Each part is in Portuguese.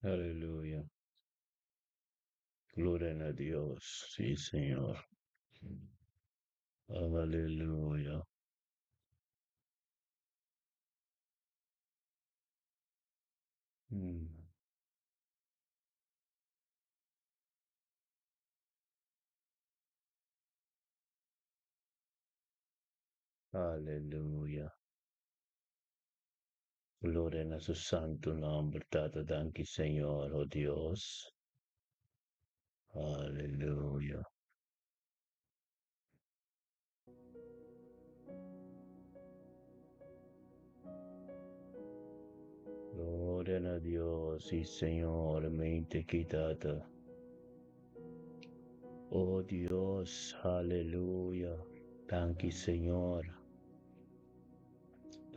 Aleluya. Gloria a Dios. Sí, Señor. Aleluya. Mm. Aleluya. Gloria a su santo nombre, Tata, danke, Señor, oh Dios. Aleluya. Gloria a Dios, sí, Señor, mente quitada. Oh Dios, aleluya. Danke, Señor.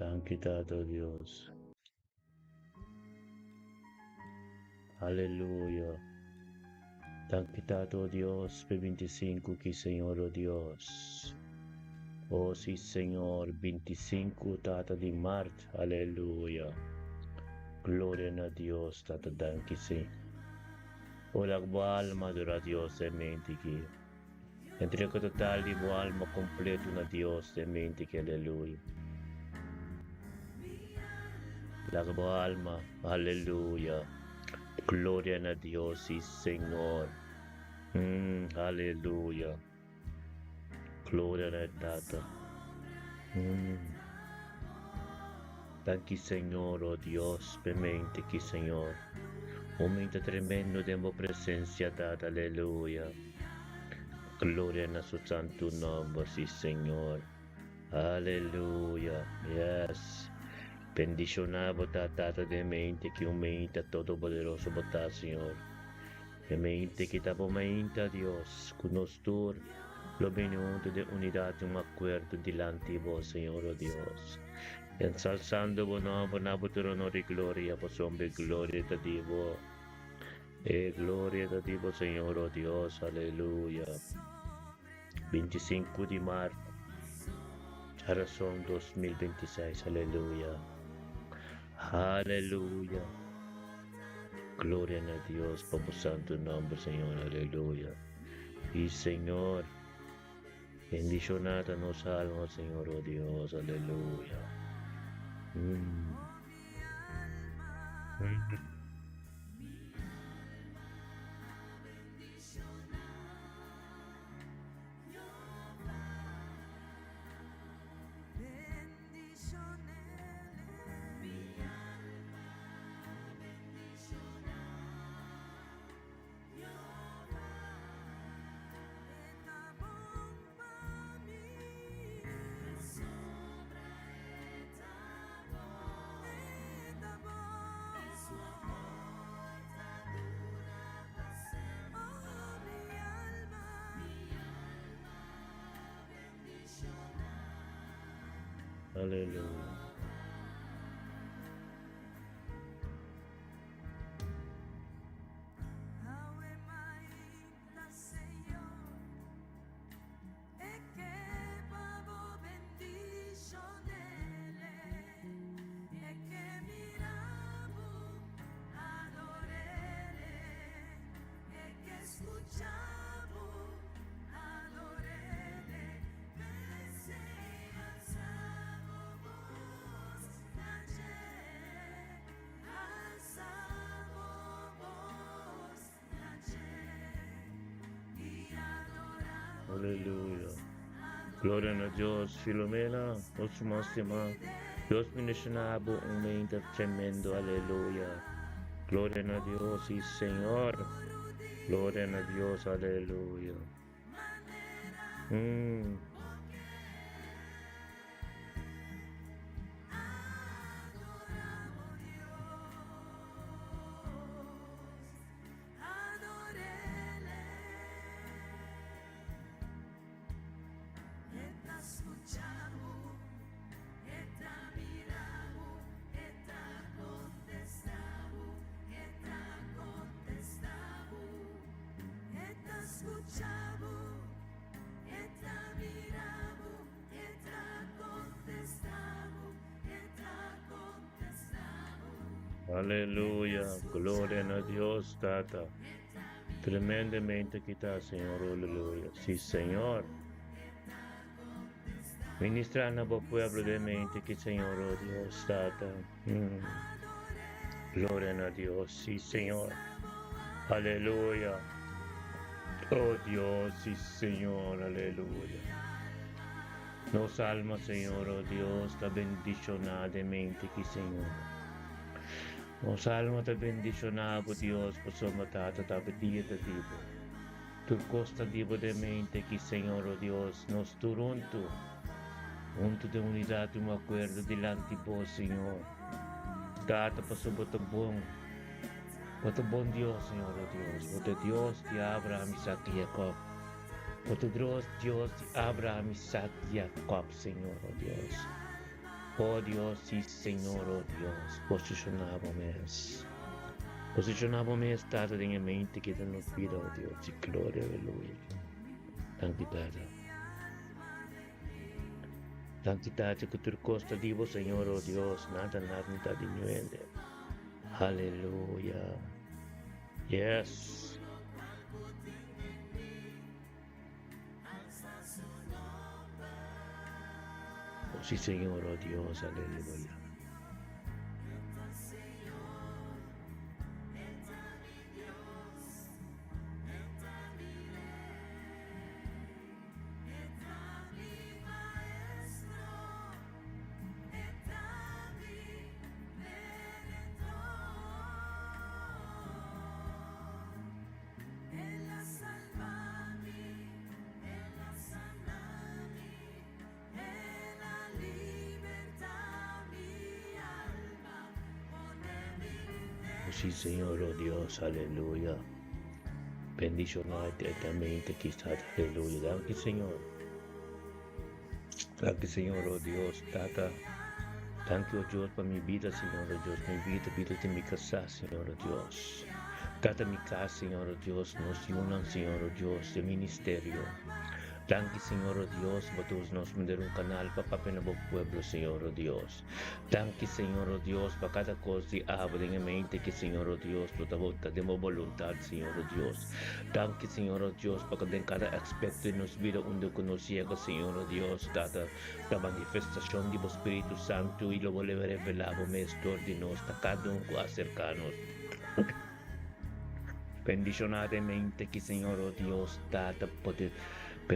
Danke, Tata, Dios. Aleluya. Danke, Tata, oh Dios, por 25 que Señor, oh Dios. Oh sí, Señor, 25 Tata de Marte, aleluya. Gloria a Dios, Tata, danke, sí. Oh la alma adora a Dios de mente que. Entrega total de alma completo a Dios de mente que, aleluya. La alma, aleluya. Gloria a Dios, sí, Señor. Aleluya. Gloria a Tata. Danke, Señor, oh Dios, mente que, Señor. Momento tremendo de tu presencia, Tata, aleluya. Gloria a su santo nombre, sí, Señor. Aleluya. Yes. Bendicionado, Tata, de mente que mente todopoderoso, botá, Señor. De mente que está por mente, Dios, con nosotros, lo minuto de unidad, un acuerdo delante de vos, Señor, oh Dios. Ensalzando vos nombre, tu honor y gloria, por hombre, gloria de Dios. Gloria a Dios, Señor, oh Dios, aleluya. 25 de marzo, razón 2026, aleluya. Aleluya. Gloria a Dios, por tu santo nombre, Señor, aleluya. Y Señor, bendicionada nos alma, Señor, oh Dios, aleluya. Aleluya. Aleluya. Gloria a Dios, Filomena, nosso máximo. Dios bendicionado, un momento tremendo, aleluya. Gloria a Dios, sí, Señor. Gloria a Dios, aleluya. Escuchamos, Aleluya. Gloria a Dios, Tata. Tremendamente quita, Señor. Aleluya. Sí, Señor. Ministrando al pueblo de mente que, Señor, oh Dios, Tata. Gloria a Dios. Sí, Señor. Aleluya. Oh Dios, sí, Señor. Aleluya. Nos alma, Señor, oh Dios, está bendicionadamente que, Señor. Nos alma está bendicionada, Dios, por su matata, está pedida, tipo. Tu costa divo de mente que, Señor, oh Dios, nos turunto. Junto de unidade, um acordo delante de vós, Senhor. Data para sobre o bom. Para o bom Deus, Senhor, oh Deus. Para Deus de Abraão, Isaac e Jacob. Para Deus de Abraão, Isaac e Jacob, Senhor, oh Deus. Oh Deus, sim, Senhor, oh Deus. Posicionava-me. Posicionava-me estado de minha mente que te nos vida, oh Deus. E glória, aleluia. Thank Tantidade que tu costa divo, Senhor, oh Deus, nada está diminuindo. Aleluia. Yes. Oh, sí, Senhor, oh Deus, aleluia. Sí, Señor, oh Dios, aleluya. Bendicionado eternamente que está, aleluya. Danke, Señor. Danke, Señor, oh Dios, Tata. Danke, oh Dios, para mi vida, Señor, oh Dios, vida de mi casa, Señor, oh Dios. Tata, mi casa, Señor, oh Dios, nos unan, Señor, oh Dios, de ministerio. Danke, Señor, oh Dios, por todos nos mandar un canal para papel no pueblo, Señor, oh Dios. Danke, Señor, oh Dios, para cada cosa que abre en mente que, Señor, oh Dios, por la demos voluntad, Señor, oh Dios. Danke, Señor, oh Dios, para cada aspecto de nuestra vida donde conociera, Señor, oh Dios, dada la manifestación del Espíritu Santo y lo volverá a revelar, Maestro de nos, cada uno acercarnos. Bendicionadamente que, Señor, oh Dios, dada poder.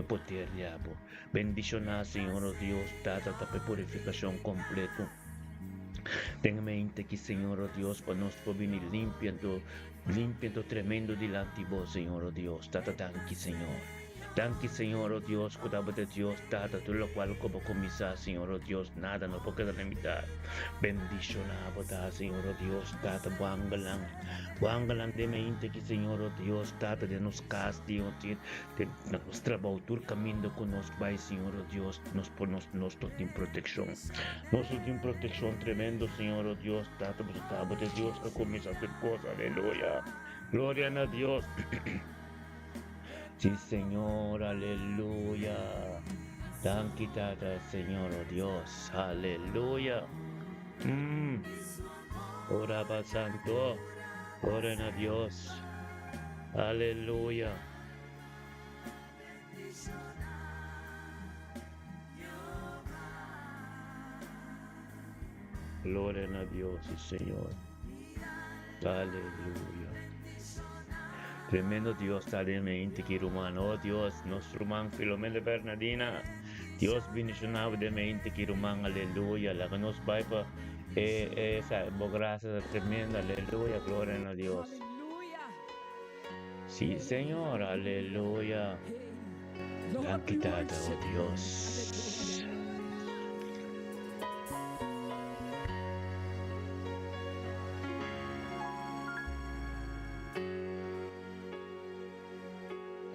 Poder, diabo. Bendicionar, Senhor, oh Deus, data para purificação completa. Tenha mente que, Senhor, oh Deus, para nós vir limpiando tremendo delante de vós, Senhor, oh Deus. Tata, danke, Senhor. Danke, Senhor, oh Deus, cuidado de Deus, Tata, tudo o qual como começar, Senhor, oh Deus, nada não pode limitar. Bendicionar, Senhor, oh Deus, Tata, Wangalan de mente que, Senhor, oh Deus, Tata, de nos castigos, de nos trabalho, tudo caminho conosco, vai, Senhor, oh Deus, nós temos proteção. Nós temos proteção tremenda, Senhor, oh Deus, Tata, cuidado de Deus, para começar a fazer coisas, aleluia. Glória a Deus. Sí, Señor, aleluya. Danke, Tata, Señor, oh Dios, aleluya. Oraba Santo, oren a Dios, aleluya. Gloria a Dios, sí, Señor, aleluya. Tremendo Dios, talmente que romano, oh Dios, nuestro hermano Filomena Bernardina, Dios bendicionado de mente que romano, aleluya, la que nos va para esa gracia tremenda, aleluya, gloria a Dios. Sí, Señor, aleluya. Danke, Tata, oh Dios.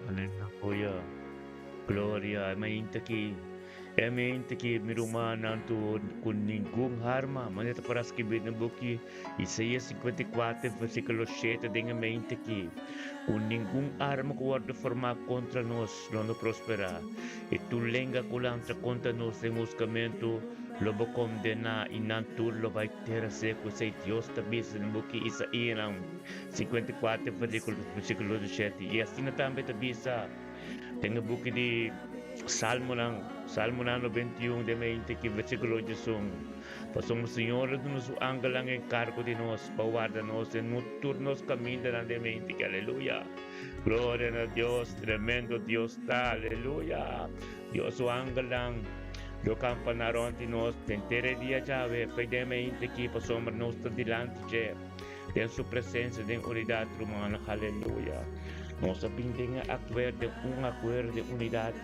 Aleluya. Gloria, mente que mi rumana con ningún arma, maneta para escrever no book Isaías 54, versículo 7, tenha mente que com nenhum arma que guarda formar contra nós não prosperar. E tu lenga contra nós em buscamento Lobo condena inantur lo vai ter seco sei Dios tabis no buki Isaías 54 versículo 7 e assim também tabisa tem no buki de Salmo na 91 de 20 que versículo 18 Pasamos Senhor nos ángel ang encargo de nós guarda nos en turnos caminho de 20 que aleluya gloria a Dios tremendo Dios está aleluya Dios o ángel lang lo campanaron de nós tentere dia chave pede 20 que pasamos nos dilante de su presencia de unidad humana aleluya nós sabemos um acordo de unidade,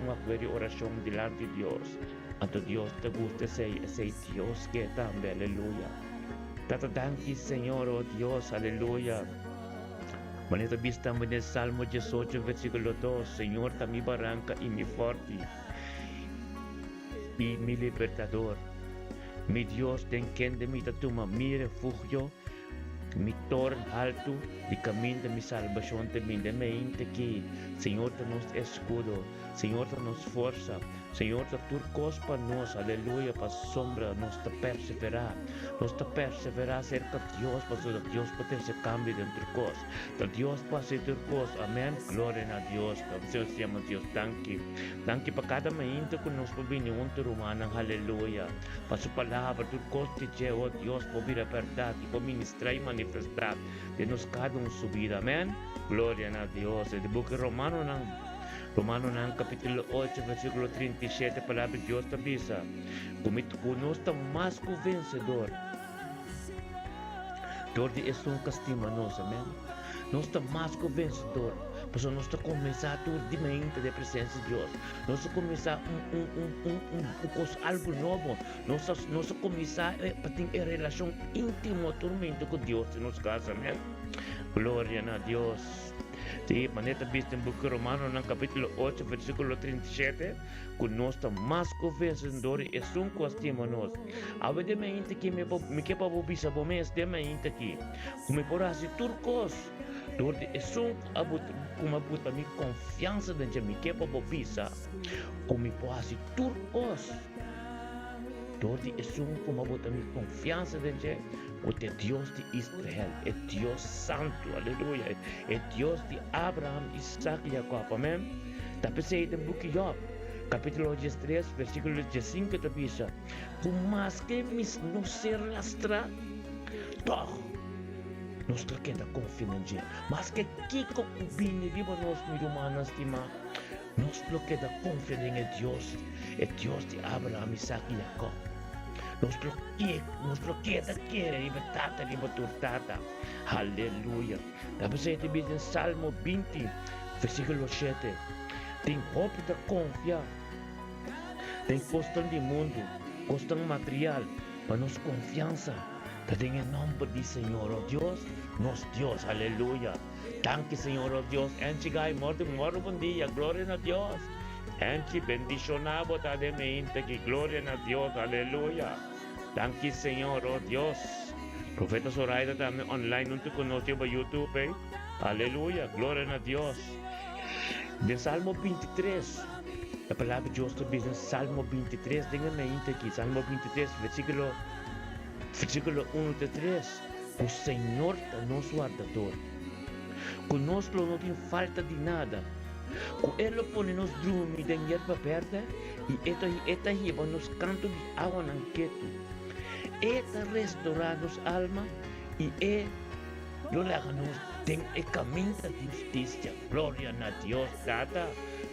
um acordo de oração diante de Deus. Anto Deus te gusta sei Deus que também, aleluia. Tata danki Senhor, oh Deus, aleluia. Manita vista no Salmo 18, versículo 2, Senhor, ta mi barranca e mi forte, e mi libertador. Mi Deus, ten quien de mi tatuma, mi refugio, mi torre alto de caminho de mi salvação também de mim que Senhor te nos escudo Senhor te nos força Senhor te turcos para nós aleluia para sombra nos te perseverar cerca de Deus para que Deus pode ser cambio dentro de nós que Deus pode ser turcos amém glória a Deus Deus chama Deus danke para cada momento que nos opinião humana aleluia para sua palavra turcos te oh Deus por vir a verdade por ministrar e manifestar de nos cada sua vida amém glória a Deus de book Romano ng capítulo 8 versículo 37 palavra de Deus tabisa conosco mais que vencedor dor de isso castima nós amém nós estamos mais que vencedor porque nós estamos começar a de mente da presença de Deus nós estamos começar algo novo nós estamos começar a ter relação íntima totalmente com Deus em nossa casa amém glória a Deus Di maneta vista em book Romano ng capítulo 8 versículo 37 conosco mais que vencedor e são costima nós ave de mente que me que para bisa bom mês de mente aqui como por assim turcos dor de são como abuta mi confiança de me que para bisa como por assim turcos dor de são como abuta mi confiança de o Deus de Israel, é Deus santo, aleluia, é Deus de Abraham, Isaac e Jacob, amém? Tapi sa itong book Job, capítulo 13, versículo 15, tabisa, kung mas que mis no ser lastra, toh, nos queda confiança, mas que kiko ubini, di ba nos mi humanas, tima, nos queda confiança em Deus, é Deus de Abraham, Isaac e Jacob. Nuestro quieta quiere libertad, libertad. Aleluya. Tapos sa ito en Salmo 20, versículo 7. Tem hope da confia. Tem costang de mundo, costang material, para nos confiança. Tem em nome de Senhor, oh Deus, nos Deus, aleluya. Tanque Senhor, oh Deus, enchigay, moro bom dia, glória a Deus. Anchi bendicionado de mente que gloria a Dios, aleluya. Thank you, Señor, oh Dios. Profeta Zoraida también online, no te conoce por YouTube, aleluya, gloria a Dios. De Salmo 23, la palabra de Dios dice en Salmo 23, tengan mente aquí, Salmo 23, versículo 1 de 3. O Señor es nuestro guardador. Conosco no tiene falta de nada. Com ele põe nos dormir de hierba verde e eta lleva nos canto de água nanqueto. Eta restaurar nos alma e lo láganos tem el caminho da justiça. Glória a Deus, Tata.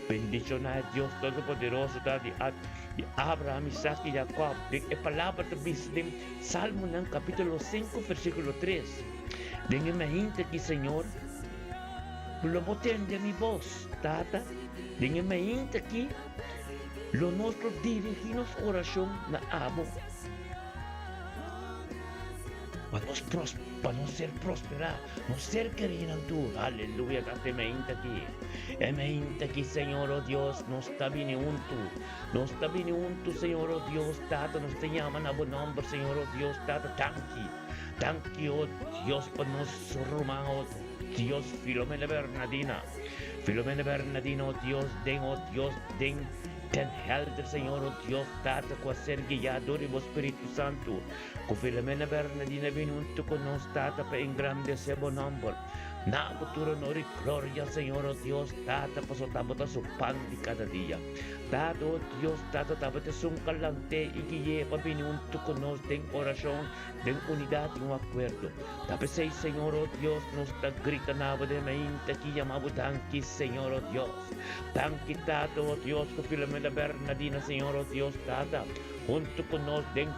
Bendición a Deus Todo-Poderoso, de Abraham, Isaac e Jacob. Tem a palavra de Bisdem, Salmo ng capítulo 5, versículo 3. Tem a mente que Senhor, lo boten de mi voz, Tata, dengan mente aqui, lo nuestro dirigimos oração na abo, para nos ser prosperar, nos ser querido tu, aleluia, date mente aqui, Senhor, oh Deus, nos está vindo junto, Senhor, oh Deus, Tata, nos te llaman a bom nome, Senhor, oh Deus, Tata, tanque, oh Deus, para nos romano, Dios, Filomena Bernardina, oh Dios, den Ten helder, Señor, oh Dios, Tata, con ser guiado por Espíritu Santo. Con Filomena Bernardina vinunto con nos, Tata, para engrandecer buen nombre. Na futuro honor y gloria, Señor, oh Dios, Tata, paso tabata su pan de cada día. Tata, oh Dios, Tata, tabata su calante y guíe para vinunto con nos, den oración, den unidad y un acuerdo. Tapa sei, Señor, oh Dios, nos está gritando de mente que llamamos tanque, Señor, oh Dios. Tanque, Tata, oh Dios, con Filomena Bernardina, Señor, oh Dios, Tata, junto con nos, den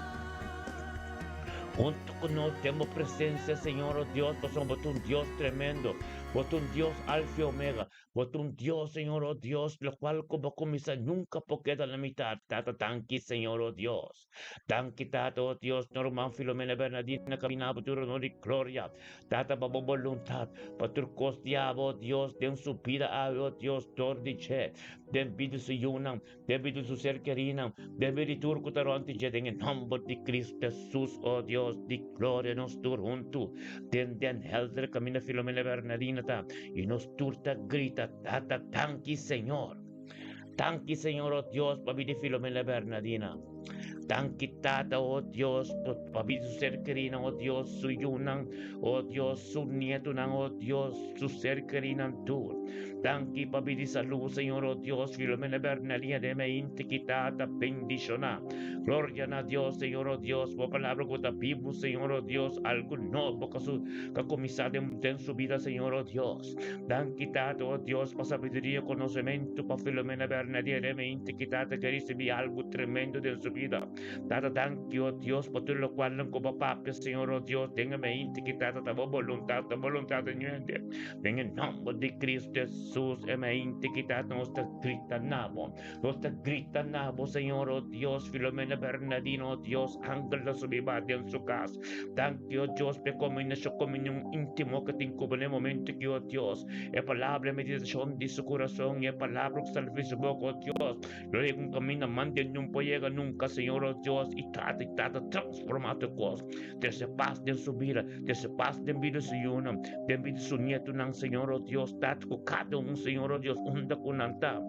junto con nosotros tenemos presencia, Señor, oh Dios, pues somos un Dios tremendo, vos un Dios alfa y omega, vos un Dios, Señor, oh Dios, lo cual como comienza nunca porque queda la mitad, tata tanqui, Señor, oh Dios, tanqui, tata, oh Dios, normal, Filomena Bernardina, caminaba tu honor y gloria, tata, para voluntad, para tu costiavo, oh Dios, de su vida, oh Dios, tordiche, den vida su yunam, den vida su ser querinam, den vida turco taranti, en el nombre de Cristo Jesús, oh Dios, di gloria nos tur junto, den helder camina Filomena Bernardina ta, y nos turta grita, tata, tanqui, Señor, oh Dios, papi de Filomena Bernardina. Tanki tata, oh Dios, papi su ser querida, oh Dios, su yunan, oh Dios, su nieto, oh Dios, su ser querida tú. Tanki papi de salud, Señor, oh Dios, Filomena Bernardina de me intiquitata, bendiciona. Gloria a Dios, Señor, oh Dios, por palabra que te Señor, oh Dios, algo no, porque su comisada en su vida, Señor, oh Dios. Tanki tata, oh Dios, para sabiduría, conocimiento, para Filomena Bernardina de me intiquitata, que recibe algo tremendo de su vida. Tata, tanki, oh Dios, por todo lo cual no como papá, Señor, oh Dios, téngame intiquitata, ta voluntad de niente. En el nombre de Cristo Jesús, me intiquitata, nos está gritando, Señor, oh Dios, Filomena Bernardino, oh Dios, ángel de su vida en su casa. Tanki, oh Dios, pe comunión íntimo que te incuba en el momento que, oh Dios, palabra meditación de su corazón, palabra que sale de su boca, oh Dios, lo digo un camino, mande, nunca llega nunca, Señor, oh Dios, y trata, transformar tu cosa, desde paz de su vida, desde paz de vida su yuna, de vida su nieto, Señor, oh Dios, trata con cada un, Señor, oh Dios, unda con anta.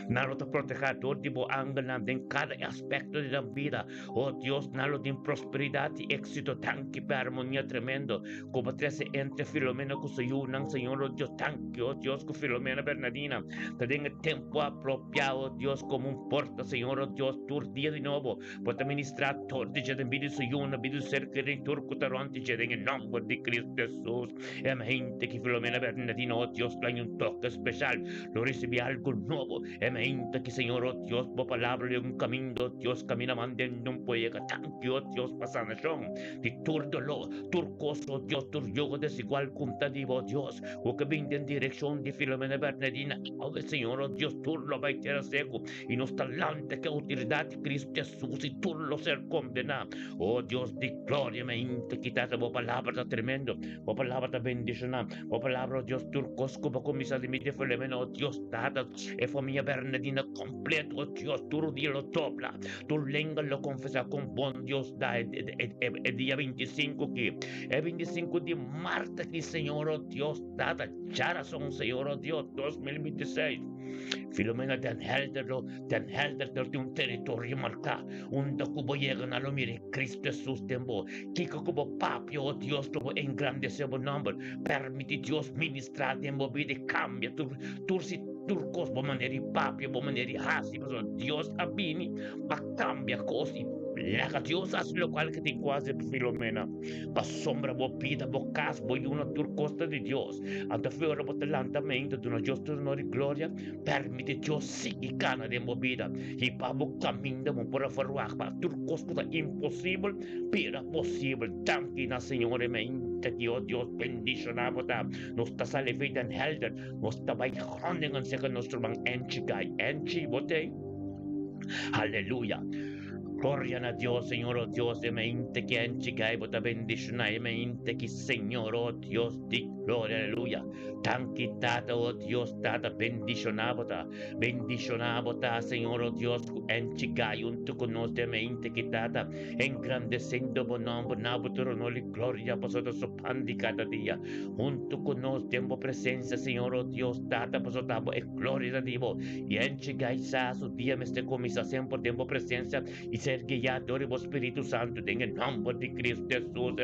Nalo te proteger todo tipo de en cada aspecto de la vida. Oh Dios, nalo de prosperidad y éxito, tanque para armonía tremendo. Como trece entre Filomena con su yunan, Señor, oh Dios, tanque, oh Dios, con Filomena Bernardina. Te den el tiempo apropiado, oh Dios, como un porta, Señor, oh Dios, tu día de nuevo. Puede ministrar todo, dice, de vida su yuna, vida cerca de turco tarante, en el nombre de Cristo Jesús. Gente que Filomena Bernardina, oh Dios, trae un toque especial. Lo recibí algo nuevo. Mente que Señor, oh Dios, por palabra de un camino, Dios camina mandando un pueblo, tanque, oh Dios, pasanación, de tur dolor, turcoso, Dios, tur yugo desigual, contadivo, oh Dios, o que vinde en dirección de Filomena Bernardina, oh Señor, oh Dios, tur lo va a tener seco, y nos talante que utilidad de Cristo Jesús, y tur lo ser condenado, oh Dios, de gloria, mente, quítate, por palabra tremendo, por palabra bendición, por palabra, oh Dios, turcos, como comisa de mi de Filomena, oh Dios, dada, e familia Bernardina completo, oh Dios, tu día lo dobla, tu lengua lo confesa con buen Dios da el día 25 que el 25 de marzo que Señor, oh Dios, dada chara son Señor, oh Dios, 2026. Filomena den helder de un territorio marcado, un cubo llegan a lo mire Cristo Jesús tembo, Kiko como papio, oh Dios, como engrandece el nombre, permite Dios ministrar tembo vida cambia, turcos, bo maneri papio, bo maneri hasi, Dios abini, ma cambia così. La Dios hace lo cual que te quase Filomena. Pa sombra bo pida bo cas bo una turcosta de Dios. Anta fuera bo talantamento de una giusta onore gloria. Permite Dios sigi cana de movida. Y pa bo caminda mo por farruach pa turcosta imposible, pira posible. Tanki na Signore me que oh Dios bendicionamos ta. Nos ta sale vida en helder. Nos ta by handing on second nostro bang enchi guy. Enchi bote. Hallelujah. Glorian a Dios, Señor, oh Dios, me inte que enchigai bota bendición, me inte que Señor, oh Dios, di gloria, aleluya. Tan quitata, oh Dios, tata bendicionabota, Señor, oh Dios, enchigai unto con nos de me inte quitata, engrandeciendo bonambo, nabuturo, no li gloria, pasoto sopandi cada día, junto con nos tiempo presencia, Señor, oh Dios, tata pasotabo, e gloria de Dios, y enchigai sa su día me esté comisación por tiempo presencia, y ser guiado por Espíritu Santo en el nombre de Cristo Jesús.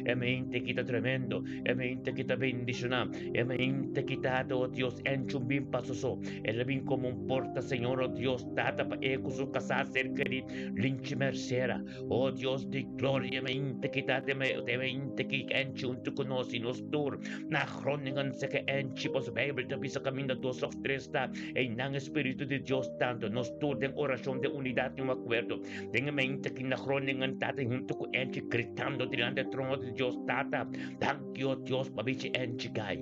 Emente quita tremendo, emente quita bendición, emente quitado, oh Dios, en chumbin pasoso, el bien como un porta, Señor, oh Dios, tata pa eco su casa cerca de linchi mercera, oh Dios de gloria, emente quitade me, emente que enchi un tu conoci nos tur, na chroningen se que enchi pos Bible te pisa camino 2 of 3 sta, e nang Espíritu de Dios tanto, nos tur den oración de unidad y un acuerdo, den mente que na chroningen tata junto con enchi gritando delante del trono de Dios tata, thank you Dios, babichi enchi gai.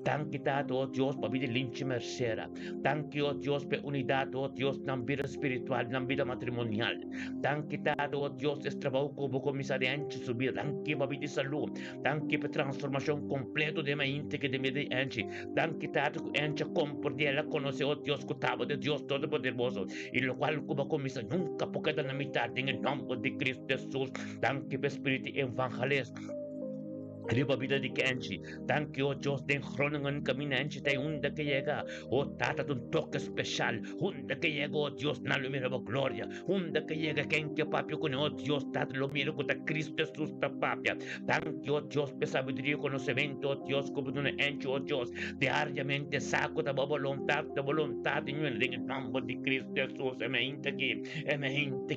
Thank you, oh Dios, por vida linche mercera. Thank you, oh Dios, por unidad, oh Dios, en vida espiritual, en vida matrimonial. Thank you, oh Dios, es trabajo como comisariante su vida. Thank you, por vida salud. Thank you, por transformación completa de mi mente que de mi de enchi. Thank you, que enchi compordiela conoce, oh Dios, cutabo de Dios Todopoderoso. Y lo cual como comisa nunca porque da la mitad en el nombre de Cristo Jesús. Thank you, por espíritu evangelista. Riba vida di kenchi, thank you, Dios, den chroningen caminanchi, te hunda que llega, oh tata, un toque especial, hunda que llega, oh Dios, na lo mira gloria, hunda que llega, quien que papio con, oh Dios, tata lo mira con Cristo Jesús, ta papia, thank you, Dios, pe sabiduría, conocimiento, oh Dios, como un encho, oh Dios, diariamente saco de voluntad, en el nombre de Cristo Jesús, emente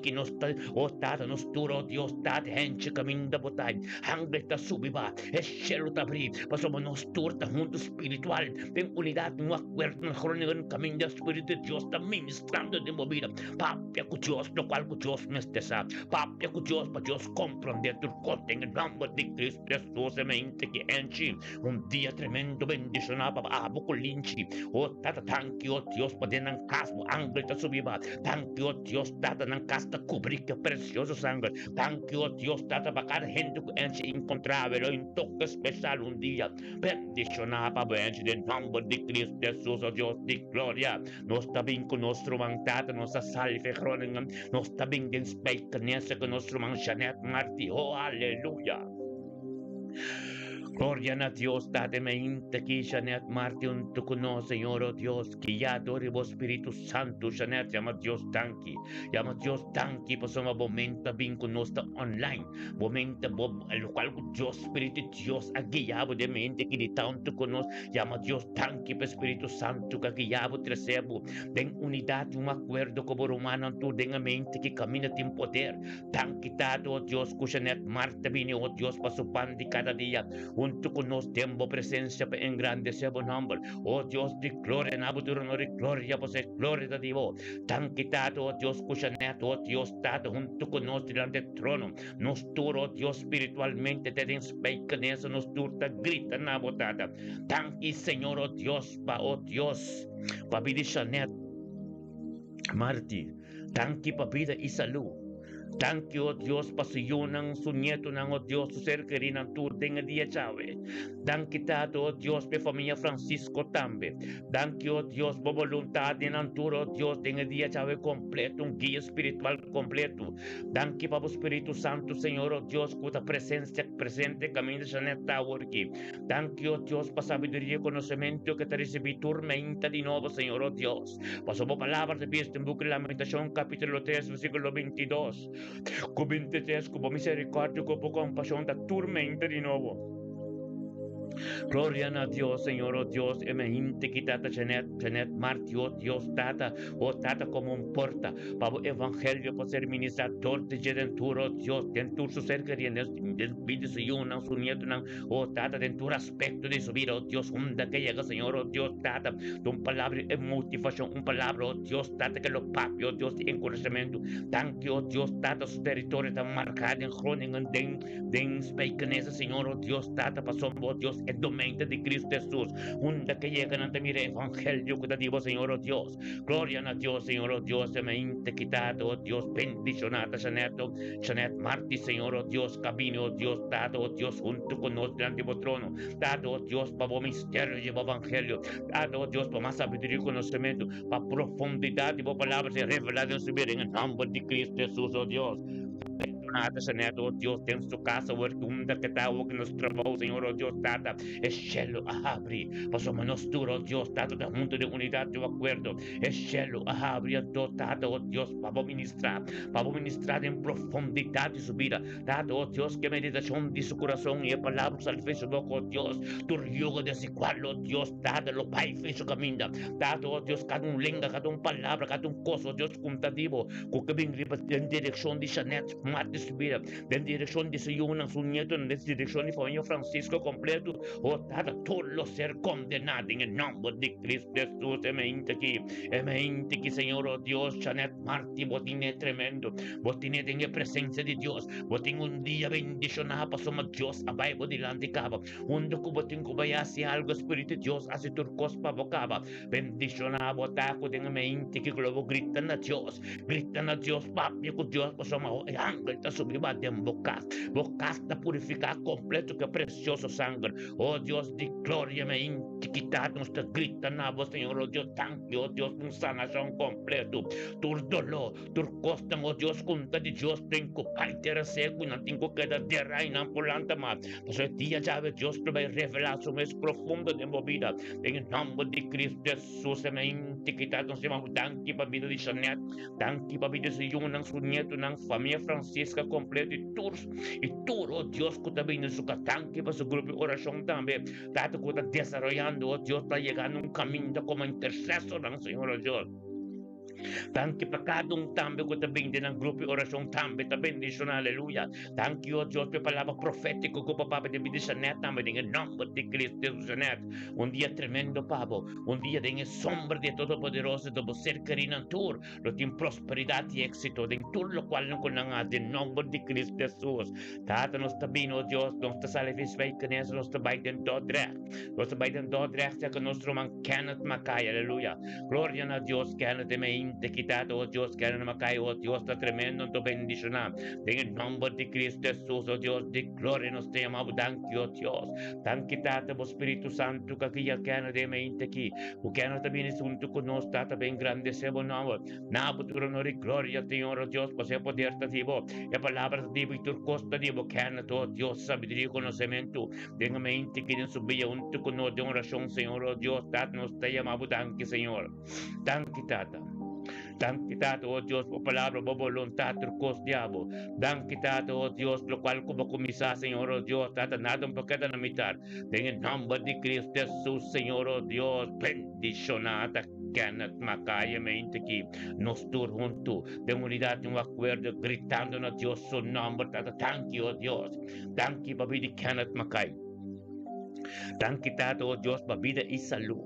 que nos está, oh tata, nos duro, oh Dios, tata, enche camino de botay, angre está subiba, es cielo te abrir, pasamos nos torta mundo espiritual, en unidad, no acuerdo, mejor en el camino del Espíritu de Dios, está ministrando de movida, papia con Dios, lo cual con Dios me estesa, papia con Dios, para Dios comprender tu corte en el nombre de Cristo Jesús, mente que enchi, un día tremendo, bendición a papá, abo con linchi, oh tata, thank you, Dios, para tener casmo, ángel te subiva, thank you, Dios, tata, nan casta cubrir que precioso sangre, thank you, Dios, tata, para cada gente que enchi encontrable, toque especial un día. Bendicionar para en el nombre de Cristo Jesús, oh Dios de gloria. Nos está bien con nuestro mantata, nuestra salve, Groningen. Nos está bien den spijker, nesse con nuestro manchanet, Marti. Oh, aleluya. Gloria a Dios, date mente que Janet Marti un tu conoce, Señor, oh Dios, que ya adore vos Espíritu Santo, Janet, llama Dios tanki, pues un momento bien con nuestra online, momento, el cual Dios, Espíritu Dios, aquí ya de mente que de tanto conoce, llama Dios tanki, pues Espíritu Santo, que aquí ya trecebo, den unidad, un acuerdo como romano, tú den mente que camina en poder, tan quitado, oh Dios, que Janet Marta viene, oh Dios, para su pan de cada día, junto con nos tiempo presencia en grande sebo nombre, oh Dios de gloria, nabuturo no de gloria, pues es gloria de Dios, tan quitado, oh Dios, cuchanet, oh Dios, tato, junto con nos delante del trono, nos turo, oh Dios, espiritualmente, te den speica, eso nos turta, grita, nabotada, tan y Señor, oh Dios, papidi chanet, Marti, tan que papida y salud, thank you, oh Dios, pasiyo ng su nieto ng, oh Dios, su ser querido ng turting dia chawe. Thank kita, oh Dios, pe familia Francisco tambe. Thank you, oh Dios, po voluntad din ang turo, oh Dios, din dia chawe completo, un guía espiritual completo. Thank you, Papa Espíritu Santo, Señor, oh Dios, cuya presencia presente camino sa netawar ki. Thank you, oh Dios, pa sabiduría y conocimiento que te recibí turmenta de nuevo, Señor, oh Dios. Paso po palabras de Cristo en Buque de Lamentación, capítulo 3, versículo 22. Con 23, como misericordia, como compasión, da tormenta de nuevo. Gloria a Dios, Señor, oh Dios, emergente que tata Janet Marti, oh Dios, tata como un porta, para el evangelio, para ser ministrador de Redentor, oh Dios, dentur su ser queriendo, del vida su yuna, su nieto, oh tata, dentur aspecto de su vida, oh Dios, que llega, Señor, oh Dios, tata, de un palabra de motivación, un palabra, oh Dios, tata, que lo papio, oh Dios, de encorajamiento, tan que, oh Dios, tata, su territorio está marcado en Groningen, den speikenese, Señor, oh Dios, tata, pasó, oh Dios, el dominio de Cristo Jesús, donde que llegan ante mi evangelio que te digo, Señor, oh Dios, gloria a Dios, Señor, oh Dios, se me quitado, oh Dios, bendicionada, Janet Martí, Señor, oh Dios, camino, oh Dios, dado, oh Dios, junto con nosotros delante de trono, dado, oh Dios, para misterio y evangelio, dado, oh Dios, para más sabiduría y conocimiento, para profundidad y palabras y revelación subir en el nombre de Cristo Jesús, oh Dios. Nada, Janet, oh Dios, tem su casa, huertunda que está, que nos trabajo, Señor, oh Dios, tata, el cielo abre, paso manos duro, oh Dios, tata, de junto de unidad, de acuerdo, el cielo abre, tata, oh Dios, para ministrar en profundidad de su vida, tata, oh Dios, que meditación de su corazón y palabras al fe su boca, oh Dios, tu yugo desigual, oh Dios, tata, lo pai fe su camino, tata, oh Dios, cada un lengua, cada un palabra, cada un coso, oh Dios, contativo, con que venga en dirección de Janet, mate su vida, en dirección de su hijo, su nieto, en dirección de familia Francisco completo, oh tata, todo lo ser condenado en el nombre de Cristo Jesús, aquí, Señor, oh Dios, Janet Martí, vos tienes tremendo, vos tienes en presencia de Dios, vos tienes un día bendicionado, pasamos Dios, abajo delante cabo, un docu vos tienes que vaya hacia algo, Espíritu de Dios, hace turcos para bocaba, bendicionado, vos taco, tenga mente, que globo, gritan a Dios, papi, con Dios, pasamos, el ángel está subido de bocas está purificado completo, que precioso sangre, oh Dios de gloria, me intiquitado, nos gritan a vos, Señor, oh Dios, tanque, oh Dios, un sanación completo, tu dolor, tu costa, oh Dios, junta de Dios, tengo parte seco, y no tengo que dar de reina por la más, pues el día ya ve Dios, te va a revelar su más profundo de mi vida, en el nombre de Cristo Jesús, se me intiquitado, nos llamamos tanque para vida de Janet, tanque para vida de Yunan, su nieto, una familia Francisca completo, y tú, oh Dios, que también en su tanque para su grupo de oración también, tanto que está desarrollando, oh Dios, está llegando un camino como intercesor, Señor, oh Dios. Tanque para cada un também que também tem um grupo de oração também bendição, aleluia. Thank you, Deus, pela palavra profética que o papai tem bendição também, em nome de Cristo Jesus, um dia tremendo, Pablo, um dia de sombra de Todo-Poderoso, de você querendo tur, lo tem prosperidade e êxito, em tudo o qual não conhece, em nome de Cristo Jesus. Tata, nós também, oh Deus, nós te salves, vai que nós nós também tem todo recht, nós também tem todo recht, que nós man Kenneth Mackay, aleluia. Gloria a Dios, Kenneth me te quitado, oh Dios, que no me cae, oh Dios, está tremendo, tu bendición. En el nombre de Cristo Jesús, oh Dios, de gloria nos te llamamos, thank you, oh Dios. Tan quitado, oh Espíritu Santo, que aquí ya que no de mente aquí, o que no también es junto con nosotros, está bien grande, se bo nombre. Na futuro honor y gloria, Señor, oh Dios, pues poder vivo, y palabras divo y tu costa divo, que no, oh Dios, sabiduría y conocimiento, tenga mente que en su vida junto con nosotros de oración, Señor, oh Dios, nos te llamamos, thank you, Señor. Tan quitado. Dan quitado, oh Dios, por palabra, por voluntad, tu costiavo. Dan quitado, oh Dios, lo cual como comisa, Señor, oh Dios, tata nada un poquito na mitad. En el nombre de Cristo Jesús, Señor, oh Dios, bendicionada. Kenneth Mackay, mente que nos tur junto de unidad, de un acuerdo, gritando a Dios su nombre, tata, thank you, oh Dios. Thank you, baby, de Kenneth Mackay. Dan quitado, oh Dios, vida y salud.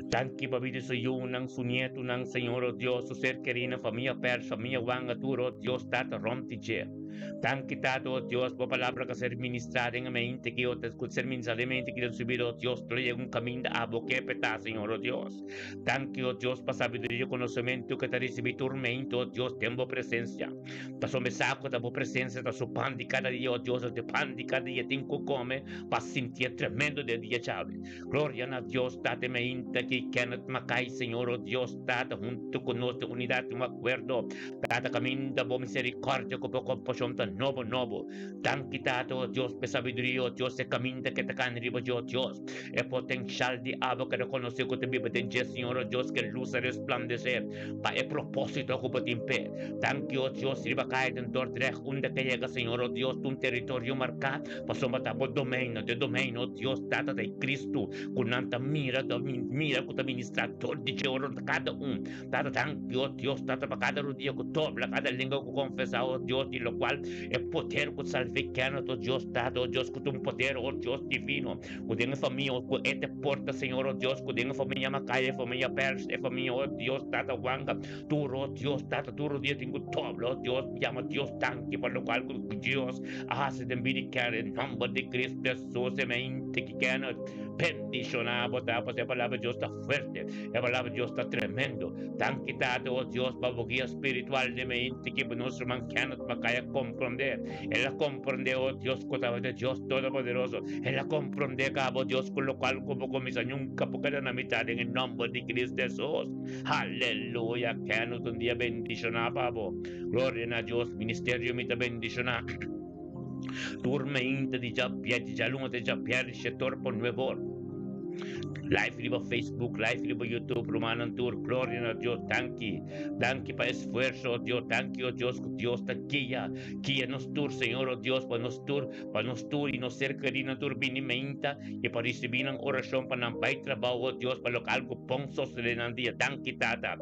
Tanki babidi su yunang su nieto nang Señor, oh Dios, su ser querido, familia per, familia wanga turo, Dios, tata romtiche. Tanki tato, oh Dios, por palabra que ser ministrada en mente, que otras ser ministrada en mente, que subir, oh Dios, trae un camino a boque peta, Señor, oh Dios. Tanki, oh Dios, para sabiduría y conocimiento que te recibí tormento, oh Dios, tengo presencia. Paso me saco de tu presencia, de su pan de cada día, oh Dios, de pan de cada día tengo come, para sentir tremendo de día chave. Gloria a Dios, date mente que Kenneth Mackay, Señor, oh Dios, date junto con nuestra unidad, un acuerdo, date camino de misericordia, como compasión tan novo, tan quitado, oh Dios, de sabiduría, oh Dios, el camino que te caen arriba, oh Dios, el potencial de agua que reconoce que te vive de Señor, oh Dios, que luz resplandece, para el propósito que te impide, tan que, oh Dios, riba cae dentro de donde que llega, Señor, oh Dios, un territorio marcado, para someter dominio, oh Dios, data de Cristo, con tanta mira, con tu administrador de oro de cada data tan que, oh Dios, data para cada día que dobla, cada lengua que confesa, oh Dios, y lo cual el poder que salvifica, oh Dios, dado, oh Dios, con un poder, oh Dios, divino, con una familia, con este porta, Señor, oh Dios, con una familia Mackay, familia Pers, familia, oh Dios, data wanga, tu, oh Dios, data, tu, Dios, tengo doble, oh Dios, llama Dios tanque, por lo cual Dios hace de envidiar en nombre de Cristo Jesús, amén. mente que queda bendicionado, pues la palabra de Dios está fuerte, la palabra de Dios está tremendo. Tan quitado, oh Dios, para guía espiritual de mente que nuestro man cannot macaya comprender. Él la comprende, oh Dios, con la de Dios Todopoderoso. Él la comprende, cabo Dios, con lo cual como comienza nunca porque era la mitad en el nombre de Cristo Jesús. Aleluya, que nos un día bendicionado, pavo. Gloria a Dios, ministerio mi te bendicionado. Turme inte di già piedi, già lungo di già piedi, c'è torpo nuevo. Live libo Facebook, live libo YouTube, Romano Tour, gloria a Dios, tanki para esfuerzo, Dios, tanki, oh Dios, Dios, tanquilla, quia nos tour, Señor, oh Dios, para nos tour y nos cerca de na tour binimenta, y para recibir una oración para nan pay trabajo, oh Dios, para lo que algo ponsos de nan día, tanki tata,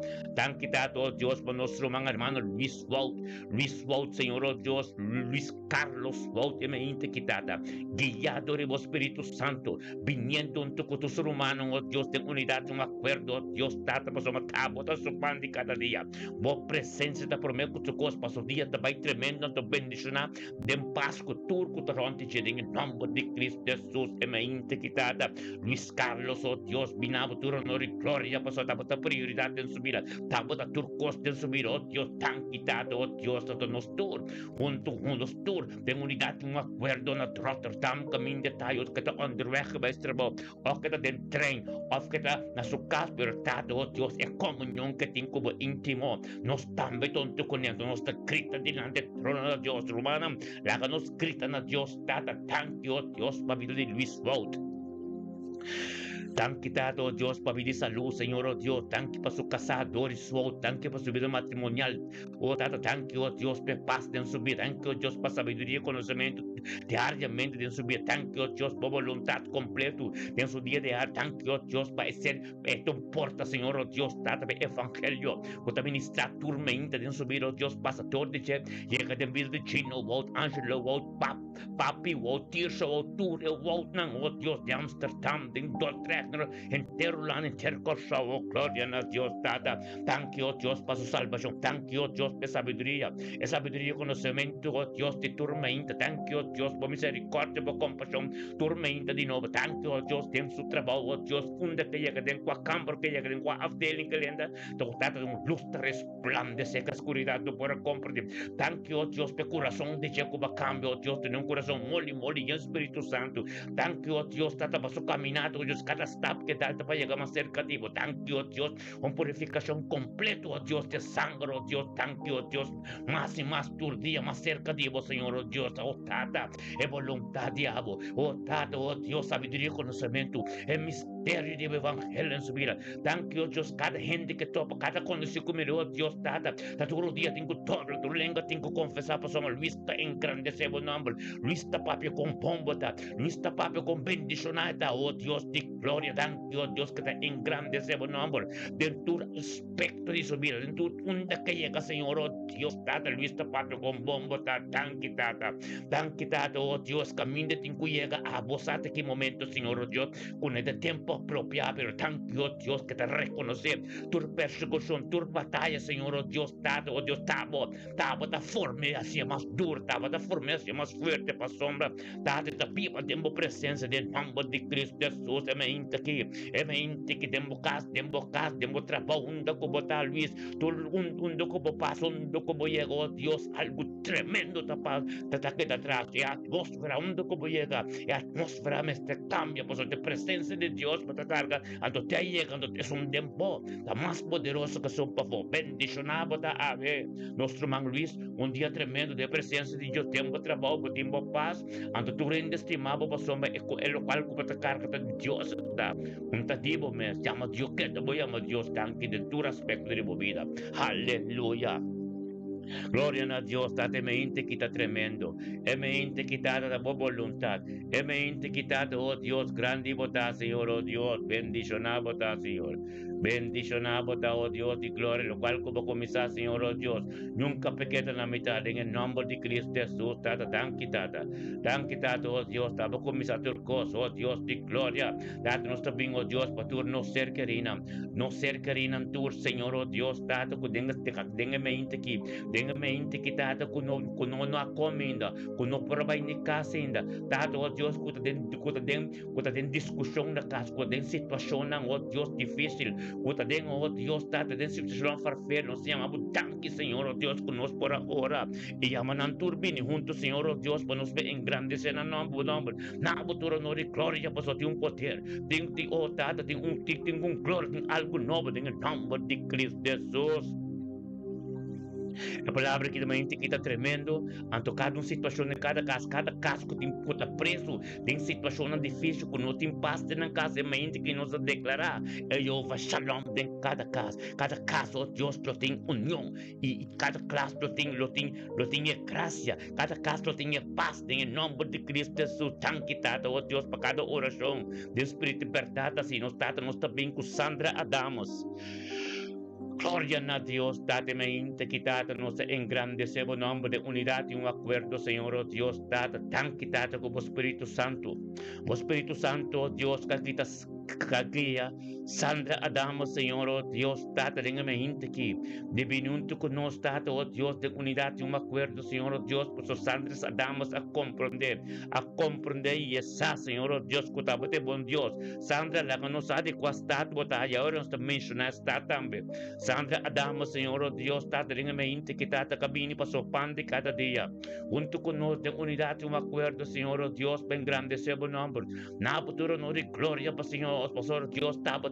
oh Dios, para nuestro mga hermano Luis Wout, Señor, oh Dios, Luis Carlos Wout, mente quitata, guiado de vos Espíritu Santo, viniendo en tu cotus humano, oh Dios, de unidad, un acuerdo, oh Dios, tata, paso matabo, ta su pan de cada día, vos presencia, ta prometo tu cos, paso día, ta vai tremendo, ta bendiciona, den pasco, turco, ta ronti, en el nombre de Cristo Jesús, mente quitata, Luis Carlos, oh Dios, binabo, tu honor y gloria, paso, ta prioridad en su vida, ta turcos en su vida, oh Dios, tan quitado, oh Dios, ta nos tur, junto los tur, de unidad, un acuerdo, na Rotterdam, camino de tallos, que ta onderweg geweest trabajo, of que ta den trein, of que ta na su casa, pero tato, oh Dios, es comunión que tiene como íntimo, nos tambe tonto con esto, nos está escrita delante del trono de Dios, romana, la que nos escrita na Dios, tata, thank you, oh Dios, para vida de Luis Wout. Tanque dado, oh Dios, para vida de salud, Señor, oh Dios, tanque para su casador y su tanque para su vida matrimonial, oh Tata, tanque, oh Dios, para paz en su vida, tanque, oh Dios, para sabiduría y conocimiento diariamente en su vida, tanque, oh Dios, para voluntad completo en su día de ar, tanque, oh Dios, para ser, esto importa, Señor, oh Dios, Tata, para evangelio, para ministrar turmente en su vida, oh Dios, pasa todo de che, llega de vida de Chino, Wout, Angelo, Wout, Papi, Wout, Tirso, Wout, Ture, Wout, oh Dios, de Amsterdam, de Dordrecht, entero land, entero cosa, oh gloria a Dios, Tata, thank you, oh Dios, para su salvación, thank you, oh Dios, de sabiduría, conocimiento, oh Dios, de turmenta, thank you, oh Dios, por misericordia, por compasión, turmenta de nuevo, thank you, oh Dios, de su trabajo, oh Dios, funda que llega de qua campo, que llega de qua afdeling que lenda, todo Tata de un luz resplandece que oscuridad no puede comprender, thank you, oh Dios, de corazón de Jacob cambio, oh Dios, de un corazón moli y Espíritu Santo, thank you, oh Dios, Tata, para su caminado, Dios, cada stop que Tata para llegar más cerca de ti, thank you, oh Dios, una purificación completa, oh Dios, de sangre, oh Dios, thank you, oh Dios, más y más tu día, más cerca de vos, Señor, oh Dios, oh Tata, es voluntad de abo, oh Tata, oh Dios, sabiduría y conocimiento, el misterio del evangelio en su vida, thank you, oh Dios, cada gente que topa, cada condición que miró, oh Dios, Tata, todos los días tengo todo, tu lengua tengo que confesar, pues somos Luis, engrandece el nombre, Luis, papi, con pombota, Luis, papi, con bendicionada, oh Dios, de gloria, thank you, oh Dios, que te engrandece el nombre, de tu aspecto de su vida, de tu onda que llega, Señor, oh Dios, Tata, Luis, papi, con bombota, thank you, Tata, oh Dios, camino de tinco llega a vos, a qué momento, Señor, oh Dios, con el tiempo apropiado, pero thank you, oh Dios, que te reconocer tu persecución, tu batalla, Señor, oh Dios, Tata, oh Dios, Tabo, da forma hacia más dura, Tabo, da forma hacia más fuerte, para sombra, Tata, te viva, tengo presencia del nombre de Cristo Jesús, mente que tengo casa, tengo trabajo, un como tal Luis, un como paso, un como llegó, Dios, algo tremendo, te queda atrás, y atmósfera, un como llega, y atmósfera me te cambia, pues de presencia de Dios, me te carga, cuando te llega, es un tiempo, la más poderoso que son, por favor, bendicionado, a ver, nuestro man Luis, un día tremendo de presencia de Dios, tengo trabajo, tengo paz, cuando tú rendes estimado, pues hombre, es lo cual te carga de Dios, un tativo me llama Dios, que te voy a llamar Dios, tanque de tu aspecto de mi vida, aleluya. Gloria a Dios, date mente quita tremendo, mente quitada la voluntad, mente quitada, oh Dios, grande y botá, Señor, oh Dios, bendicionado botá, Señor. Bendicionado, oh Dios de gloria, lo cual como comisar, Señor, oh Dios, nunca pequeta la mitad, en el nombre de Cristo Jesús, Tata, danke, Tata, oh Dios, Tata, comisar turcos, oh Dios de gloria, Tata, nos también, oh Dios, para tu no ser querina, tu Señor, oh Dios, Tata, que denga mente que Tata, que no acominda, que no prueba ni casa ainda, Tata, oh Dios, que den discussão na casa, que den situação, oh Deus, difícil, que den, oh Deus, den situação farfel, nós chamamos tanque, Senhor, oh Deus, conosco por agora, e amanan turbini junto, Senhor, oh Deus, para nos ver engrandecer na nome, na botura, no de glória, para só ter poder, tem, oh Tata, tem glória, tem algo novo, tem o nome de Cristo Jesus. A palavra que também está tremendo, han tocado uma situação em cada caso que tem que preso, tem situação difícil, que não tem paz na casa, é que nos declarar, eu vou shalom em cada caso, oh Deus, tem união, e cada caso tem graça, cada caso tem paz, em nome de Cristo Jesus, tanquitado, oh Deus, para cada oração, de Espírito verdade, assim, nós também com Sandra Adamos. Gloria a Dios, date mente, quitate, nos engrandecemos nombre de unidad y un acuerdo, Señor, oh Dios, date, tan quitate como Espíritu Santo, Dios, guía, Sandra Adamos, Señor, oh Dios, date, en mente que divinunto con nos, date, oh Dios, de unidad y un acuerdo, Señor, oh Dios, por sus Sandra Adamos a comprender y esa, Señor, oh Dios, que buen Dios, Sandra, la que nos ha de cuastar, y ahora nos menciona está también. Sandra Adamos, Señor, oh Dios, Tata, en mente que Tata cabini para su pan de cada día. Junto con nosotros de unidad y un acuerdo, Señor, oh Dios, ven grande sea buen nombre. Na futuro no de gloria, para Señor, Pastor Dios, taba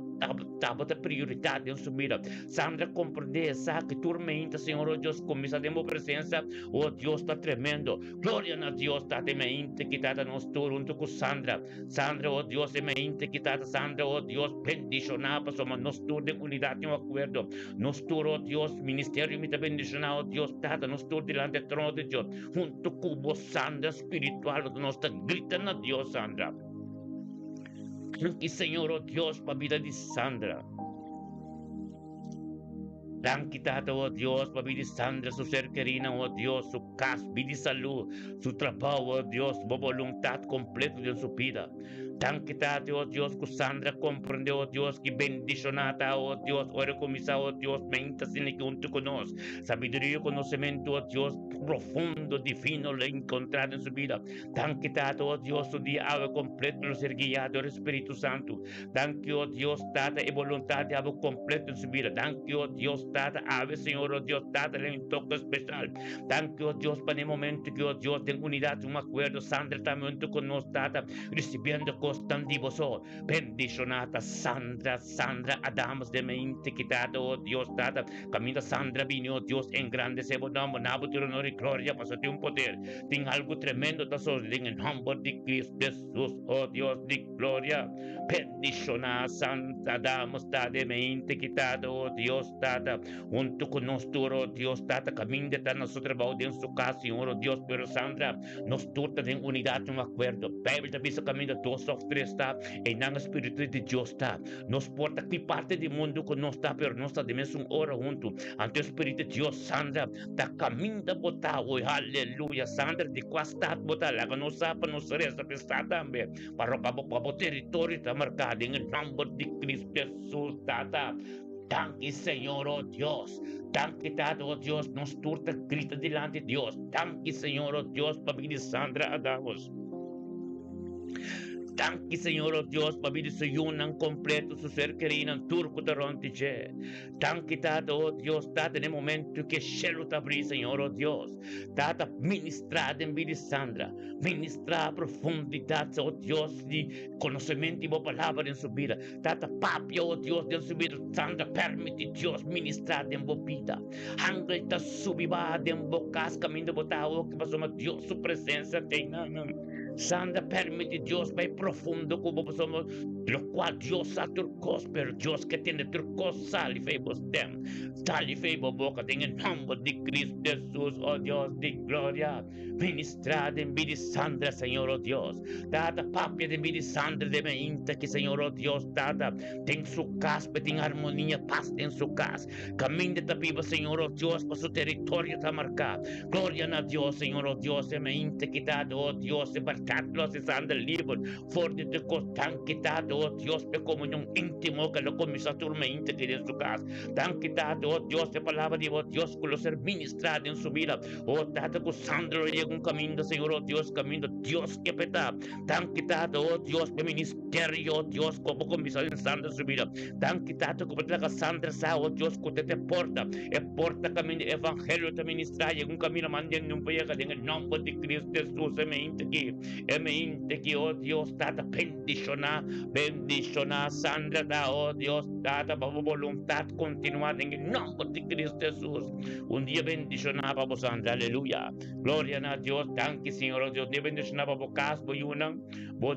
de prioridad en su vida. Sandra comprende esa que tormenta, Señor, oh Dios, comienza de presencia, oh Dios, está tremendo. Gloria a Dios, Tata, en mente que Tata nos tur junto con Sandra. Sandra, oh Dios, en mente que Tata, Sandra, oh Dios, bendicionada, para somos nos tur de unidad y un acuerdo. Nos turó Dios, ministerio me bendicionado Dios, Tata, nos turó delante del trono de Dios, junto con vos, Sandra, espiritual, nos está gritando a Dios, Sandra. Y Señor, oh Dios, para vida de Sandra. Danke, Tata, oh Dios, para vida de Sandra, su ser querida, oh Dios, su casa, vida de salud, su trabajo, oh Dios, su voluntad completa de su vida. Danke, Tata, oh Dios, que Sandra comprende, oh Dios, que bendicionada, oh Dios, ora comisa, oh Dios, mente sin que junto con nos, sabiduría y conocimiento, oh Dios, profundo, divino, le encontrado en su vida. Danke, Tata, oh Dios, su día ave completo, lo ser guiado, el Espíritu Santo. Danke, oh Dios, Tata, y voluntad de ave completo en su vida. Danke, oh Dios, Tata, ave, Señor, oh Dios, Tata, le un toque especial. Danke, oh Dios, para el momento que, oh Dios, den unidad, un acuerdo, Sandra también junto con nos, Tata, recibiendo costandivoso, bendicionata, Sandra, Adamos de mente quitado, oh Dios, Tata, camina Sandra, vino, oh Dios, en grande se bonamo, nabo, tu honor y gloria, pasate un poder, ten algo tremendo, tasos, en el nombre de Cristo Jesús, oh Dios, de gloria, bendicionata, Santa, Adamos, Tata, de mente quitado, oh Dios, Tata, junto con nosotros, oh Dios, Tata, camina de nosotros, en su casa, Señor, oh Dios, pero Sandra, nos turta en unidad, un acuerdo, Bíblia te visa camina, dos of tres está, en el Espíritu de Dios está, nos porta que parte del mundo que no está, pero no está de mes un hora junto, ante el Espíritu de Dios, Sandra, ta camina botar, hoy, aleluya, Sandra, de cuasta botar, la que no sabe, no se resta, está también, para territorio está marcado, en el nombre de Cristo Jesús, tata. Danke, Señor, oh Dios. Danke, Tata, oh Dios. Nos turta grita delante de Dios. Danke, Señor, oh Dios, para venir Sandra Adamos. Danke, Señor, oh Dios, para venir su yunan completo, su ser querido, en turco de rontiche. Danke, Tata, oh Dios, Tata, en el momento que cielo te abrí, Señor, oh Dios. Tata, ministrar en vida de Sandra. Ministrar profundidad, oh Dios, de conocimiento y palabra en su vida. Tata, papi, oh Dios, en su vida. Sandra, permite Dios ministrar en su vida. Ángel te subirá en bocas, camino botado, que pasó, Dios, su presencia te Santa, permite Dios, vai profundo como somos, lo cual Dios ha turcos, pero Dios que tiene turcos, sale favos dem, sale favor boca, en el nombre de Cristo Jesús, oh Dios de gloria, ministrad en vida Sandra, Señor, oh Dios, dada papia de vida Sandra de mente, que Señor, oh Dios, dada, ten su casa, ten armonía, paz en su casa, camine viva, Señor, oh Dios, por su territorio está marcado, gloria a Dios, Señor, oh Dios, en mente quitado, oh Dios, en barcatlos, en Sandra libre, fuerte de costan quitado, oh Dios, de comunión íntimo, que lo comisa tu mente que en su casa, tan quitado, oh Dios, de palabra de oh Dios, con los ser ministrado en su vida, oh Tata, con Sandra llega un camino, Señor, oh Dios, camino, Dios que peta, tan quitado, oh Dios, de ministerio, oh Dios, como comisa en Sandra su vida, tan quitado, como la Sandra sa, oh Dios, que te porta, e porta camino, evangelio te ministra, llega un camino, manden un país, en el nombre de Cristo Jesús, e me inte que, oh Dios, Tata, bendiciona, Sandra, da, oh Dios, Tata, para voluntad continuada en el nombre de Cristo Jesús. Un día bendicionada para Sandra, aleluya. Gloria a Dios, tanque, Señor, oh Dios, día bendicionada para casa, boyunang,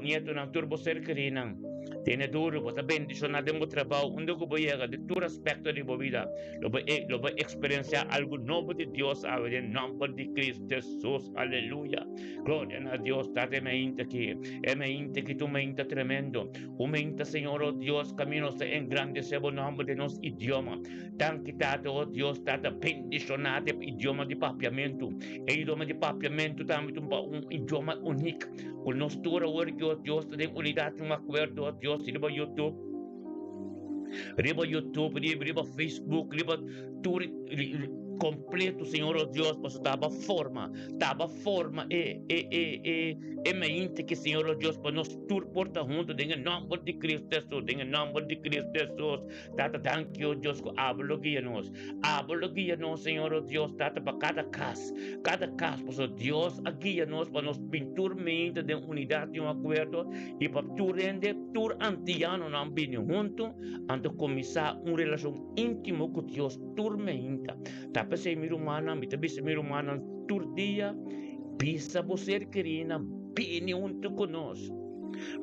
nieto ng turbo serkerinang. Tiene duro, pues bendicionada en tu trabajo, un día que llega de tu aspecto de tu vida, lo voy a experienciar algo nuevo de Dios, en el nombre de Cristo Jesús, aleluya. Gloria a Dios, date mente aquí, mente que tu mente tremendo, un mente, Señor, oh Dios, caminos en grande sebo nombre de nos idioma, tan quitado, oh Dios, date bendicionado idioma de papiamento, idioma de papiamento también un idioma único, con nuestra word, Dios, de unidad, un acuerdo, Dios, riba YouTube, riba Facebook, riba tour completo, Senhor, oh Deus, posso dava forma, mente que, Senhor, oh Deus, para nós tur porta junto, em nome de Cristo Jesus, em nome de Cristo Jesus, tata, thank you, Deus, que hablo guia-nos, Senhor, oh Deus, tata, para cada caso, posso Deus, guia-nos, para nós pintur mente de unidade e acordo, e para tu rende, tur antiano, não binho junto, antes começar uma relação íntima com Deus, tur mente, tapi sa mirumana, mitabi sa mirumana, turdia, bisa você querina, bini unto conosco.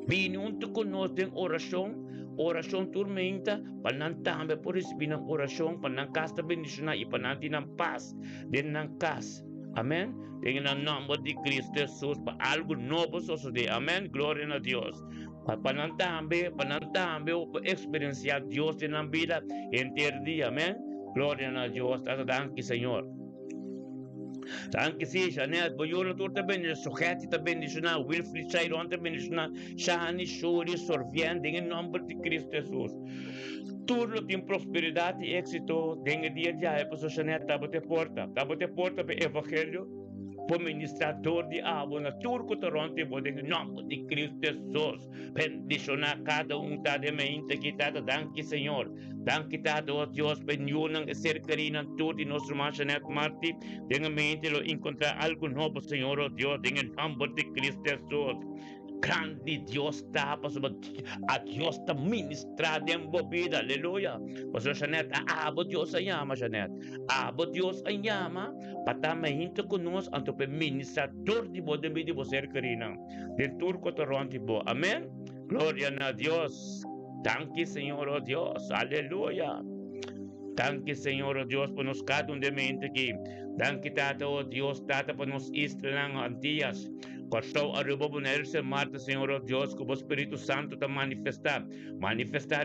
Bini unto conosco den oração turmenta, panantambe por isso binang oração, panangkasta bendisyon e pananti ng paz, den ng kas. Amen? Dengan nome de Cristo Jesus, para algo novo suceder. Amen? Glória a Deus. Panantambe, experienciar Deus na vida inteira dia. Amen? Gloria a Dios, danke Señor. Danke sí, Janet, Boyolo turta bendicionar, sujeti ta bendicionar, Wilfried Chairon ta bendicionar, Shani, Shuri, Sorvien, en nombre de Cristo Jesús. Turno tem prosperidade e éxito, dengue dia dia, pues Janet, tabote porta pe evangelio, por ministrador de água na turco toronto, em nome de Cristo Jesus, bendicionar cada tá de mente que tá, danke Senhor, danke tá, oh Deus, bendicionar ser carina tudo de nosso irmão Janet Marti, dengue mente lo encontrar algo novo, Senhor, oh Deus, em nome de Cristo Jesus. Grande Dios está, pastor, a Dios está ministrado en tu vida, aleluya. Pastor Janet, abo Dios a llama, Janet, abo Dios a llama, para mahinto con nos, anto pe ministrador de bo de vida ser carina, del turco toronto, amén. Gloria a Dios. Danke, Señor, oh Dios, aleluya. Danke, Señor, oh Dios, por nos cada un de mente aquí. Danke, Tata, oh Dios, Tata, por nos istrelang antias. Pastor, arriba ponerse Marta, Senhor, oh Deus, que o Espírito Santo está manifestar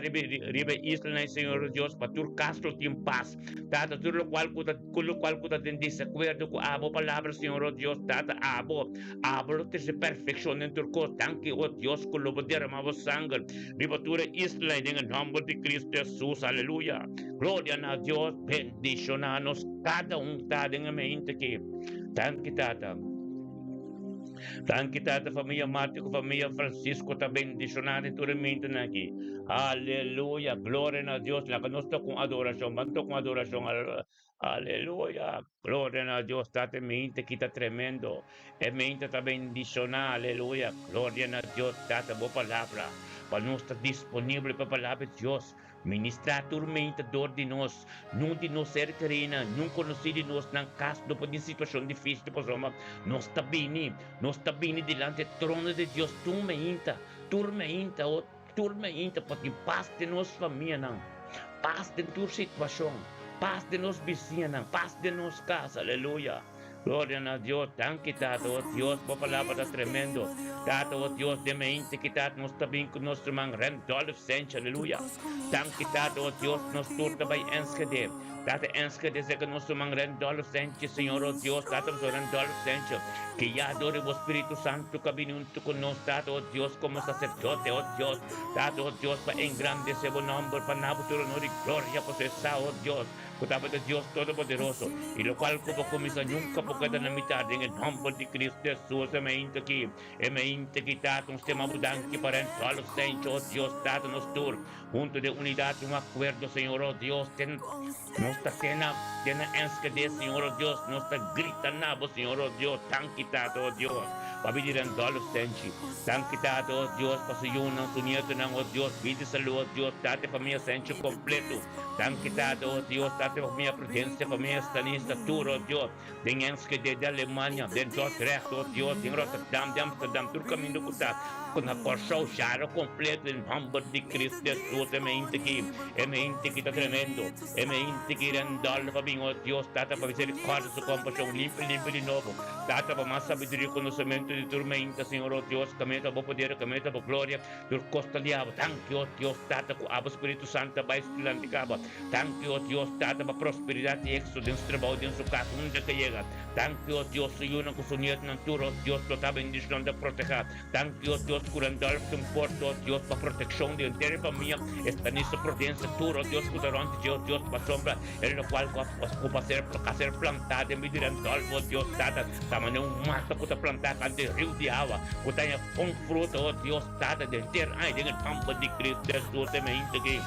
riba isla, Senhor, oh Deus, para tu castro tem paz, tata, tudo o qual cuta tem desacuerdo com a palavra, Senhor, oh Deus, tata, abo te se perfecciona em tu costa, tanque, oh Deus, que lo derramava sangue, riba tu isla, em nome de Cristo Jesus, aleluia, glória a Deus, bendicionanos, cada tá em mente aqui, tanque, tata. Tanque tata família Mártico, família Francisco, está bendicionada em todo momento aqui. Aleluia, glória a Deus. Lá que nós estamos com adoração, aleluia, glória a Deus. Tata mente que está tremendo, mente está bendicionada, aleluia, glória a Deus. Tata boa palavra, para nós estar disponível para a palavra de Deus. Ministra a tormentador de nós, não de nós ser carina, não conhecer de nós na casa, depois de situação difícil, depois nós está bem delante do trono de Deus, tormenta, porque paz de nós família, não, paz de tua situação, paz de nós vizinhos, não, paz de nós casa, aleluia. Gloria a Dios, tanque tato, Dios, por palavra tremendo. Tato, Dios, de mente que tato, nos também com nosso irmão Randolph Sench, aleluia. Tanque tato, Dios, nos turta by enskede. Tato enskede, se que nosso irmão Randolph Sench, Senhor, oh Dios, tato, Randolph Sench, que ya adore o Espírito Santo, cabinunto con nos, tato, Dios, como sacerdote, oh Dios, tato, Dios, para engrandecer o nombre, para nabutur honor y gloria, posesa, oh Dios. Kutapa de Dios Todopoderoso, y lo cual como comisa nunca pagkada na mitad en el nombre de Cristo Jesús, e me inte quitado un sistema abundante para en todos los santos, oh Dios, dado nos tur, junto de unidad, un acuerdo, Señor, oh Dios, nuestra cena, enska de Señor, oh Dios, nuestra grita nabo, Señor, oh Dios, tan quitado, oh Dios. Pabiliran dolos senchi. Tan quitado, oh Dios, pasayunan, sunieto ng, oh Dios, vida salud, oh Dios, date familia senchi completo. Tan quitado, oh Dios, date familia prudencia, familia stanista, turo, oh Dios. Dengenske de Alemania, den Dordrecht, oh Dios, den Rotterdam, de Amsterdam, tur caminho kuta. Kung nakorshaw, sharo completo, in humble de Cristo Jesus, e me inte kita tremendo, e me inte kirandal, pabing, oh Dios, data pa misericordia, su compasión, limpio de nuevo, data pa más sabiduría, conocimiento de tormenta, Señor, oh Dios, cameta por poder, cameta por gloria, dur costa liabo, thank you, oh Dios, data ko abo Espíritu Santo, ba estilante cabo, thank you, oh Dios, data pa prosperidad y éxodo, din su trabajo, din su casa, donde que llega, thank you, oh Dios, soy uno con su nieto, oh Dios, lo está bendición de proteger, thank you, oh Dios, curandal, comporto, oh Dios, pa protección de entera familia, esta niso prudencia, oh Dios, cuidarte, oh Dios, pa sombra, en lo cual ocupa hacer plantada, en mi dirán, oh Dios, data, tamane un mato, puta plantada, de rio de agua, kutanya con fruto, oh Dios, data de entera, ay, en el campo de Cristo, Jesús, te me integre.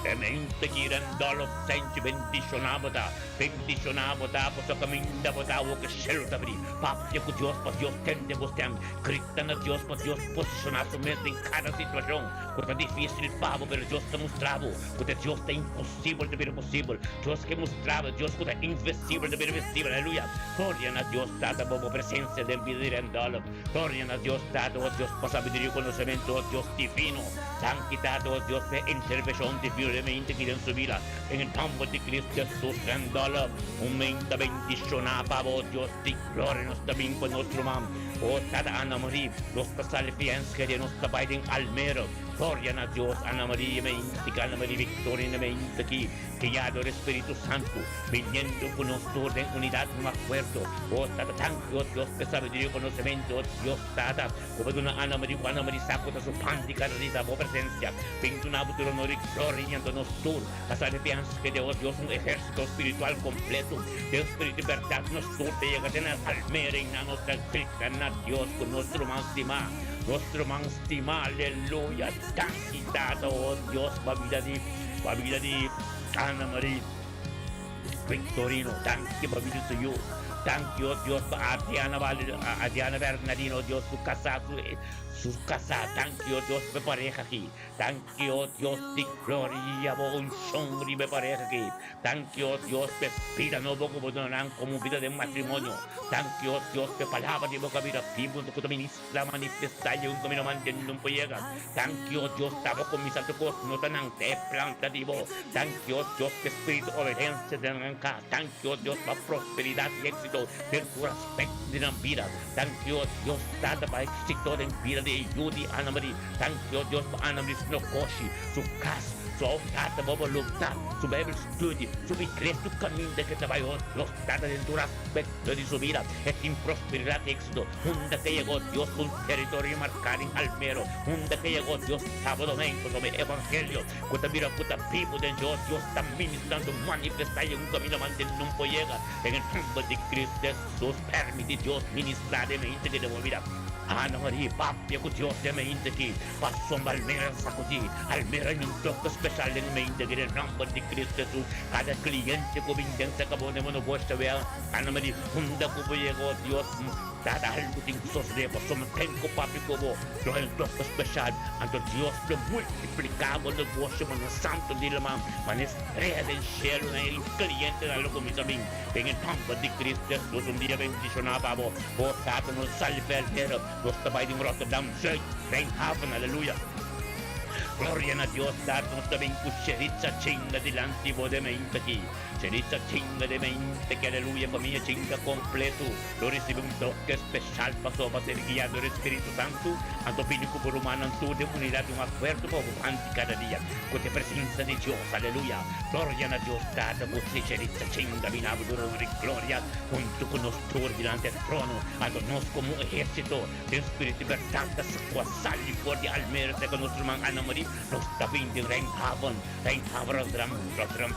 E me integriran dolo senci bendicionabo da po sa caminda po dawo que shelo tabri papia ku Dios pa Dios tende vos tem crita na Dios pa Dios posicionar su mente en cada situación cuando difícil pavo pero Dios te mostravo cuando Dios te imposible de ver posible Dios que mostrava Dios que invencible de ver vestible aleluya gloria a Dios dada bobo presencia del vidiren dolo gloria a Dios dado oh Dios pa sabiduría conocimiento oh Dios divino sanquitado oh Dios de intervención divina que en su vida en el nombre de Cristo Jesús rendola aumenta bendición a pavo Dios de gloria nos también con nuestro mam oh tada Ana María los pasalifiantes que nos tabaiden almero gloria a Dios Ana María me indica Ana María Victoria me indica que ya el Espíritu Santo viniendo con nosotros en unidad un acuerdo oh tada tanto Dios de sabiduría conocimiento Dios tada como una Ana María saco de su pántica risa por presencia pinto una futuro honor y gloria en nosotros las alianzas que de Dios un ejército espiritual completo de espíritu y verdad nosotros te llega a tener almera en nuestra cristiana Dios con nuestro más estima aleluya tan quitado oh Dios va vida de Ana María Victorino tan que va vida suyo thank you Dios Adriana Bernardino Dios su casa, thank you Dios me pareja aquí, thank you Dios de gloria, un sombrí me pareja aquí, thank you Dios me vida no como vida de matrimonio, thank you Dios me palabra de boca vida vivo, que ministra manifestar un camino manteniendo un llega, thank you Dios estamos con mis santos no tan ante planta divo, thank you Dios me espíritu obediencia de la casa, thank you Dios para prosperidad y éxito de tu aspecto de la vida, thank you Dios dada para éxito en vida de Judy Ana María, thank you Dios para Ana María no coche, su casa, su oferta, bobo lutar, su Bible study, su iglesia, su camino de que trabajo, los trata de tu aspecto de su vida, es sin prosperidad y éxito, donde que llegó Dios un territorio marcado en almero, donde que llegó Dios sábado domingo sobre evangelio, cuando mira puta vivo de Dios está ministrando, manifestando un camino manteniendo un llega, en el nombre de Cristo Jesús, permite Dios ministrar de mente de nueva vida. Ana María, papia con Dios de mente aquí, paso almera sacudir, almera en un toque especial en mente que en el nombre de Cristo Jesús, cada cliente que vindense acabó de mono vuestra vea, Ana María, donde como llegó Dios, Dada algo ting suceder, sometengo papi como, lo en toque especial, ante Dios lo multiplicamos los voces, man, santo de la man, estrella del cielo, el cliente de lo que me saben, en el nombre de Cristo Jesús, un día bendicionado, vamos, por tanto nos salve el cielo, nos trabaja en Rotterdam, Reinhaven, aleluya. Gloria a Dios, danos también cucheriza chinga delante de mente aquí. Ceriza chinga de mente que aleluya familia chinga completo. Lo recibe un toque especial pasó a ser guiado del Espíritu Santo. Anto pinico por humano en tu de unidad un acuerdo poco anti cada día. Con la presencia de Dios, aleluya. Gloria a Dios, dada voce ceriza chinga vinado de gloria. Junto con nosotros delante del trono. Anto nos como ejército de Espíritu verdad sal y por de almera de con nuestro man Ana María. Nos también de Reinhaven, Rotterdam,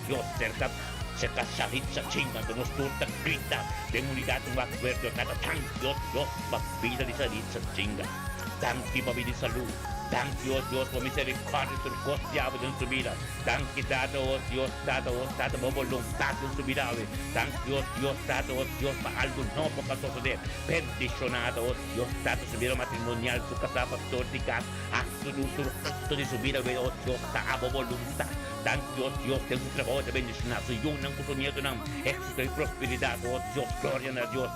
Dios, cerca, se casariza chinga, de nos turta grita, de unidad un acuerdo, cada tanto, Dios, vida de salida chinga, tanto vida de salud. Thank you, Dios, por misericordia, tu costiavo en su vida. Thank you, oh Dios, por voluntad en su vida. Thank you, Dios, para algo no por suceder. Bendicionado, oh Dios, su vida matrimonial, su casa pastoral, acto de su vida, oh Dios, por voluntad. Thank you, Dios, de un trabajo de bendicionar, su yunam, su nieto, éxito y prosperidad, oh Dios, gloria a Dios,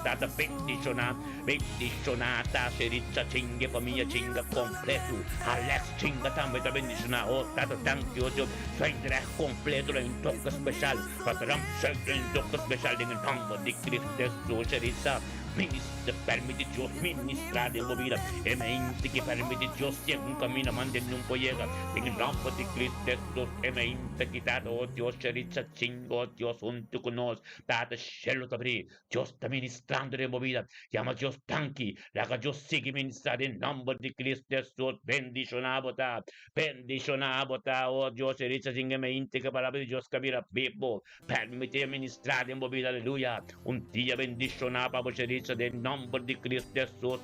bendicionada, sericha, chingue, familia, chinga, completo. Alex chinga también te bendicionar, oh Tato, thank you, Dios, vendrás completo en toque especial, patrón, en toque especial en el nombre de Cristo Jesús, sericha. Permite Dios ministrar en la vida. Emente que permite Dios llega un camino, mande un llega. En el nombre de Cristo Jesús, emente quitado, oh Dios, cheriza chingo, Dios, junto con nos. Date cielo te abrir. Dios está ministrando en la vida. Llama Dios tanqui. La que Dios sigue ministrando en el nombre de Cristo Jesús. Bendicionado, oh Dios, cheriza chingo, emente que palabra de Dios camina vivo. Permite ministrar en la vida, aleluya. Un día bendicionado, para cheriza del nombre de Cristo Jesús,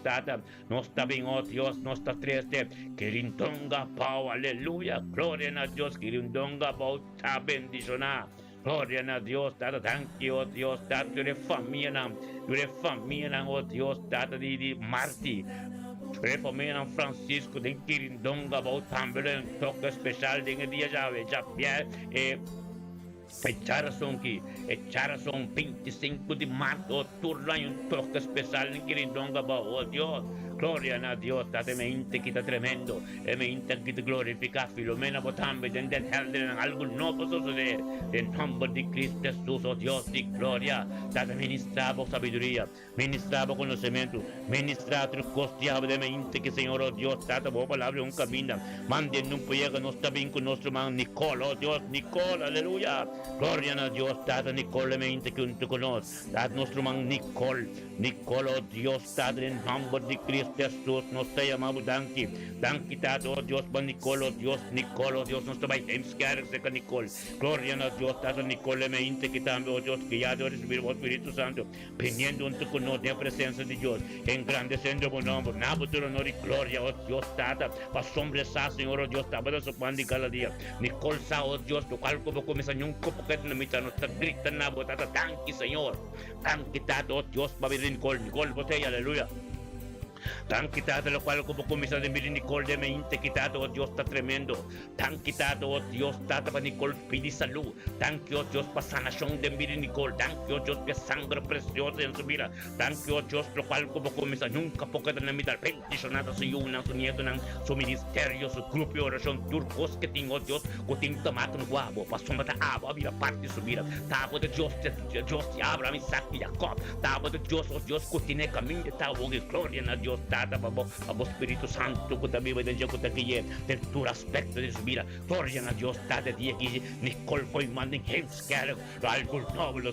no está bien, oh Dios, no está triste, que rindonga pau, aleluya, gloria a Dios, que rindonga pau, está bendicionada, gloria a Dios, thank you, oh Dios, tú eres familia, oh Dios, de Marti, tú eres familia, Francisco, de Quirindonga pau, también un toque especial, de el día ya echaron 25 de marzo, turno hay un toque especial en Quirindonga, oh Dios. Gloria a Dios, date mente que está tremendo, mente que te glorifica, Filomena Botambe, del algo no puede suceder, en nombre de Cristo Jesús, oh Dios de gloria, date ministrado sabiduría, ministrado conocimiento, ministrado tu costiavo de mente que Señor, oh Dios, date por palabra un camino, mande en un proyecto, no está bien con nuestro man Nicole, oh Dios, Nicole, aleluya, gloria a Dios, date Nicole, mente que tú conoces, date nuestro man Nicole, oh Dios, date en nombre de Cristo Jesús, nos te llamamos Danki, oh Dios, para Nicolo, Dios, nos te va a enseñar con Nicole, gloria a Dios, tata Nicole, me inte que también, oh Dios, que ya Dios recibir el Espíritu Santo, viniendo junto con nosotros en presencia de Dios, engrandeciendo por nombre, nabo tu honor y gloria, oh Dios, tata, para sombresar, Señor, oh Dios, tata, su pan de cada día, Nicole, oh Dios, lo cual como comienza un copo que no mitad, nos grita, nabo, tata, tanki, Señor, tanki, tata, oh Dios, para ver Nicole, botella, aleluya. Tan quitado lo cual como comisa de mi Nicole de mente quitado, oh Dios, está tremendo. Tan quitado, oh Dios, está para Nicole pide salud. Tan que, oh Dios, para sanación de mi Nicole. Tan que, oh Dios, que sangre preciosa en su vida. Tan que, oh Dios, lo cual como comisa nunca poca de la mitad. Bendicionada su yuna, su nieto, su ministerio, su grupo de oración turcos que tengo, oh Dios, que tengo tomate un guabo, para sombra agua, vida parte su vida. Tabo de Dios te Abraham, Isaac y Jacob. Tabo de Dios, oh Dios, que tiene camino de tabo de gloria a Dios. Tata, Pabo Espíritu Santo, que también va a decir que del tu aspecto de su vida. Gloria a Dios, Tata, de aquí, Nicole, Coiman, en Hemscar, algo noble,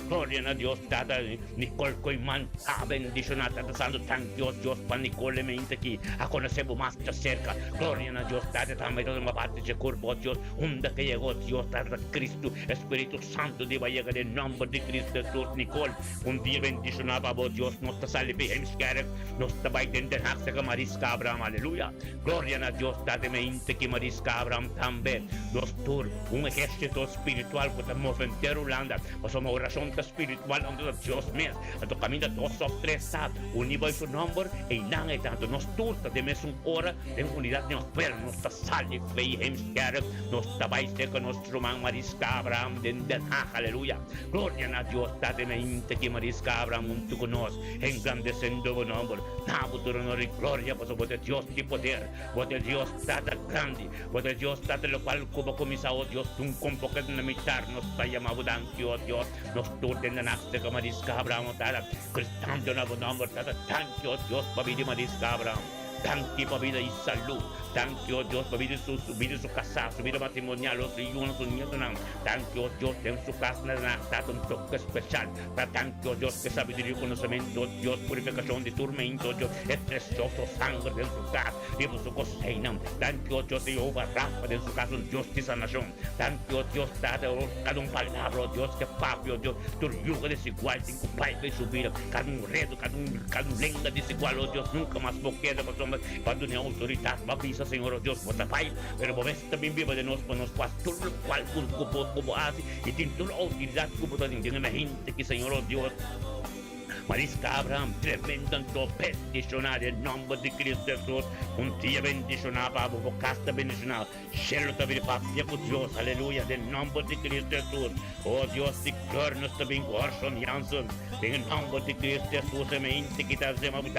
gloria a Dios, Tata, Nicole, Coiman, bendicionada, Tata Santo, tan Dios, para Nicole, me dice aquí, a conocemos más de cerca. Gloria a Dios, Tata, también de una parte de curvo, Dios, donde que llegó Dios, Tata, Cristo, Espíritu Santo, de va a llegar en nombre de Cristo Jesús, Nicole, un día bendicionada, Dios, nos está saliendo, Hemscar, nos tabay din den hak sa Maris Cabram, aleluya. Gloria na Dios, dati may inte ki Maris Cabram tambe. Nos tur, un ejército espiritual que estamos en Terulanda, paso una oración espiritual ante Dios mes. Anto camina 2 o 3 sat, uniba su nombre e nang tanto nos turta de mes un hora en unidad de nos ver, nos ta sali fei hemskare, nos tabay se con nuestro man Maris Cabram den hak, aleluya. Gloria na Dios, dati may inte ki Maris Cabram un tu conos, engrandeciendo el nombre. Nabuturo no gloria, paso bote Dios di poder, bote Dios tata grande, bote Dios tata lo cual como comisao Dios un compo que na mitar nos ta llamado dancio Dios, nos turten na naste ka Maris Cabram tata, cristando na nombre tata, thank you Dios pabidi Maris Cabram. Thank you para vida y salud. Thank you Dios para vida su casa, su vida matrimonial, su hijo, su nieto. Thank you Dios en su casa está un toque especial. Thank you Dios que sabiduría y conocimiento, Dios purificación de tormento, Dios es precioso sangre en su casa y por su cocina. Thank you Dios de Jehová Rafa en su casa, Dios de sanación. Thank you Dios cada un palabra, Dios que papio, Dios tu yugo desigual, sin culpa y su vida, cada un reto, cada un lengua desigual, oh Dios nunca más boquera, cuando una autoridad va a pisar, Señor Dios, por la paz, pero por vez también viva de nosotros, nos pasa todo lo cual como hace, y tiene toda la autoridad como todo, tiene la gente que, Señor Dios, Maris Cabram, tremendo bendicionar el nombre de Cristo Jesús, un día bendicionado, para casta bendicionado, cielo también para Dios, aleluya, del nombre de Cristo Jesús, oh Dios, de gloria nos también corazón Janssen, en el nombre de Cristo Jesús, se me indica que se me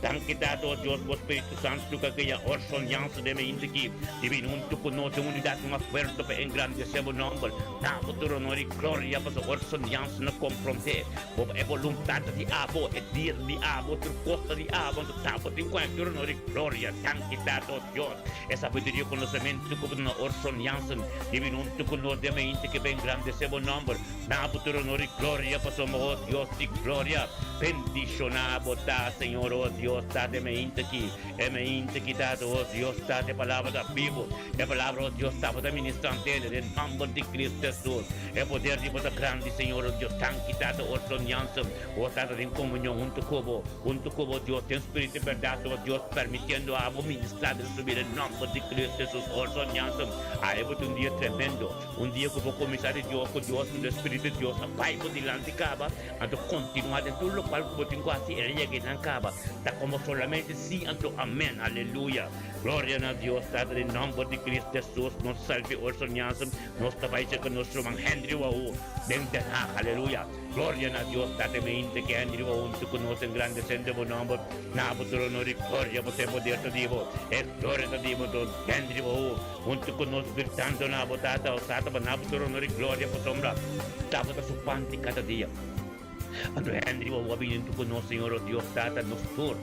danki dado Dios, por Espíritu Santo, que aquella corazón Janssen de me indique, divino un tu conoce unidad, un acuerdo para engrandecer el nombre, na futuro honor y gloria, para su corazón Janssen no confronte, por voluntad di abo e dir di abo tu costa di abo tu tapo di qualche onore e gloria tanti dato Dios esa sabiduría conocimiento como una Orson Janssen divino un tu conoce mente que ben grande se buen nombre na futuro honor y gloria pasamos Dios di gloria bendicionado ta Señor oh Dios ta de mente que dato oh Dios ta de palabra vivo de palabra oh Dios ta de ministrante del nombre de Cristo Jesús e poder di poder grande Señor oh Dios tanti dato Orson Janssen oh estar en comunión junto con Dios, en espíritu de verdad, oh Dios, permitiendo a ministrar de subir el nombre de Cristo Jesús, oh soñando, hay un día tremendo, un día como comisario Dios, con Dios, el espíritu de Dios, a Pai por delante caba, ante continuar en todo lo cual como tengo así, él llega en caba, está como solamente sí, ante amén, aleluya, gloria a Dios, en el nombre de Cristo Jesús, nos salve, oh soñando, nos trabaja con nuestro man Henry Wau, dentro, aleluya, gloria a Dios, date mente que Andrew un tu conocen grande sende bu nombre na futuro no gloria po se poder to divo e gloria to divo to Andrew un tu conosco virtando na botata o sata na futuro no gloria po sombra tapa su panti cada dia André Henry va a venir con nosotros, Señor Dios, Tata, nos tur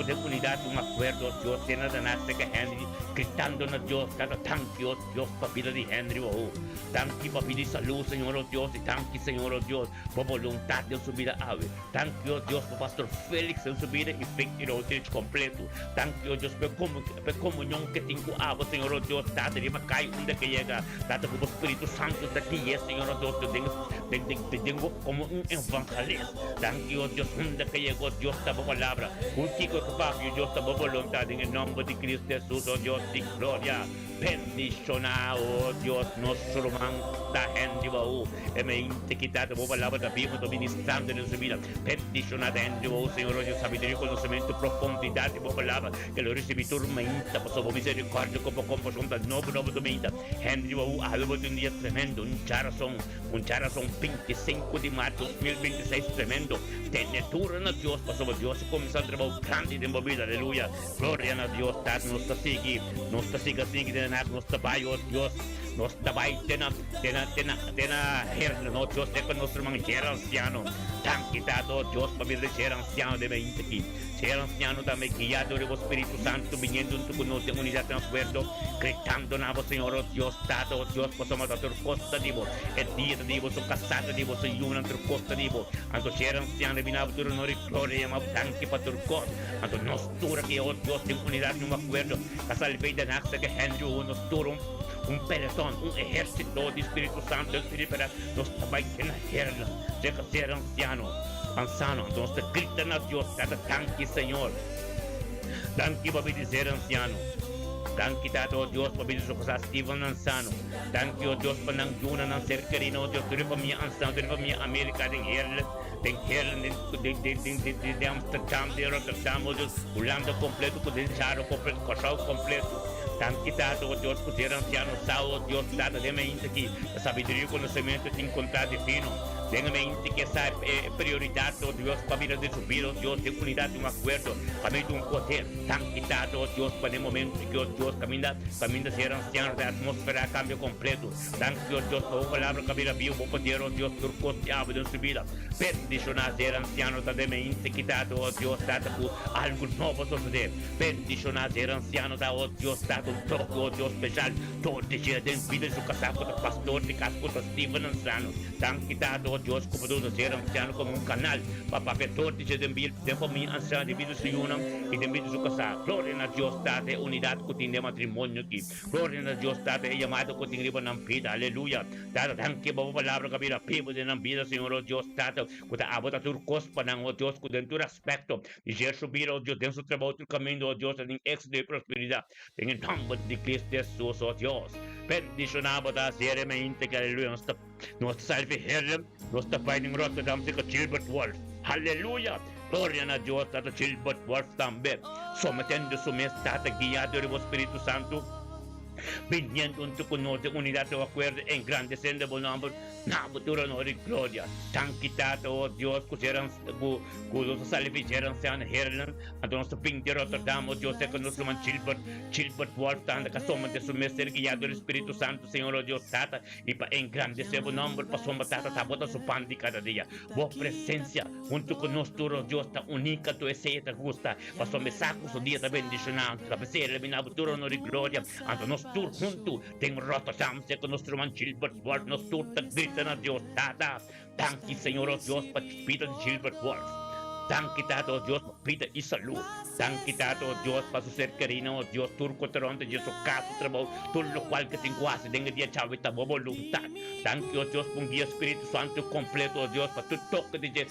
de unidad, un acuerdo, Dios, tiene de nacer que Henry, gritando a Dios, Tata, thank you, Dios, papila de Henry, thank you, papila de salud, Señor Dios, y thank you, Señor Dios, por voluntad de su vida, ave, thank you, Dios, por Pastor Félix en su vida y Victor completo, thank you, Dios, por comunión que tengo, ave, Señor Dios, Tata, de Macay, donde que llega, Tata, como Espíritu Santo, de aquí, Señor Dios, te tengo como un evangelista. Thank you, Dios, donde que llegó Dios, esta palabra. Un chico que papio, Dios, esta voluntad en el nombre de Cristo Jesús, oh Dios, de gloria. Bendicionado, oh Dios, nuestro man, da Henry Wau, e me integridade, boa palavra da Bíblia, do ministrando em sua vida. Bendicionado, Henry Wau, Senhor, eu sabedoria, conhecimento, profundidade, boa palavra, que eu recebi turmenta, passou por misericórdia, como junta, novo domingo. Henry Wau, algo de dia tremendo, um charação 25 de março de 2026, tremendo. Tenetura na Deus, passou por Deus, começou a trabalhar grande de movida, aleluia. Glória a Deus, tá, nos está seguindo, nos trabalha, oh Deus, nos trabalha, tena herda, no Deus, é com nosso irmão ser anciano, tanquitado, Deus, para vir ser anciano de mente aqui, ser anciano também, guiado do Espírito Santo, vindo com nós em unidade de acordo, gritando na voz, Senhor, oh Deus, tato, oh Deus, possamos a tua costa de vos, é dia de vos, o casado de vos, e uma tua costa de vos, anto ser anciano, vinavo tua honor e glória, mas tanque para tua costa, anto nós tura que, oh Deus, em unidade de acordo, a salveida naxa que Henry, nos tura pelotón, un ejército de Espíritu Santo, Espíritu para nos trabajar en la guerra, deja ser anciano. anciano. Entonces gritan a Dios, tanque Señor. Tanque para dizer anciano. Tanque tato Dios para dizer que Steven anciano. Tanque o Dios para nang yuna nang serkerino Dios tuloy pa miya anciano, tuloy pa miya Amerika ding Herle, ding Amsterdam, de Rotterdam, Dios Holanda completo, com Charo completo, Kosovo completo. Tanque tato Dios por ser anciano, sao Dios data de mente aqui, a sabedoria e conhecimento te encontrar divino. Tenha mente que essa prioridade, oh Deus, para a vida de subir, oh Deus, de unidade, um acordo, para meio de poder, tanque dado, oh Deus, para o momento que, oh Deus, caminha ser anciano da atmosfera, cambio completo. Tanque, oh Deus, para a palavra que a Bíblia, o poder, oh Deus, por costeado de subida. Perdicionar ser anciano da mente que dado, oh Deus, dado por algo novo suceder. Perdicionar ser anciano da, oh Deus, dado um toque, oh Deus, especial. Todo dia tem vida de casaco do pastor, de casco do Steven anciano. Tanque dado, oh Deus, como tudo ser anciano como canal para que todo dia de família anciano de vida se unam e de vida se casar. Glória a Deus, date unidade que tem de matrimônio aqui. Glória a Deus, date é chamado que tem riba na vida. Aleluia. Date tanque para a palavra que vira pivo de na vida, Senhor, oh Deus, date que a abota turcos para oh Deus, que dentro do aspecto de ser subir, oh Deus, dentro do trabalho do caminho, oh Deus, tem éxito e prosperidade. Tem em nome de Cristo Jesus, oh Deus. Bendicionado da série mente que aleluia. Nossa salve Herre, nossa Pai em Rotterdam, se Gilbert Wolf. Aleluia. Glória a Deus, Tata Gilbert Wolf também. Sometendo su estado guiado pelo Espírito Santo. Viniendo en tu conoce unidad de acuerdo en grandeciendo por nombre nabutura no de gloria tan quitado oh Dios cuseran los salviceran sean herlen a nuestro pinche Rotterdam oh Dios que nuestro man Gilbert Wolf tan que somos de su mestre guiado del Espíritu Santo Señor oh Dios tata y para engrandecer por nombre para somos tata tabota su pan de cada día vos presencia junto con nosotros Dios está única tu esencia te gusta para somos sacos un día de bendición la pesera de nabutura no de gloria ante nos tur junto tengo Rotterdam se con nuestro man Gilbert Wolf nos tur te gritan a Dios tata tanque Señor oh Dios para Peter Gilbert Wolf tanque tata oh Dios para Peter y salud tanque tata oh Dios para su ser querido oh Dios turco teronte de su caso trabajo todo lo cual que tengo hace tenga día chavita voluntad tanque oh Dios por un día Espíritu Santo completo oh Dios para tu toque de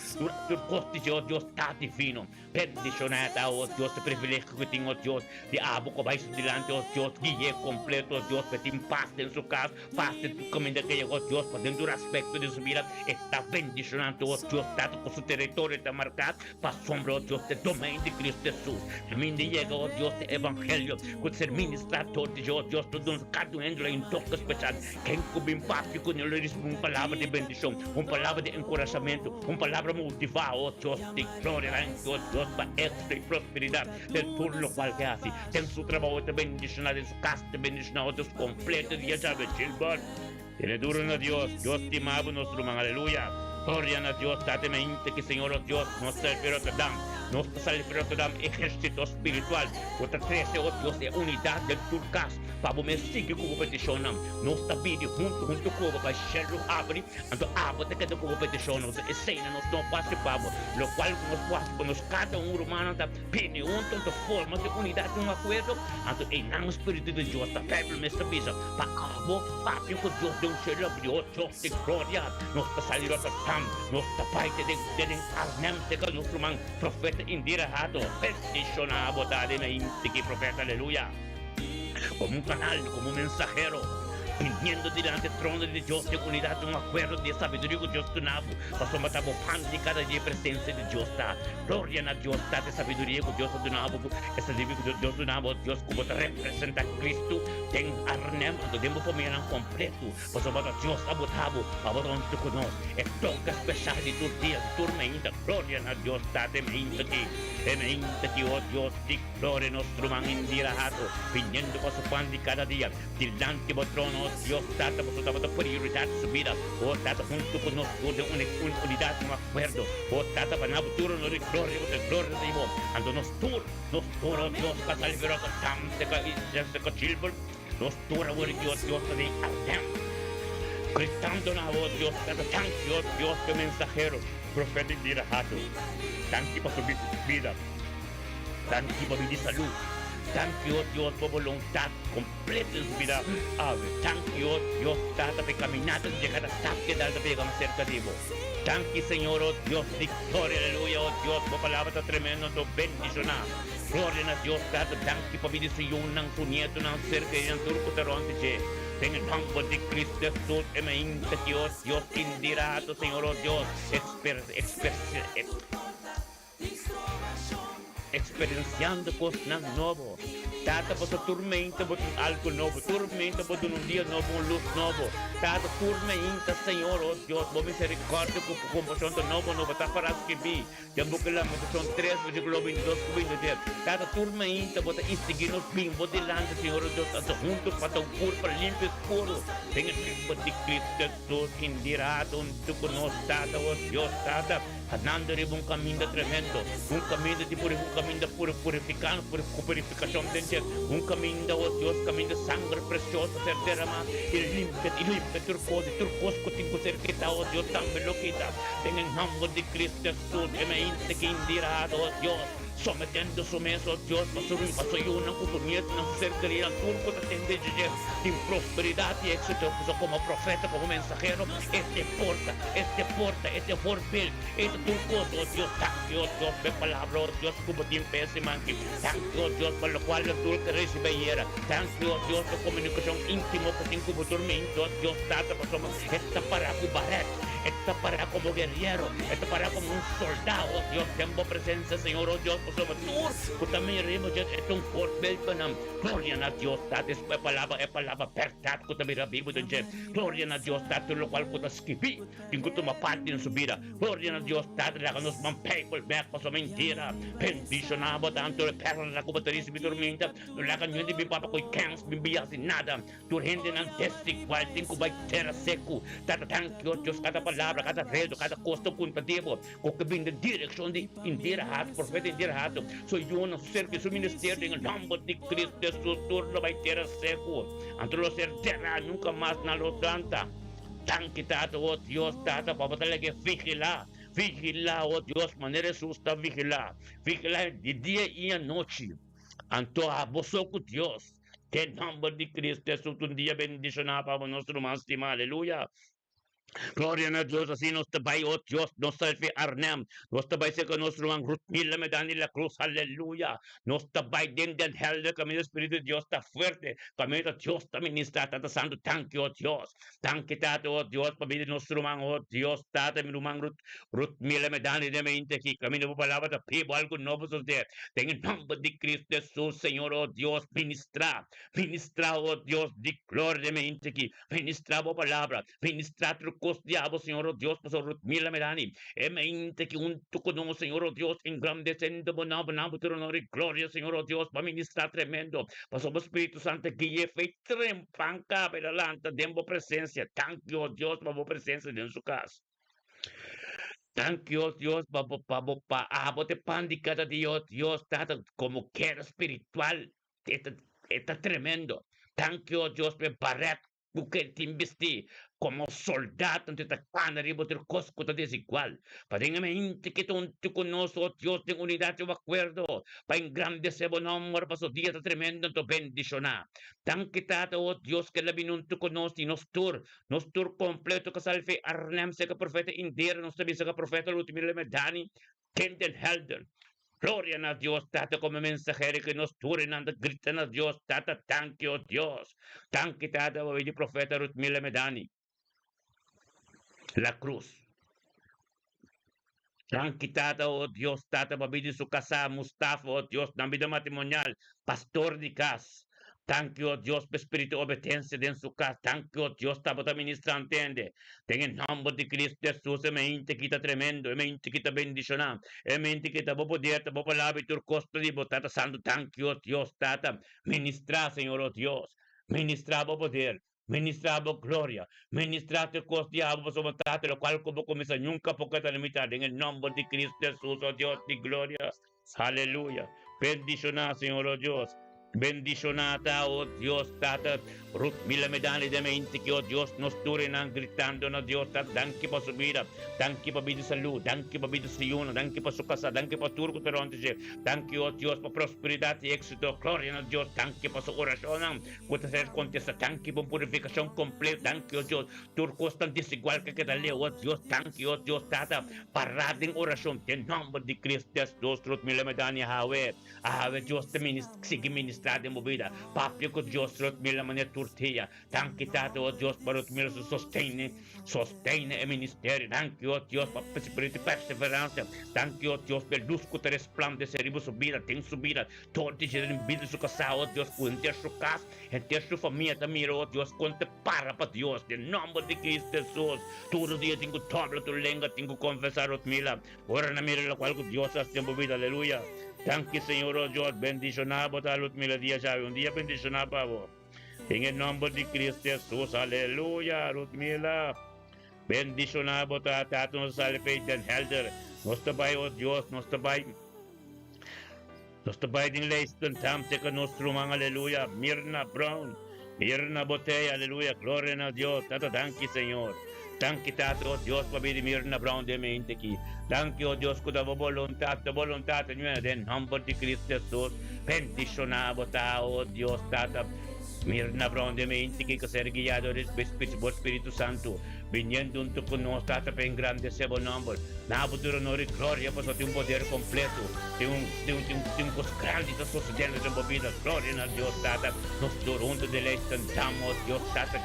tu coste oh Dios está divino bendicionada oh Dios el privilegio que tengo oh Dios de abo que vais delante oh Dios guíe completo oh Dios que te paz en su casa paz en tu comida que llegó oh Dios para dentro del aspecto de su vida está bendicionando oh Dios está con su territorio está marcado para sombra oh Dios de dominio de Cristo Jesús el mundo llega oh Dios de evangelio con ser ministrador de Dios todo cada uno en un toque especial que encubren papi con el una palabra de bendición una palabra de encorajamiento una palabra motivada oh Dios de gloria oh Dios para éxito y prosperidad del por lo cual que hace en su trabajo de bendición en su casa de bendición oh Dios completo de llave Gilbert tiene duro a Dios te amamos nuestro man aleluya gloria a Dios date mente que Señor oh Dios nos salve Rotterdam nos salve Rotterdam ejército espiritual otra 13 oh Dios de unidad del turcas para me sigue como petición nos está vídeo junto con para Sherlock abre ando abo te queda como petición nos escena nos no participamos lo cual nos cada un humano da pide de forma de unidad de un acuerdo ando en el espíritu de Dios está Pablo me avisa para abo papi con Dios de un Sherlock Dios de gloria nos está saliendo Rotterdam nos está parte de arnamente con nuestro man profeta Indira Hato peticionado de que profeta aleluya como un canal, como un mensajero, viniendo delante del trono de Dios de unidad, de un acuerdo de sabiduría que Dios tenía, para someter pan de cada día presencia de Dios está. Gloria a Dios está de sabiduría que Dios tenía, esa divina que Dios tenía, Dios como te representa a Cristo, ten arnem, que demos familia completo, para someter Dios abotado, abotado tu conoce, es toque especial de tus días, de tu mente, gloria a Dios está de mente que oh Dios, de gloria nuestro man indirahato, viniendo para su pan de cada día, delante del trono, Dios trata por su prioridad de su vida, o trata junto con nosotros de una unidad, un acuerdo, o trata para el futuro de gloria de Dios, ando nos tur, Dios, para salvar a tanto que Gilbert, nos tur, Dios, de Artem, gritando na voz, Dios, Dios, que mensajero, profeta Indirahato, tanque para su vida, tanque para vivir salud, Thank you, oh Dios, por voluntad completa en su vida. Thank you, oh Dios, Tata, por caminar y llegar hasta que Tata, llegamos cerca de vos. Thank you, Señor, oh Dios, victoria, aleluya, oh Dios, por palabra tremenda, tu bendición. Gloria a Dios, Tata, thank you por bendición, ng su nieto, ng cerca, ng turco, taruan, tiche. Tengan hambre de Cristo Jesús, emeinte Dios, Dios indirato, Señor, oh Dios, experienciando cosas nuevas. Tata por tormenta, por algo novo, tormenta por un día nuevo, luz nuevo. Tata tormenta, Señor, oh Dios, por misericordia, por compasión nuevo, nuevo, está para escribir. Ya busca la son 3, versículo 22, 23. Tata tormenta, por instigarnos bien, por delante, Señor, oh Dios, tanto juntos, para un cuerpo limpio, puro. Tenga tiempo de Cristo Jesús, indirato, tu conoces, Tata, oh Dios, Tata. Andando en un camino tremendo, un camino de purificación, un camino, oh Dios, camino de sangre preciosa, ser derramada, y limpia, turcos, contigo cerquita, oh Dios, también lo quita. En el nombre de Cristo Jesús, que me inte que indirado, oh Dios. Sometiendo su mesa, Dios, pasó yo una oportunidad, una cercanía al turco de atender en prosperidad y éxito, como profeta, como mensajero, este forbil, este turco, oh Dios, Dios, ve palabra, oh Dios, como tiempo ese manque, Dios, por lo cual el turco recibe hiera, Dios, la comunicación íntimo que tengo como tormento, Dios, Tata, esta para cubaret, esta para como guerrero, esta para como un soldado, Dios, tengo presencia, Señor, oh Dios, sobre tú también rimos, es un forbil, gloria a Dios, Tata, es palabra, verdad, que también vivo de Dios, gloria a Dios, Tata, lo cual puedo escribir, tengo tu parte en su vida, gloria a Dios, Tata, la que nos mampei, pues me pasó mentira, bendicionaba tanto, le perro la cobertura mi tormenta, no la canción de mi papá, coi cans, mi vía sin nada, tu gente nan testic, cual tengo vai terra seco, Tata, thank you, Dios, cada palabra, cada redo, cada costo, contativo, o que viene en dirección de indira hat, profeta indira hat, soy yo no ser que su ministerio en el nombre de Cristo Jesús, turno vai terra seco, ante lo ser terra, nunca más na lo tanta. Tanque, Tata, oh Dios, Tata, para que vigilar, oh Dios, manera justa, vigilar de día y de noche. Anto a vosotros, Dios, que en nombre de Cristo Jesús, un día bendicionado para nuestro más estimado, aleluya. Gloria a Dios, así nos tabay, oh Dios, nos salve Arnam, nos tabay sa nuestro ang Ruth la medalla la cruz, aleluya, nos tabay din del hell, kami del Espíritu de Dios está fuerte, kami de Dios está ministra, tata santo, thank you, oh Dios, thank you, tata, oh Dios, pabili nuestro mang, oh Dios, tata, minumang Ruth la medalla de mente aquí, kami na po palabra, ta pibo, algo nuevo suceder, en el nombre de Cristo Jesús, Señor, oh Dios, ministra, oh Dios, di gloria de mente aquí, ministra, oh palabra, ministra, diabo, Señor, oh Dios, pastor Mila Merani, mente que un tu con Señor, oh Dios, engrandeciendo, bonabo, gloria, Señor, oh Dios, para ministrar tremendo, pasó Espíritu Santo, guía, fe, trempanca, adelante, dembo presencia, thank you, oh Dios, para presencia en su casa. Thank you, oh Dios, para te pandicada Dios, Dios, tanto como quiera espiritual, está tremendo. Thank you, oh Dios, preparar porque te investí como soldado ante esta cana de botar cosco desigual. Para mente que tú conoces, oh Dios, de unidad yo acuerdo, para engrandecer buen nombre, para su día tremendo, tu bendición. Tan que oh Dios, que la vino tú conoces y nos tur completo, que salve Arnam, que profeta indira, nos también que profeta, el último le medani, Kendall Helder. Gloria a Dios, Tata, como mensajero que nos turen, anda, gritan a Dios, Tata, thank you, Dios. Thank you, Tata, el profeta Ruth Mila Medani. La cruz. Thank you, Tata, oh Dios, Tata, babidi su casa, Mustafa, oh Dios, na vida matrimonial, pastor de casa. Thank you, oh Dios, por espíritu de obediencia en su casa. Thank you, oh Dios, para ministrar, entiende. En el nombre de Cristo Jesús, me inte quita tremendo, me inte quita bendición, me inte quita poder, por la habitur costo de Tata Santo. Thank you, oh Dios, Tata, ministra, Señor, oh Dios, ministra poder. Ministraba gloria, ministrate cos diablos sobre tate, lo cual como comienza nunca porque te limitar en el nombre de Cristo Jesús, oh Dios de gloria, aleluya, bendicionar, Señor, oh Dios. Bendicionada, oh Dios, Tata, Ruth Mila Medani de mente que, oh Dios, nos turenan gritando, no Dios, Tata, danke pa su vida, danke pa vida salud, danke pa vida siyuna, danke pa su casa, danke pa turco teronte, danke, oh Dios, pa prosperidad y éxito, gloria a Dios, danke pa su oración, puede ser contesta, danke pa purificación completa, danke, oh Dios, turcos tan desigual que dale, oh Dios, danke, oh Dios, Tata, parading oración, en nombre de Cristo, Dios, Ruth Mila Medani, Ave Dios, te sigue ministrado en mi vida. Papi, que Dios te mira manera tortilla. Danke, Tata, oh Dios, para que me sostiene el ministerio. Danke, oh Dios, para perseverancia. Danke, oh Dios, per luz que te resplandece en su vida, tem su vida. Todo te llena en vida su casa, oh Dios, cuente su casa, entre su familia también, oh Dios, cuente para Dios, en nombre de Cristo Jesús. Todo día tengo que hablar tu lengua, tengo que confesar, oh mira. Ahora no mira lo cual Dios hace en mi vida, aleluya. Danke, Señor, oh Dios, bendicionado a los mil días, un día bendicionado para vos. En el nombre de Cristo Jesús, aleluya, Rutmila. Bendicionado a Tata, nos salve den helder. Nos tabay, oh Dios, nos tabay. Nos tabay din leisten, tamte ka nos trumang, aleluya. Mirna Brown, Mirna Botella, aleluya, gloria a Dios. Tata, danke, Señor. Danke, Tata, oh Dios, pabili Mirna Brown de mente aquí. Danke, oh Dios, que da voluntad niya den humble de Cristo Jesús. Bendicionado ta, oh Dios, Tata. Mirna Brown de mente que ser guiado del Espíritu Santo. Viniendo junto con nosotros, Tata, en grande sebo nombre. Nabuduro nori gloria, pues tiene un poder completo. Tiene un cos grande, todo sucediendo en la vida. Gloria a Dios, Tata. Nos durante de la estamos, Dios, Tata,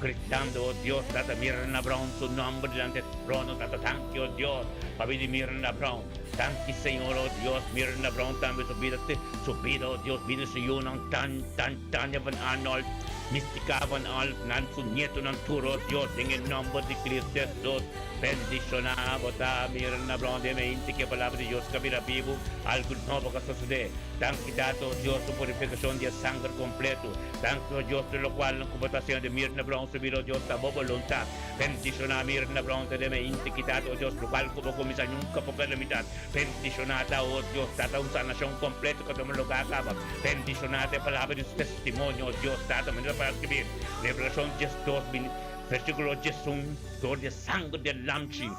gritando, oh Dios, Tata, Mirna Brown, su nombre delante del trono, Tata, thank you, oh Dios, Pabili Mirna Brown, thank you, Señor, oh Dios, Mirna Brown, también su vida, oh Dios, viene su yunang tan, Evan Arnold, Mystica Van Arnold, nan su nieto, nan turo, oh Dios, en el nombre de Cristo Jesús, bendicionado, ta, Mirna Brown, de mente que palabra de Dios, cabira vivo, algo nuevo que sucede, thank you, Tato, Dios, su purificación de sangre completo, thank you, Dios, de lo cual la computación de Mirna Brown, subir, oh Dios, la voluntad, bendicionada, Mirna Brown, de mente quitado, oh Dios, lo cual como comienza nunca por la mitad, bendicionada, oh Dios, Tata, una sanación completa que todo lo que acaba, bendicionada, palabra de su testimonio, oh Dios, Tata, me para escribir, revelación de Jesús, versículo de Jesús, de sangre de lamchi,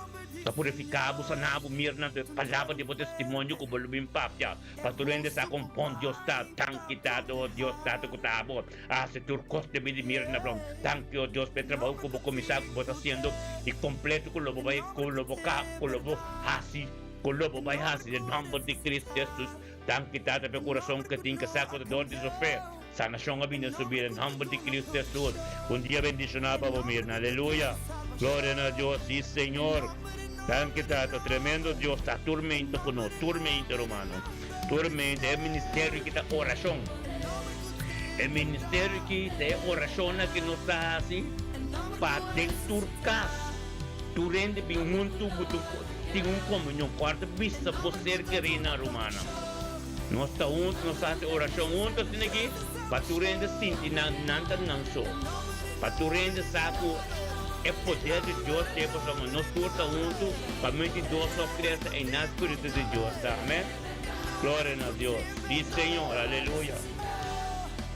para purificar, sanado, Mirna, de palabra de testimonio, como lo bien papia, para tu rende sa compon, Dios, Tata, tan quitado, oh Dios, Tata, que está abot, hace turcos de vida, Mirna, Brown, thank you, Dios, Petra, como comisar, como está haciendo, y completo con lo boy, con lo boca, con lo bo, así, con lo boy, así, el nombre de Cristo Jesús, tan quitado, el corazón que tiene que sacar de dolor de su fe. Sanación a venir a subir en nombre de Cristo Jesús. Un día bendicionado para vos, Mirna. Aleluya. Gloria a Dios. Sí, Señor. Danke, Tata. Tremendo Dios. Está tormento con nosotros. Tormento, hermano. Tormento. El ministerio que está oración. El ministerio que está oración que nos está así. Para turcas. Tu rende bien un tiene un comunión. Cuarta vista por ser querida, hermana. Nós está juntos, nós fazemos oração juntos aqui, para tu rende sentir nada não só, para tu rende saco é poder de Deus que passamos, nós todos juntos, para mente Deus só cresce em na Espírito de Deus, amém? Glória a Deus, diz Senhor, aleluia.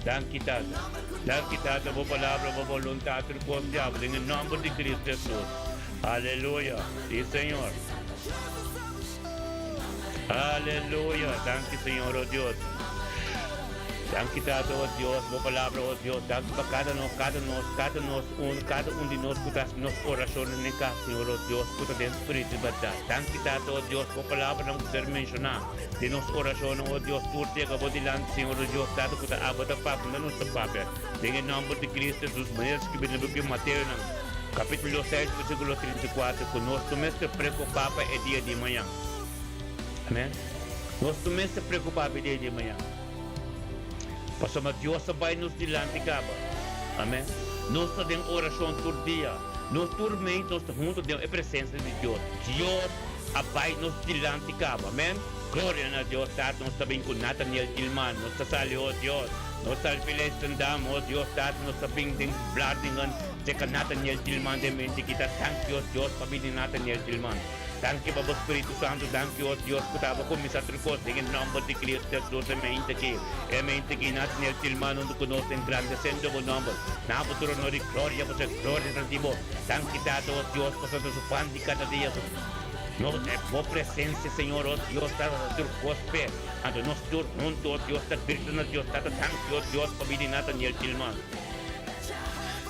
Danke Tata, boa palavra, boa vontade, confiável, em nome de Cristo Jesus, aleluia, diz Senhor. Aleluya, danke Señor, oh Dios. Danke Tata, oh Dios, por palabra, oh Dios. Danke para cada un de nosotros, nos oraciones en casa, Señor, oh Dios, puta de espíritu de verdad. Danke Tata, oh Dios, por palabra, no poder mencionar de nos oraciones, oh Dios, tú te acabas delante, Señor, oh Dios, Tata, puta agua de papa, no nos papel. En el nombre de Cristo Jesús, maneras que viene de Mateo, capítulo 6, versículo 34, con nuestro mestre preocupado el día de mañana. Amém? Nós também se preocupamos de manhã. Passamos Deus vai nos dilante caba. Amém? Nós temos oração todo dia. Nós dormimos, nós juntos temos a presença de Deus. Deus vai nos dilante caba. Amém? Glória a Deus. Nós também com Nathaniel Tilman. Nós salió Deus. Nós feliz andamos Deus. Nós também tem bladingan. Seca Nathaniel Tilman de mente kita. Thank you Deus para vir Nathaniel Tilman. Thank you, Papa Espiritu Santo. Thank you, Dios, que estava começando a coisa em nome de Cristo Jesus. É mente que nasce nel tilmano do conosco em grande sendo o nome. Na futuro no de glória, você glória tranquilo. Thank you, Tato, Dios, por sua sufan de cada dia. No é boa presença, Senhor, Deus, está a tur cospe. Ando nos tur junto, Deus, está virtude na Deus, está thank you, Deus, para vir nata nel tilmano.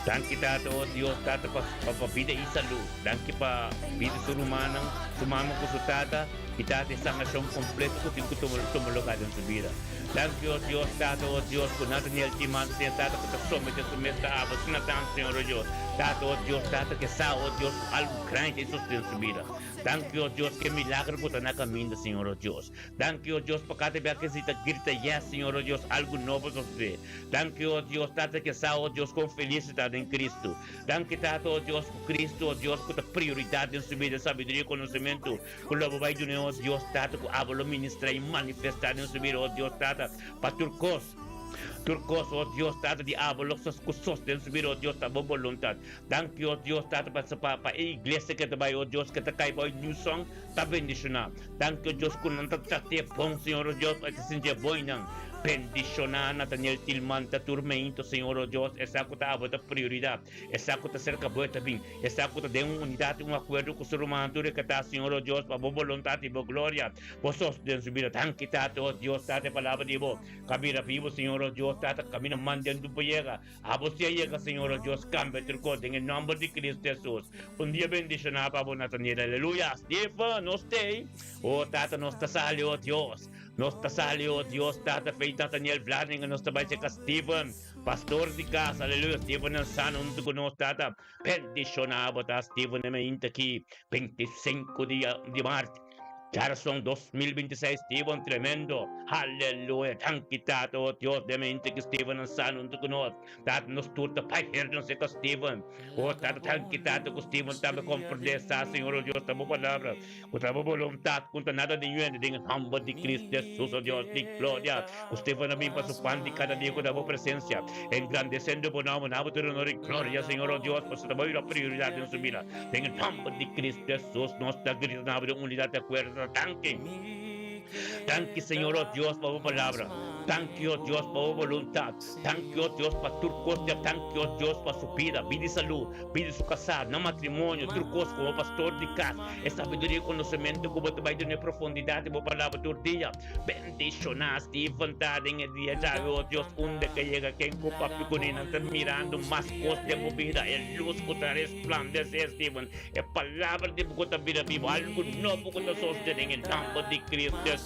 Thank you, Tato, Dios, Tato, para vida e saúde. Thank you para vida surumana, sumama com sua Tata, e Tata essa nação completa que tem que tomar lugar em sua vida. Thank you, Dios, Tato, Dios, por nada nele te manda, Tato, que está somente submeta a você na tanto, Senhor, Deus. Tato, Dios, Tato, que sabe, Deus, algo grande em sua vida. Thank you, Deus, que milagre por estar na caminho, Senhor, Deus. Thank you, Deus, por cada vez que se grita, yes, Senhor, Deus, algo novo você. Thank you, Deus, Tato, que sabe, Deus, com felicidade em Cristo. Thank you, Tato, Deus, por Cristo, Deus, por a prioridade em sua vida, sabedoria e conhecimento. Com o vai do Deus, Tato, que habla, ministra e manifestar em sua vida, Deus, Tato, para turcos, oh Deus, Tato, de habla, os cursos em sua vida, oh Deus, Tato, voluntad. Thank you, Deus, Tato, para a igreja que vai, oh Deus, que cai para new song, está bendicionado. Thank you, Deus, que não está bom, Senhor, Deus, para se sentir bom, não. Bendicionar Nathaniel Tilman, ta tormento, Senhor Deus, essa que está a prioridade, essa que está cerca boa também, essa que está de uma unidade, acordo com o ser humano, que está, Senhor Deus, para a boa vontade e boa glória, vossos de subir, tanque, Tato, Deus, Tato, a palavra de vos, camina vivo, Senhor Deus, Tato, camina mandando para llegar, a você llega, Senhor Deus, cambia tu coisa, em nome de Cristo Jesus, dia bendicionar para Nathaniel, aleluia, Stephen, no stay, oh Tato, nos está salió, Deus. Nos salió, Dios, Tata, feita Nathaniel Vlading, nos tabay ka Stephen, pastor di casa, aleluya, Stephen ang sano, unto nos Tata, bendicionado, ta Stephen, na may intaki, 25 di Marte. Carson 2026, Stephen, tremendo. Aleluya. Thank you, Tato, Dios de mente que Stephen ang sano unto kunos. Tato nos turta pa hernos ka Stephen. O Tato, thank you, Tato, ko Stephen tabi comprendesa, Señor Dios, tabo palabra. Ko tabo voluntad, kunta nada de yun, dengan hamba di Cristo Jesus, o Dios, di gloria. Ko Stephen namin pasupan di cada día ko tabo presencia. Engrandeciendo po naman, nabo tuloy no rin gloria, Señor Dios, po sa tabo yung prioridad ng subila. Dengan hamba di Cristo Jesus, nos tagritan nabo yung unidad de acuerdo. Tanque. Tanque, Señor Dios, por tu palabra. Tanque, Dios, por tu voluntad. Tanque, Dios, para tu costa. Tanque, Dios, para su vida y salud, vida su casa, no matrimonio, tu cosa como pastor de casa. Esa sabiduría y conocimiento como te va a dar en profundidad de tu palabra tu día. Bendicionaste y vontad en el día, ya, oh Dios, donde que llega, que en copa piconina, están mirando más cosas de tu vida. El luz que te resplandece, Stephen. Es palabra de tu vida viva. Algo nuevo que te sostiene en el nombre de Cristo Jesús.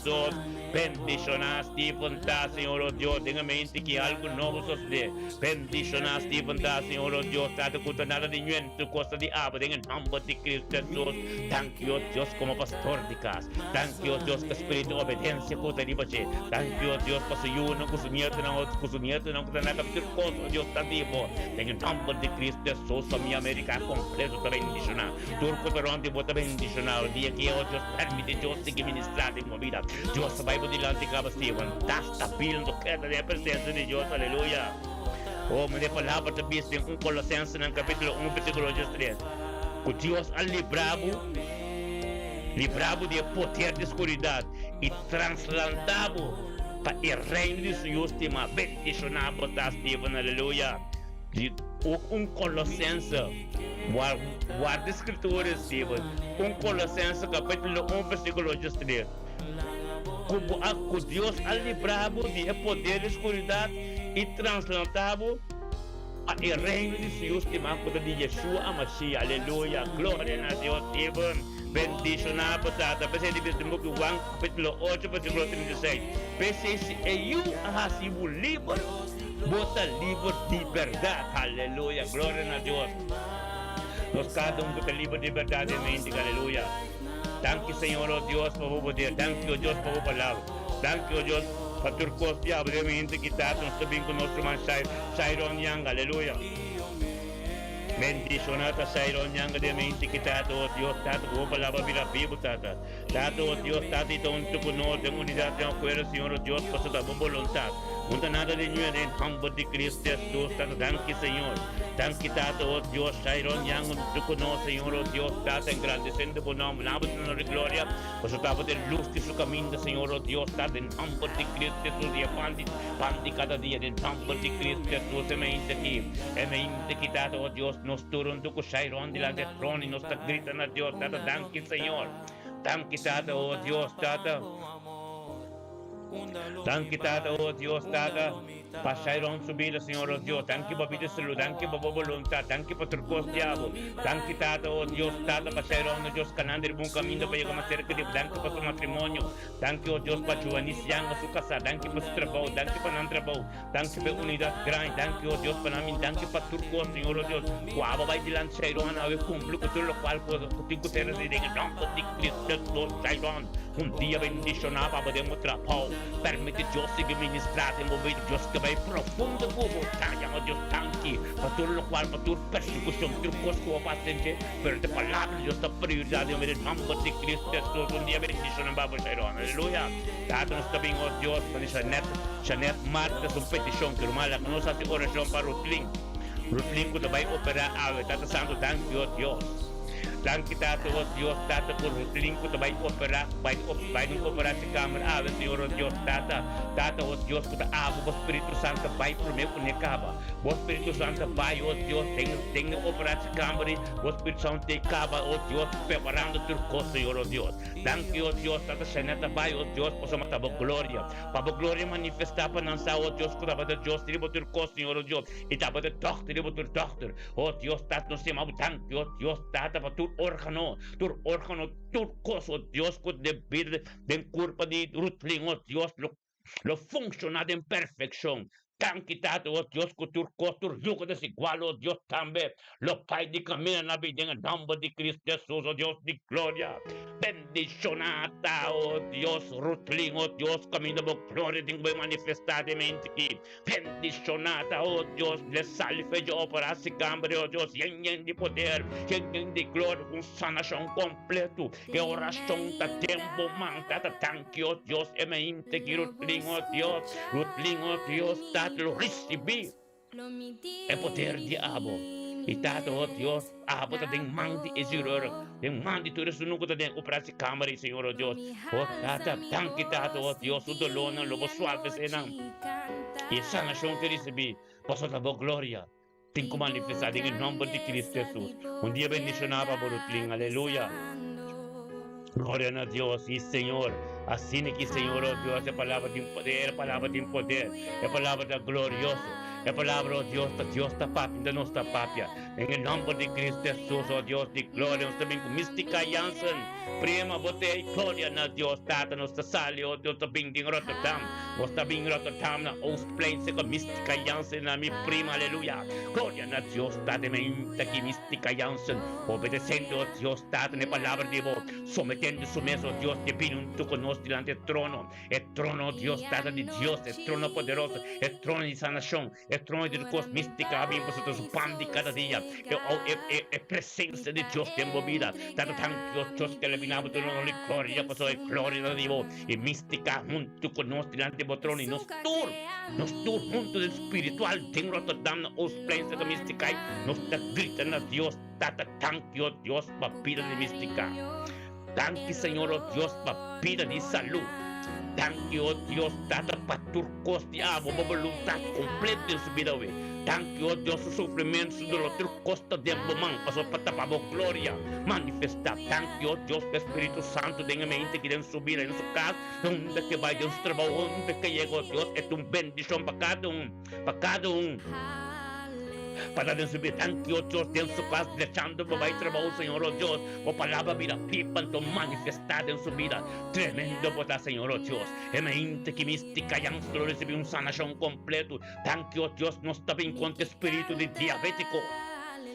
Bendicionaste y vontad, Señor Dios, tenga mente que algo nuevo sostiene. Bendicionaste y vontad, Señor Dios, trata de nada de nuevo, tu cosa de aba, en el nombre de Cristo Jesús. Thank you, Dios, como pastor de casa. Thank you, Dios, que espíritu de obediencia que te libache. Thank you, Dios, para su yuno, con su nieto, no que nada de cosa, Dios está vivo. En el nombre de Cristo Jesús, a mi América completo te bendicionar. Turco te ronde, vos te bendicionar. El día que Dios permite, Dios sigue ministrar en mi vida. Dios vai por delante de Stephen. Está pidiendo que te dé presencia de Dios, aleluya. Oh, me dé palabra de Bíblia em Colossenses, no capítulo 1, versículo 3. O Deus a librado de poder de escuridade e trasladado para o reino de sua estima. Bendicionado está Stephen, aleluia. Colossenses, guarda escrituras, Stephen. Colossenses, capítulo 1, versículo 3. Como Deus a librado de poder de escuridade e translatado a reino de sua estimado de Yeshua Amashia. Aleluia. Glória a Deus. Bendicionado, Tata. Pensei de Juan, capítulo 8, versículo 36. Pensei se eu ha sido livre, bota livre de verdade. Aleluia. Glória a Deus. Nós cada que tem livre de verdade em mente. Aleluia. Thank you, Señor Dios, por tu poder. Thank you, Dios, por tu palabra. Thank you, Dios, por tu costa. Abrimos quitado, nos também com nosso irmão Shairon Yang. Aleluia. Bendicionata Sairon Yang de mente que Tata, oh Dios, Tata, vou palavra vira vivo, Tata. Tata, oh Dios, Tata, então tu conosco, em unidade de acordo, Senhor, oh Deus, possa dar boa vontade. Não tem nada de nenhum em nome de Cristo Jesus, Tata, danke, Senhor. Danke, Tata, oh Deus, Sairon Yang, tu conosco, Senhor, oh Deus, Tata, engrandecendo o nome, nada de glória, possa dar de luz de seu caminho, Senhor, oh Deus, Tata, em nome de Cristo Jesus, e pandi cada dia, em nome de Cristo Jesus, é mente que Tata, oh Deus, nos turun do Sairon de la de trono e nos gritando a Deus, Tata, danke, Senhor. Danke, Tata, oh Deus, Tata. Danke, Tata, oh Deus, Tata. Passaram subida, Senhor, oh Deus. Danke por vida saúde, danke por boa vontade, danke por turcos diabo. Danke, Tata, oh Deus, Tata, passaram, oh Deus, canando o bom caminho para chegar mais cerca de danke por seu matrimônio. Danke, oh Deus, para sua iniciando sua casa, danke por seu trabalho, danke por não trabalho, danke por unidade grande, danke, oh Deus, para mim, danke por turcos, Senhor, oh Deus. Qual vai dilante Sairon, eu cumpro com tudo o qual contigo ser residente, em nome de Cristo Jesus, Sairon. Dia bendicionado para podermos trabalhar. Permite Deus se ministrar, mover Deus que vai profundo como montanha, oh Deus, tanque, para tudo o qual, para tua persecução, tudo costo paciente, pero a palavra de Deus está prioridade, em nome de Cristo Jesus, dia bendicionado para Sairon, aleluia. Tata, nós também, oh Deus, para Janet Marta, sua petição, que o mal, que nós fazemos oração para Rutlin, que vai operar a Tata Santo, tanque, oh Deus. Danke, Tata, oh Deus, Tata, por Rutlin, que vai operar, vai operar essa câmera, Senhor, oh Deus, Tata, oh Deus, que o Espírito Santo vai para o meu conecaba, o Espírito Santo vai, oh Deus, tem operar essa câmera, o Espírito Santo tem caba, oh Deus, preparando tudo coisa, Senhor, oh Deus. Danke, oh Deus, Tata, Xaneta vai, oh Deus, possa matar a glória, para a glória manifestar para não ser, oh Deus, que estava de Deus, tribo tudo coisa, Senhor, oh Deus, e estava de doctor, tribo tudo doctor, oh Deus, Tata, não se chama, danke, oh Deus, Tata, para tudo órgano, tu coso, Dios, con de vida, de culpa de Rutlin, oh Dios, lo funciona en perfección. Tan quitado, oh Dios, con tu costo, yugo desigual, oh Dios, también. Los pais de camino en la vida en el nombre de Cristo Jesús, oh Dios, de gloria. Bendicionata, oh Dios, Rutlin, oh Dios, camino de gloria, tengo que manifestar de mente aquí. Bendicionata, oh Dios, le salve yo para ese cambio, oh Dios, llenen de poder, llenen de gloria, con sanación completo, que oración está tiempo, manta, tanque, oh Dios, en mente que Rutlin, oh Dios, lo recibí, el poder de Abo. E Tata, oh Deus, bota tem mandi e ziror, tem mandi tudo isso nunca tem operar se câmera, Senhor, oh Deus. Oh Tata, tanque Tata, oh Deus, o dolor não, lobo suave, senão. E essa nação que recebi, posso dar glória. Tem que manifestar em nome de Cristo Jesus. Dia bendicionado para Rutlin, aleluia. Glória a Deus e Senhor. Assim que Senhor, oh Deus, é palavra de poder, é palavra da glorioso. É palavra, oh Deus está papia, da nossa papia. Em nome de Cristo Jesus, oh Deus de glória, nós também com mística Janssen. Prima, botei glória na Deus, Tata, nós sali, oh Deus, também em Rotterdam. Nós também em Rotterdam, na Oostplains, com mística Janssen, na minha prima, aleluia. Glória na Deus, Tata, aqui mística Janssen. Obedecendo, oh Deus, Tata, na palavra de Deus. Sometendo su mesa, oh Deus, de vindo conosco diante do trono. É trono, oh Deus, Tata de Deus, é trono poderoso, é trono de sanação. É trono de Deus mística, abrimos o pão de cada dia. É presença de Deus envolvida. Tanto tanto Deus que eliminamos do nome de glória, passou a glória de Deus. E mística junto conosco diante do trono. E nos tur junto do espiritual. Tem Rotterdam, os planos da mística. Nos grita na Deus. Tata, tanto Deus, papira de mística. Tanto Senhor, oh Deus, papira de saúde. Tanque, oh Deus, Tata, para turcos de água, uma vontade completa em sua vida. Tanque, oh Deus, o sofrimento do outro costa de mamãe, passou para tapar a glória, manifestar. Tanque, oh Deus, o Espírito Santo, tem a mente que deve subir em sua casa, onde que vai, Deus trabalha, onde que chega, oh Deus, é bendição para cada um. Para subir tanque, oh Deus, tem sua casa, deixando para vai trabalhar, Senhor, oh Deus, a palavra vira pipa, então manifestada em sua vida, tremendo para Senhor, oh Deus, é mente que mística, e antes receber sanação completo, tanque, oh Deus, nós também contra espírito de diabético.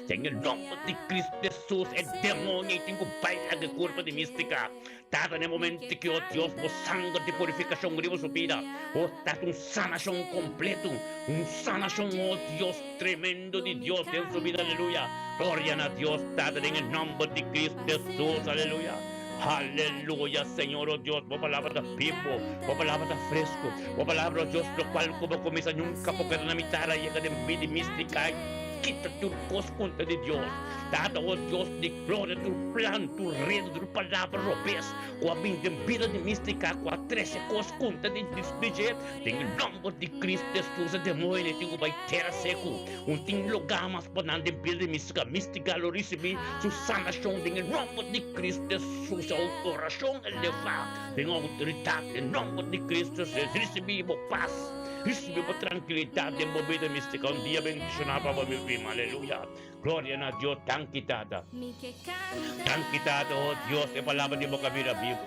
Em nome de Cristo Jesus, é demônio e tem que bailar de corpo de mística. Tata, en el momento que, oh Dios, vos sangre de purificación riba su vida, oh Tata, un sanación completo, un sanación, oh Dios, tremendo de Dios en su vida, aleluya. Gloria a Dios, Tata, en el nombre de Cristo Jesús, aleluya. Aleluya, Señor, oh Dios, vos palabra de vivo, vos palabra de fresco, vos palabra, oh Dios, lo cual como comienza nunca porque la mitad llega de vida mística. Quita tu conta de Dios. Dada, oh Dios, de glória, tu plano, tu reino, tu palavra, robês, com a vida de mística, com a 13 conta de jeito, tem o nome de Cristo Jesus, a demônio, tem o vai terra seco, tem lugar mais para de vida de mística, lo recebi, su sanação, tem o nome de Cristo Jesus, a oração elevada, tem a autoridade, em nome de Cristo Jesus, recebi paz. Recebemos tranquilidade em vida mística. Dia bendicionado para meu primo. Aleluia. Glória a Deus. Tanquitado, oh Deus, é palavra de boca vira vivo.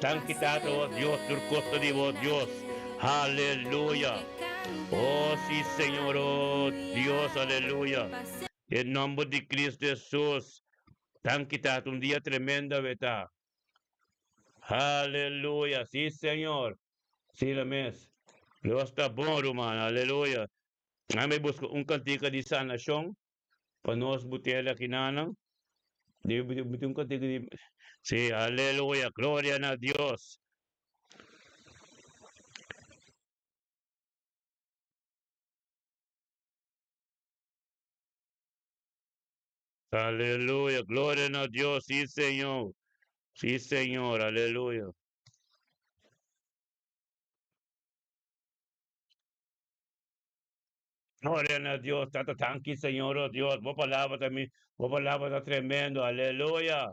Tanquitado, oh Deus, por costa de oh Deus. Aleluia. Oh, sim, Senhor, oh Deus, aleluia. Em nome de Cristo Jesus. Tanquitado, dia tremendo, beta. Aleluia. Sim, Senhor. Sim, mes. Deus está bom, irmão, aleluia. Nami busco cantiga de sanação para nós botar aqui nanang. Deu cantiga de... Sim, aleluia, glória a Deus. Aleluia, glória a Deus, sim, Senhor. Sim, Senhor, aleluia. Glória a Deus, tata tanque, Senhor, oh Deus. Boa palavra também, boa palavra está tremendo, aleluia.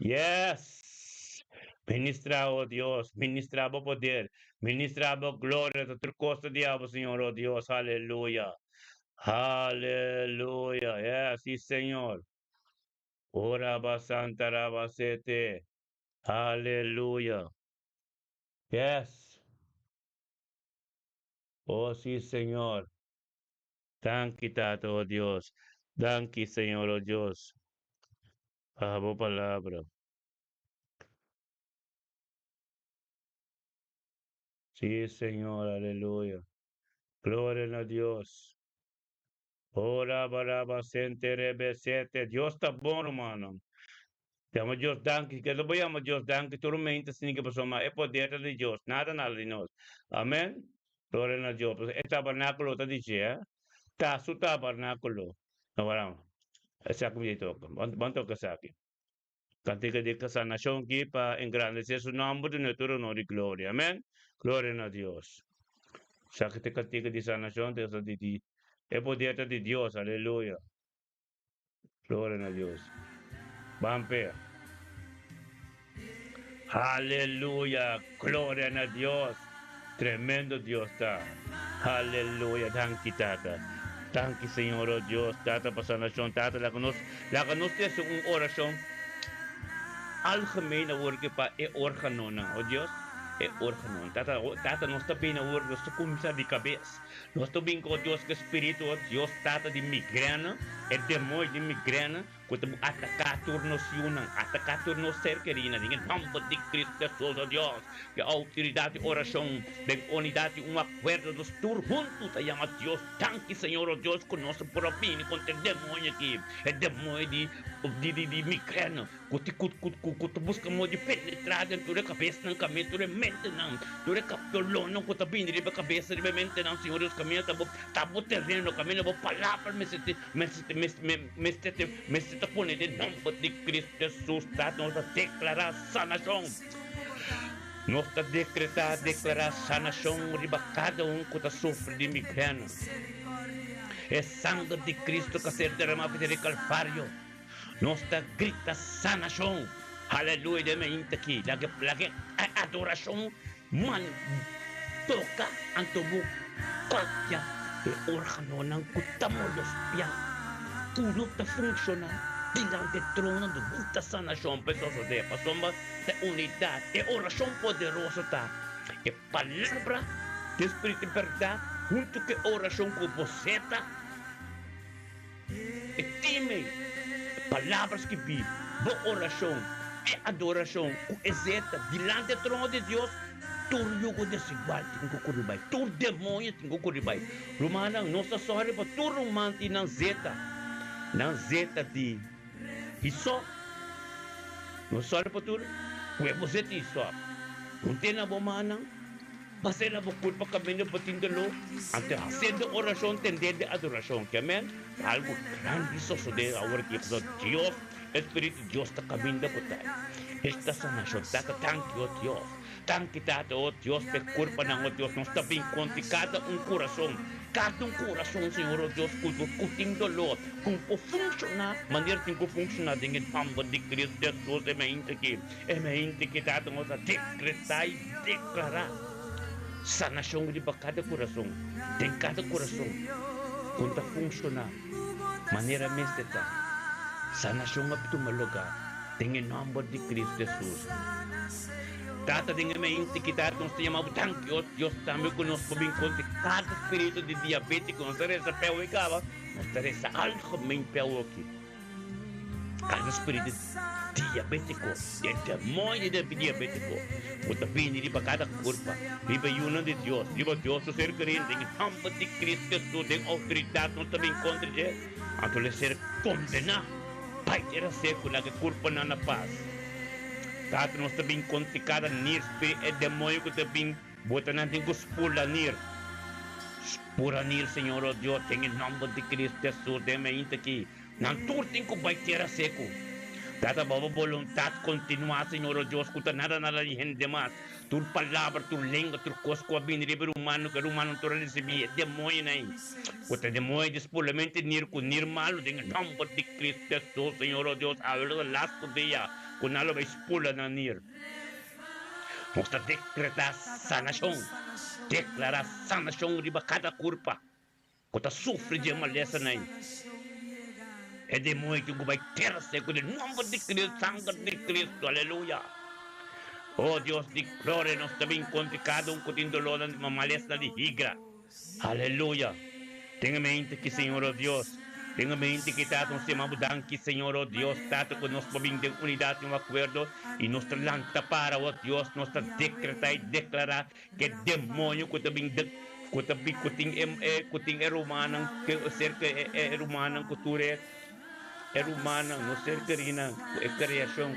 Yes. Ministra, oh Dios, ministra o poder, ministra a glória da tua costa diabo, Senhor, oh Dios, aleluia. Aleluia, yes, sí, Senhor. Ora basanta rabasete. Aleluia. Yes. Oh, sí, Senhor. Thank you, Tato, oh Dios. Thank you, Senhor, oh Dios. Boa palavra. Sí, Senhor, aleluia. Glória a Deus. Ora baraba sente rebesete. Deus está bom, irmão. Chama Deus danke. Que lo chama Deus danke. Tormenta sin que pessoa é poder de Deus. Nada de nós. Amém. Glória a Deus. É tabernáculo está dizendo. Tá su tabernáculo. Não vamos. Essa como jeito. Banto que sabe. Cantiga de sanação aqui para engrandecer o nome do nosso nome de glória. Amém. Glória a Deus. Sakit cantiga de sanação. É poder de Deus. Aleluia. Glória a Deus. Vampe. Aleluya, gloria a Dios. Tremendo Dios está. Aleluya, danke Tata. Danke Señor, oh Dios. Tata para sanación. Tata, la conoce es una oración algemene woord pa e organon, oh Dios. E organon. Tata no está bem na woord, no está começar de cabeça. No está bem com Deus que espírito, oh Deus, tata de migrana, e demônio de migrana, quando atacar turnos yunan, atacar turnos cerquerina, em nome de Cristo Jesus, oh Deus, que a autoridade de oração, de unidade, acordo dos tur juntos, te llama Deus, tanque Senhor, oh Deus, conosco por a fim, contra o demônio aqui, é demônio de migrana, que busca modo de penetrar dentro da cabeça, não caminho, dentro da mente, não, dentro da capitolo, não, que está bem, dentro da cabeça, dentro da mente, não, Senhor, os caminhos, está bom terreno, caminho, boa palavra, me está pondo em nome de Cristo Jesus, está nos a declarar sanação, nos está declarar sanação, riba cada que está sofrendo de migrana, é sangue de Cristo que se derramado de Calvário, nos está grita sanação, aleluia, de mim aqui, lagi adoração, man, toca, antobu, kaya, e órgano ng kutamolos piang, tulo ta funciona, bilang de trono de muita sanação, pessoas de pasomba, de unidade, e oração poderosa tá, e palavra de espírito de verdade, junto que oração com você tá, e time, palavras que vi, boa oração, adoración, exeta, delante del trono de Dios, todo yugo desigual tengo que correr, todo demonio tengo que correr. Romana, nossa sorte para todo romano e na zeta de isso, não sorte para tudo, é você isso, não tem na bomana. Pasal na bukod pa kami na patindalo, ante haciendo oración, tender de adoración, que amén, algo grande sucede ahora que Dios, Espíritu Dios está caminando por ti. Esta sanación, data thank you, Dios. Thank you, oh Dios, pe culpa ng Dios, nos está bem conti cada coração, Senhor, oh Deus, kuting dolo, kung po funciona, maneira que funciona, dengan hamba de Cristo Jesus, é mainti que tato mo sa decretar e declarar. Sanação de cada coração, tem cada coração, quando funciona, maneira meseta, sanação apto malugar, tem em nome de Cristo Jesus. Tata dengan mente kita nós temos thank you Deus também conosco bem conti cada espírito de diabético nós teremos a pele cava nós teremos algemeen pele aqui cada espírito diabético é demônio de diabético o também de cada corpo viva união de Deus viva Deus o ser querido em nome de Cristo Jesus tem autoridade nós também contra ele então ser condenado pai era secular que corpo não na paz. Tato nós também contra cada nir é demônio que também bota natin ko spura nir Senhor oh Deus tem em nome de Cristo Jesus de mainta aqui não turting ko vai ter seco data baba voluntad continuar Senhor oh Deus kuta nada de mais tu palavra tu língua tu cosco a bem ribeiro humano que humano tu recebi demônio aí kuta demônio dispolamente nir malo em nome de Cristo Jesus Senhor oh Deus a ver last dia kung nalo ba ispula na nir. Basta decretar sanação. Declarar sanação de cada corpo. Kota sofre de maleza na aí. É demônio que vai ter seco de nome de Cristo, sangue de Cristo, aleluia. Oh Deus de glória, nós também contra cada com dolor de uma maleza de higra. Aleluia. Tenha mente que Senhor oh Deus. Tenha mente que tato se mabudang que Senhor oh Deus tato que nós podemos ter unidade e acordo e nós lanta para oh Deus nós decretar e declarar que demônio que também kuting romano que cerca é romano cultura é romana não cerca rina é criação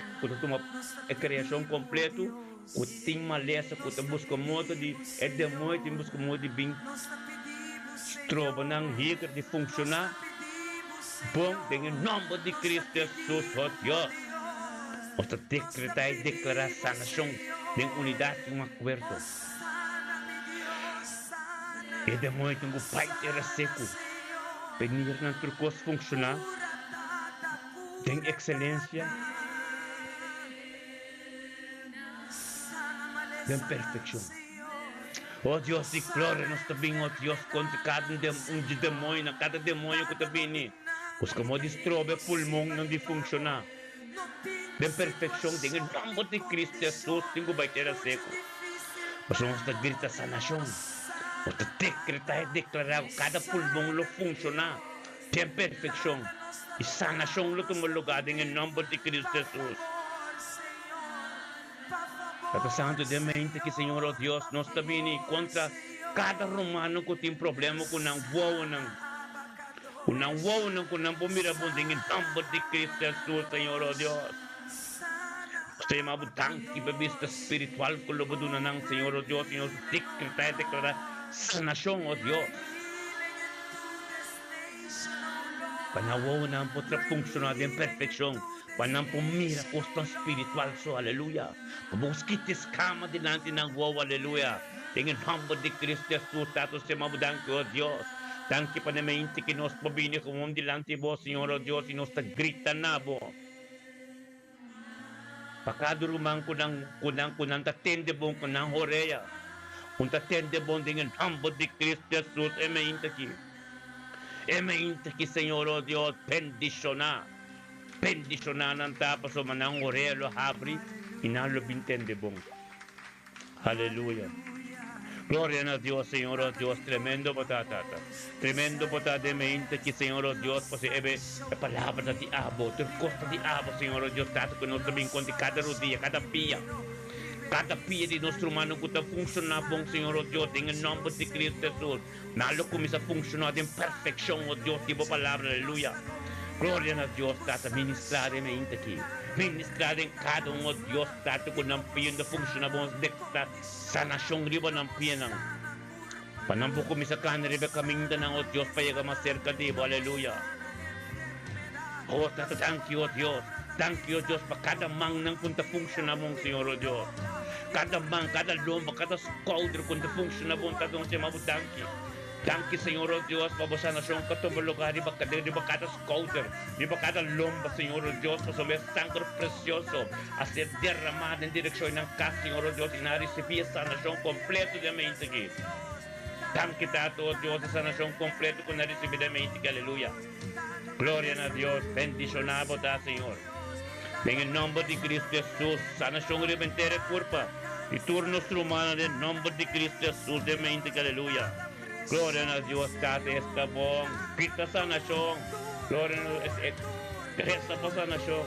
é criação completo kuting malesa que busca modo de é demônio que busca modo de bem trova nang hiker de funcionar. Bom, em nome de Cristo Jesus, oh Deus, nós decretar e declarar sanação de unidade e acordo. E demônio que o Pai era seco, venir na tua coisa funcionar, tem excelência, tem perfeição. Oh Deus de glória, nós também, oh Deus, contra cada demônio, cada demônio que também os como distrobe pulmão não de funcionar. De perfeição, em nome de Cristo Jesus, tenho vai ter seco. Mas nós grita sanação. Nós decretar e declarar cada pulmão lo funcionar. Tem perfeição. E sanação lo tomar lugar em nome de Cristo Jesus. Papa Santo de mente que Senhor oh Deus, nós também contra cada romano que tem problema com não voa não. Unang wow nang kunang pumirabon dingin nome de Cristo Jesus, Senhor oh Deus. Gusto yung mabutang ibabista espiritual ko loboduna ng Senhor oh Deus, Senhor, declarar sanação oh Deus. Panawaw na ang putra funcionar em perfeição. Panang pumira custo espiritual so, aleluya. Pabuskitis kama dilante ng wow, aleluya. Dingin nome de Cristo Jesus, tato siya mabudang ko oh Deus. Tanki pa na mainti que nós pobini como dilante bo Senhor oh Deus e nós ta grita na bo. Pakadurumang kunang tatende bon kunang horeya. Kung tatende bon dengan nome de Cristo Jesus e mainti ki. E mainti ki Senhor oh Deus pendiciona. Pendiciona ng tapos o manang horeya lo habri inalo bintende bon. Hallelujah. Gloria a Dios, Señor, oh Dios, tremendo potata. Tremendo potata mente que, Señor, oh Dios, pues a palavra de abo, tu costa de abo, Señor, oh Dios, tato que nós também conta cada rodilha, cada pia de nosso humano que está funcionando bom, Senhor, oh Deus, em nome de Cristo Jesus. Nada começa a funcionar em perfeição, oh Deus, tipo palavra, aleluia. Glória a Deus, Tata, ministrar em mente aqui. Ministrar em cada oh Deus, Tata, que não pia funcionar bom, de sanação riba não pia não. Panampo começa a caminhar riba caminho não, oh Deus, para chegar mais cerca de aleluia. Oh, Tata, thank you, oh Deus. Thank you, Diyos, pa kada mang nang punta function na mong, Senhor, oh Diyos. Cada mang, cada lomba, cada scoudre, punta function na mong tatong siya mabutanki. Thank you, Senhor, oh Diyos, pabasa na siyang katubulugan, di ba cada scoudre, di ba cada lomba, Senhor, oh Diyos, pa sabi, sangre precioso, a ser derramada en direksyon ng kas, Senhor, oh Diyos, inarisipia sa nasyong kompleto de mente aqui. Thank you, Tato, oh Diyos, sa nasyong kompleto kung narisipia de mente, aleluya. Gloria a Dios, bendicionado ta, Señor. En el nombre de Cristo Jesús, sanación repentera culpa. Y turno humano en el nombre de Cristo Jesús de mente, aleluya. Gloria a Dios, Tate, escabón. Pita sanación. Gloria a Dios, resta por sanación.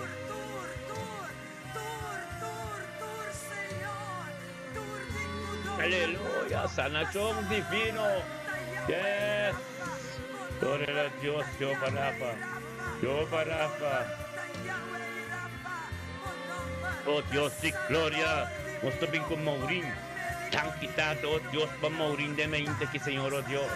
Aleluya, sanación divino. Yes. Gloria a Dios, Jehová Rafa. Jehová Rafa. Oh Dios, sí, gloria. Nos también con Maurín. Tan quitado, oh Dios, para Maurín de mente que Señor, oh Dios.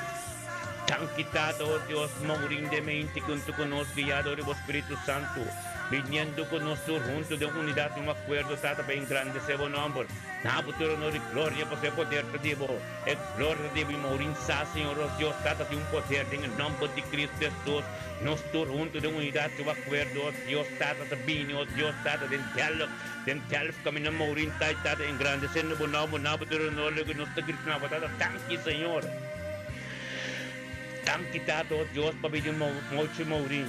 Tan quitado, oh Dios, Maurín de mente junto con nos, guiado por el Espíritu Santo. Viniendo con nosotros juntos de unidad y un acuerdo, Tata, para engrandecer su nombre. Na futuro no de gloria, por ser poder de Dios. Es gloria de Dios, Maurín, Señor, oh Dios, Tata, de un poder en el nombre de Cristo Jesús. Nosotros juntos de unidad y un acuerdo, oh Dios, Tata, de bien, oh Dios, Tata, de diálogo. Den tjalf kami ng Maurín tayo, Tata, engrandecer no nombre, na futuro no de nuestra Cristo, na Tata, thank you, Señor. Thank you, Tata, oh Dios, pabidin mo, Maurín.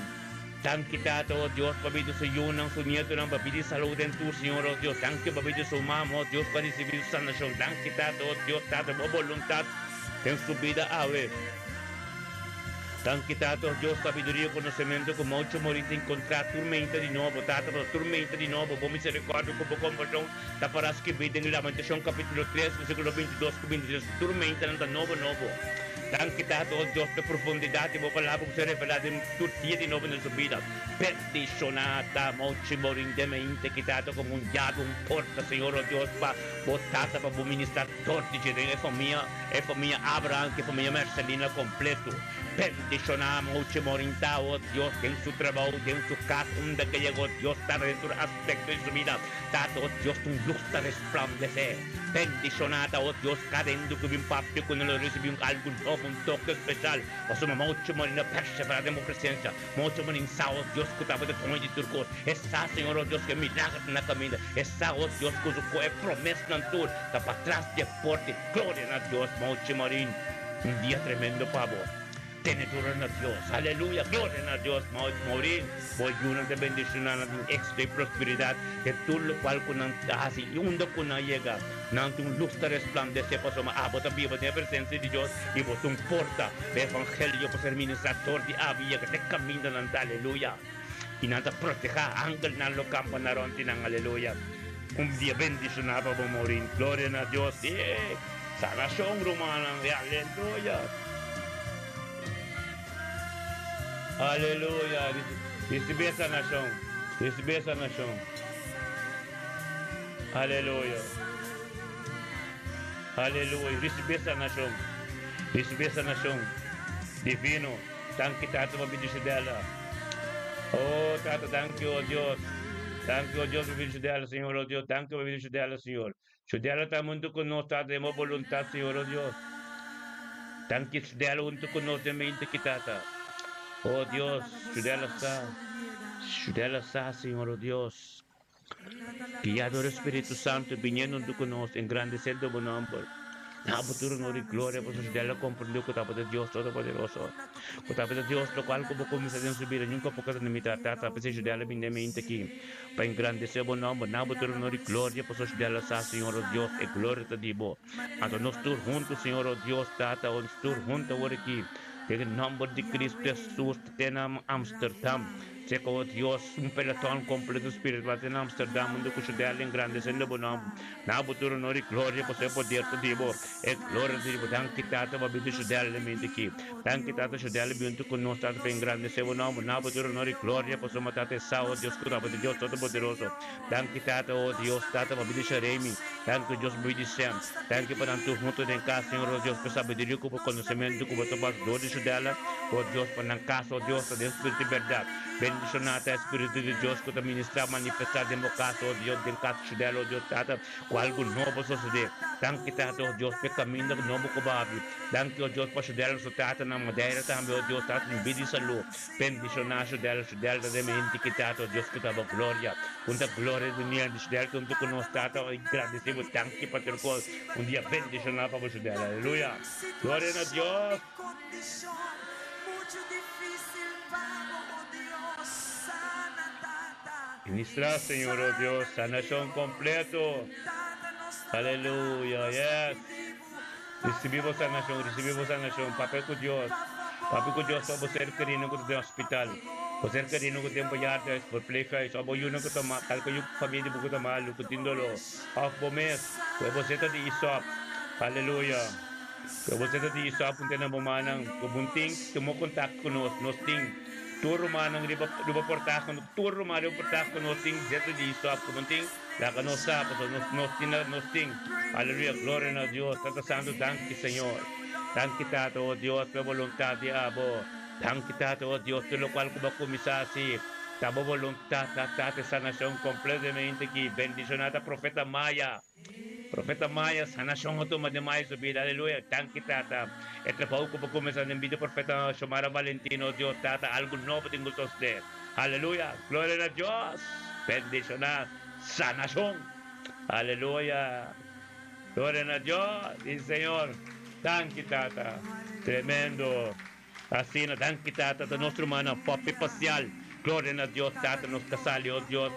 Thank you, Tata, oh Dios, pabidin sa iyo ng sunieto ng pabidin sa looden tu, Señor, oh Dios. Thank you, pabidin sa mama, oh Dios, para recibir sa nasyon. Thank you, Tata, oh Dios, Tata, mo voluntad en su vida, ave. Thank you, Tata, oh Dios, sabiduría, conocimiento, como mucho morir de encontrar tormenta de nuevo, Tata, tormenta de nuevo, por misericordia, por compasión, taparás que vida en Lamentación, capítulo 3, versículo 22, 23, tormenta ng nuevo. Thank you, Tata, oh Dios, de profundidad, y por palabra que se revela de tu día de nuevo en su vida. Peticionata, mucho morir de mente, que Tata, como un llave, un porta, Señor, oh Dios, para Tata, para ministrar tortice de familia Abraham, que familia Marcelina completo. Bendicionamos mucho morinta, oh Dios, en su trabajo, en su casa, donde que llegó Dios, Tata, en su aspecto de su vida. Tata, oh Dios, un luz te resplandece. Bendicionada, oh Dios, cada endo que vim papio, cuando lo recibí algo nuevo, un toque especial. O sea, mucho morina persevera de presencia. Mucho morin sao, Dios, que estaba de pongo de turcos. Esa, Señor, oh Dios, que milagro na camina. Esa, oh Dios, que su es promesa en tu. Está para atrás de porte. Gloria a Dios, mucho morin. Un día tremendo para vos. Tenedor na Dios, aleluya, gloria a Dios, morir, voy uno de bendición a extra prosperidad, que tú lo cual con así, y un do con llega, nanti un luz te resplandece, pues abota viva de presencia de Dios, y vos un porta de evangelio, pues el ministrador de avia, que te camina, aleluya, y nada proteja, ángel na lo campo na ronti ng aleluya, un día bendicionado por morir, gloria a Dios, sanación romana, aleluya. Aleluya. Recibe esa nación. Recibe esa nación. Aleluya. Aleluya. Recibe esa nación. Recibe esa nación. Divino. Thank you, Tata, for being dela. Oh, Tata, thank you, oh Dios. Thank you, oh Dios, por being dela, Señor, oh Dios. Thank you, por being dela, Señor. Dela está junto con nosotros, Tata, de voluntad, Señor, oh Dios. Thank you, dela junto con nosotros, de mente, Tata. Oh Dios, Judela está, Señor, oh Dios. Guiado el Espíritu Santo, viniendo con nosotros, engrandeciendo tu nombre. Naboturo no ri gloria por sus dela comprendo que tapa de Dios todopoderoso. Que tapa de Dios lo cual como comienza a subir nunca poca de mitad tata pues sus dela binde mente aqui. Para engrandecer bom nome, naboturo no ri gloria por sus dela sa Senhor oh Deus e glória te dibo. Anto nos tur juntos Senhor oh Deus tata ons tur junto ora aqui. Tegen nome de Cristo Jesus tenam Amsterdam. Seca oh Deus pelotão completo espiritual em Amsterdam onde que dela engrandecendo bom nome. Naboturo no ri gloria por seu poder te dibo. E gloria di tanti tata va bidu shudel mente ki tanti tata shudel bintu con non stato ben grande se uno na potero onore gloria posso matate sa o Dios cuda de Dios todo poderoso tanti tata o Dios tata va bidu sharemi tanto Dios bidu sem tanti para tu junto en casa Señor Dios por sabedoria com conhecimento com tomar dor de shudela o Dios para casa o Dios de espírito de verdade bendicionata espírito de Dios que ministrar manifestar dentro casa o Dios den casa shudela o Dios tata com algo novo suceder tanti tata o Dios caminho que novo cobabi danke o Dios para ajudar o tata na madeira também o Dios tata em vida e saúde bendicionar ajudar da mente que tata o Dios que tava glória com a glória do dia de ajudar tanto com nós tata e agradecemos tanque para ter dia bendicionar para ajudar aleluia glória a Deus ministrar Senhor oh Deus sanação completo aleluia yes recibimos sanação, papel com Deus, só você querendo que tem hospital, você querendo que tem bayar por pleca, só você não que toma, tal que eu família buku toma, luto tindolo, off bomes, você tá de isop, aleluia, você tá de isop, punta na bumanang, kubunting, tumo contact com nós ting, turo manang riba portas com turo manang portas com nós ting, zeto de isop, kubunting, la que nos sabe, nos ting, aleluya, gloria a Dios, Santo Santo, danke Señor, danke Tato, oh Dios, por voluntad de Abo, danke Tato, oh Dios, de lo cual como comisasi, tabo voluntad, tate sanación completamente aquí, bendicionada profeta Maya, sanación automática su vida, aleluya, danke Tata, el trabajo como comienza en vida profeta Shomara Valentino, Dios Tata, algo nuevo tengo usted, aleluya, gloria a Dios, bendicionada, sanación, aleluya. Gloria a Dios, dice Señor, danke Tata, tremendo, así no danke Tata, de nuestro hermano, papi parcial, gloria a Dios Tata, nos casale, oh Dios,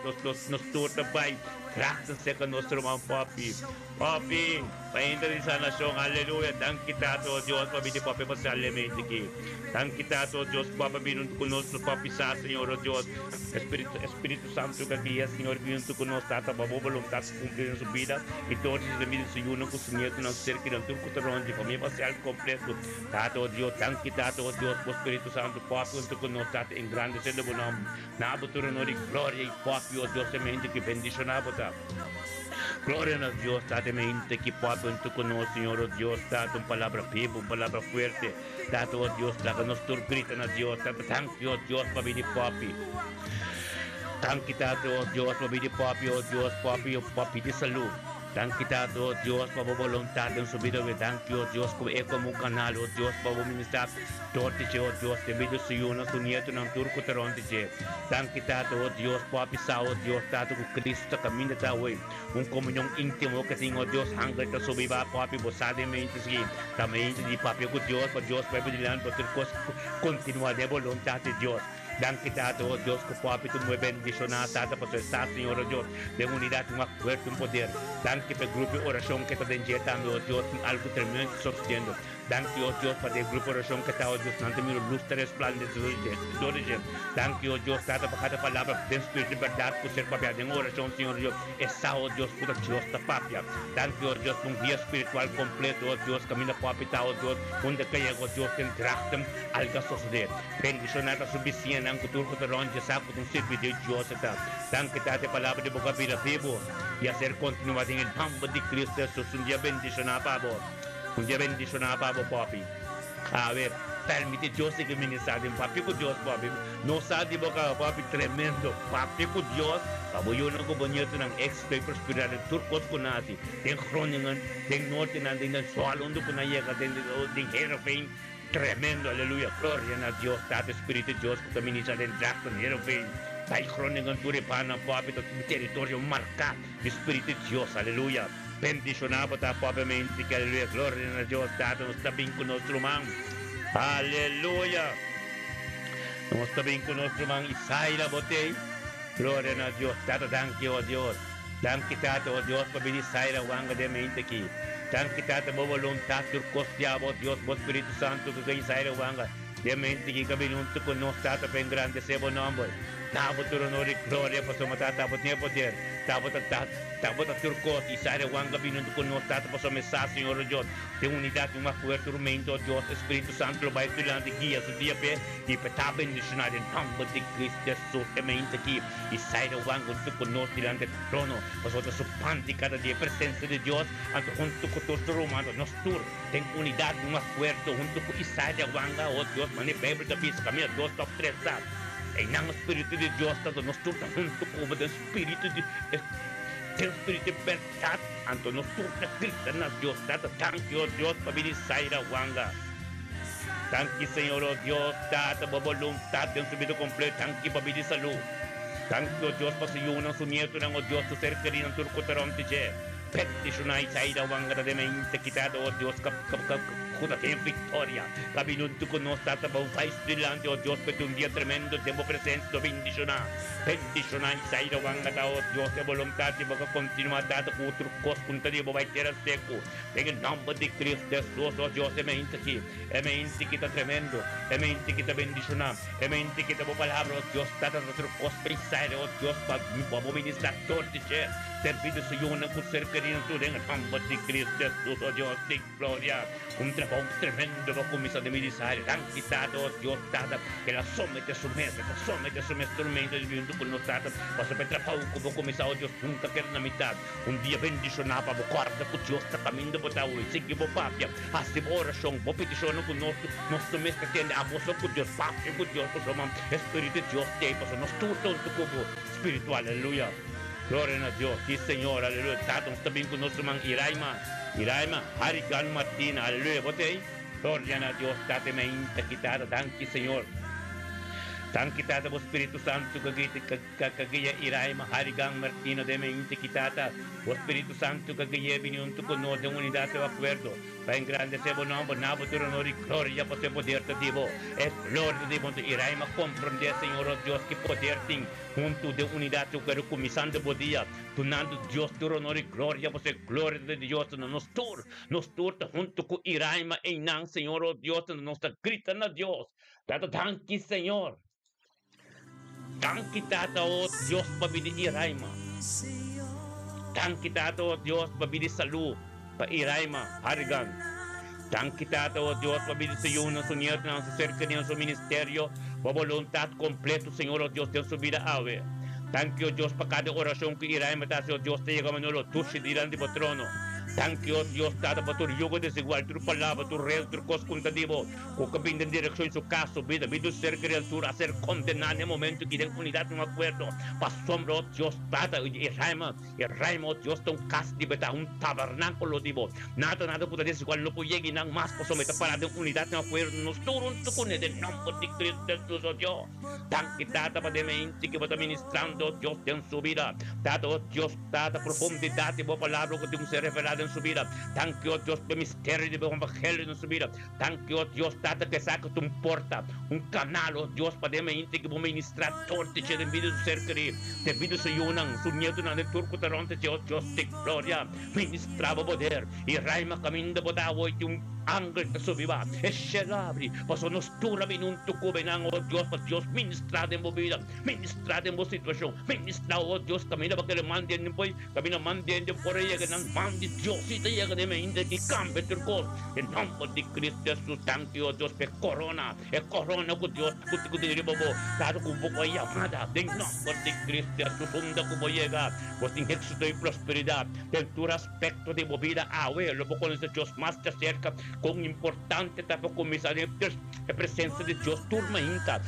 nos turta bai, gracias a nuestro hermano papi, painta de sanación, aleluya, danke Tata, oh Dios, papi de papi parcial, aquí, danke Tata, oh Dios, papi con nuestro papi sa, Señor, oh Dios, Espírito Santo que guia, Senhor, que junto com nós, Tata, para a vontade de cumprir a sua vida e todos os amigos se unam com o Senhor, que não ser que não tudo que está onde, família parcial completo, Tata, oh Deus, danke, Tata, oh Deus, o Espírito Santo, Papi, junto com nós, Tata, em grande sendo o nome, na abertura, de glória e Papi, oh Deus, semente que bendicionava, Tata. Gloria a Dios, Tata, mente que Papi, junto com nós, Senhor, oh Deus, Tata, uma palavra viva, uma palavra fuerte, Tata, oh Deus, Tata, nos grita a Deus, Tata, danke, oh Deus, para vir de Papi. Danke Tato, oh Dios, papi de papi, oh Dios, papi de salud. Danke Tato, oh Dios, para a vontade em sua vida. Danke, oh Dios, como é como um canal, oh Dios, para ministrar. Torte, oh Dios, de meio do Senhor, nosso nieto, não turco, teronte. Danke Tato, oh Dios, papi, sa, oh Dios, Tato, com Cristo, caminho da hoje. Comunhão íntimo que tem, oh Dios, hanggang ta subiba, papi, bosadamente, sim. Também de papi, com Deus, para Deus, para pedir, para ter coisas, continuar de vontade de Deus. Danke Tato, oh Dios, que papi tu muy bendicionado, Tata, para estar, Señor, oh Dios, de unidad, un acuerdo, un poder. Danke para el grupo de oración que está dentro, oh Dios, algo tremendo que sosteniendo. Danke, oh Dios, para el grupo de oración que está, oh Dios, ante mi luz de resplandece de origen. Danke, oh Dios, Tata, para cada palabra de espíritu de verdad, por ser papia de oración, Señor, Dios, esa, oh Dios, puta Dios, ta papia. Danke, oh Dios, un guía espiritual completo, oh Dios, camina papi, ta, oh Dios, donde que llega, oh Dios, en tractem, algo suceder. Bendicionada suficiente. Ang kutur ko taron sa kutong sirvi de Dios eta. Danke Tate palabra de boca vida vivo y hacer continuar en el nombre de Cristo Jesús. Un día bendicionado papi. A ver, permite Dios que ministrar en papi con Dios papi. No sabe boca papi tremendo. Papi con Dios. Pabo yun ang kubonyeto ng ex-paper spiral ng turkot ko nasi. Den Groningen, den Norte na, den Swallondo ko na yeka, den Heerenveen. Tremendo, aleluya, gloria a Dios, Tato Espíritu de Dios, que ministra del Jackson, Heerenveen, Pai Groningen, Turipana, papi, todo territorio marcado, Espíritu de Dios, aleluya. Bendicionamos propiamente que aleluya, gloria a Dios, Tato, nos está bien con nuestro man. Aleluya. Nos está bien con nuestro man Isaías Botey. Gloria a Dios, Tato, thank you, oh Dios. Thank you, Tato, oh Dios, por venir Isaías Wanga de mente aquí. Thank you, Tato, por voluntad, turcos, oh Dios, por Espíritu Santo, que Isaías Wanga de mente aquí, que vinunto con nos, Tato, pen grande, sebo nombre. Tapos tu honor y gloria, paso matatapos niya poder. Tapos at turcos, Isaías Wanga vinunto con nos, Tato, paso mensaje, Señor Dios. De unidad, un más fuerte tormento, Dios, Espíritu Santo, lo va a estudiar de guía, su día, y petá bendicionar en nombre de Cristo Jesús, de mente aquí. Isaías Wanga, con nos, delante del trono, vosotros su pan de cada día, presencia de Dios, ante junto con todos los romanos, nos tur, ten unidad, un más fuerte, junto con Isaías Wanga, oh Dios, manifiesto de piso, camino, Dios, top 3, en el Espíritu de Dios, tanto nos turta junto con el Espíritu de verdad, tanto nos turta Cristo en Dios, tanto thank you, Dios, para venir Isaías Wanga. Thank you, Señor, oh Dios, tanto por voluntad de un subido completo, thank you, para venir salud. Thank you, Dios, para su yuno, su nieto, oh Dios, su ser querido, en turco, taronte, peticionar Isaías Wanga de mente quitado, oh Dios, justa en victoria. Caminando con nos, Tata, para un país delante, oh Dios, que un día tremendo, tiempo presente, bendicionar. Bendicionar Isaías Wanga, oh Dios, de voluntad, y va a continuar, Tata, con otro cos, con todo, va a ser seco. En el nombre de Cristo Jesús, oh Dios, mente aquí, mente que está tremendo, mente que está bendicionar, mente que está palabra, oh Dios, Tata, otro cos, pensar, oh Dios, para ministrar todo, servicio Señor, con ser querido, en el nombre de Cristo Jesús, oh Dios, de gloria. Un trabajo tremendo va a comenzar de ministrar, han quitado, Dios, Tata, que la somete a su instrumento de viento con los Tata, va a ser trabajo como comenzar, Dios, nunca queda en la mitad. Un día bendicionado para guardar con Dios, está caminando por Tau, y sigue por papia, hace oración, por petición con nuestro mes que tiene, a vos con Dios, papia con Dios, con su Espíritu de Dios, te paso, nos tu como espiritual, aleluya. Gloria a Dios, sí Señor, aleluya. Tato, está bien con nuestro man Iraima, Harigan Martina, aleluya. Botei, gloria a Dios, tate me quitado, danke Señor. Tan quitado por Espíritu Santo, que Iraima, Harigan Martina, de me quitata, por Espíritu Santo, que viniendo con nos de unidad de acuerdo. Para engrandecer el nombre, nabo tu honor y gloria, por ser poder de Dios. Es gloria de Dios, Iraima, comprender, Señor Dios, que poder tem junto de unidad, tu quero comenzando por día, tunando Dios tu honor y gloria, por ser gloria de Dios, nos turta junto con Iraima, e nan, Señor Dios, nos gritan a Dios. Tato, tanque, Señor. Tanque, Tata, oh Dios, para pedir Iraima. Tanque, Tata, oh Dios, para pedir salud. Pa Iraima, Harigan. Tanque, Tata, oh Dios, para pedir Señor, su nieto, su cerca de su ministerio, por voluntad completa, Señor, oh Dios, de su vida ave. Thank you, Dios, para cada oración que Iraima te hace, oh Dios, te llega a menudo, tú se dirán de trono. Thank you, Dios, Tata, para tu yugo desigual, tu palabra, tu real, tu cos contadivo, o que viene en dirección en su caso, vida, ser criatura, ser condenada en el momento que den unidad, un acuerdo, para sombra, Dios, Tata, Iraima, Dios, un cas de beta, un tabernáculo, divo, nada puede desigual, no puede llegar más, por someta para de unidad, un acuerdo, nos turun, tu con el nombre de Cristo Jesús, oh Dios, thank you, Tata, para de mente que va administrando, Dios, en su vida, Tata, oh Dios, Tata, profundidad, y palabra que te se revelado en su vida. Thank you, Dios, por el misterio del evangelio en su vida. Thank you, Dios, Tata, que saca tu porta, un canal, oh Dios, para mente que va a ministrar todo, te de vida su ser querido, de vida su yunan, su nieto en el turco taronte, oh Dios, de gloria, ministraba poder, y raima caminando por agua y un ángel que su vida, es shelabri, pasó nos tura un tu cubenan, oh Dios, para Dios, ministrar en mi vida, ministrar en mi situación, ministrar, oh Dios, camina para que le manden, camina manden por ella, que no mande Dios, si te llega de mente, que cambie tu cosa, en nombre de Cristo Jesús, thank you, Dios, que corona con Dios, que te digo, dado con poco llamada, en nombre de Cristo Jesús, donde como llega, pues en éxito y prosperidad, en tu aspecto de movida, lo poco con Dios más te acerca, con importante etapa comisaria de presencia de Dios, tormenta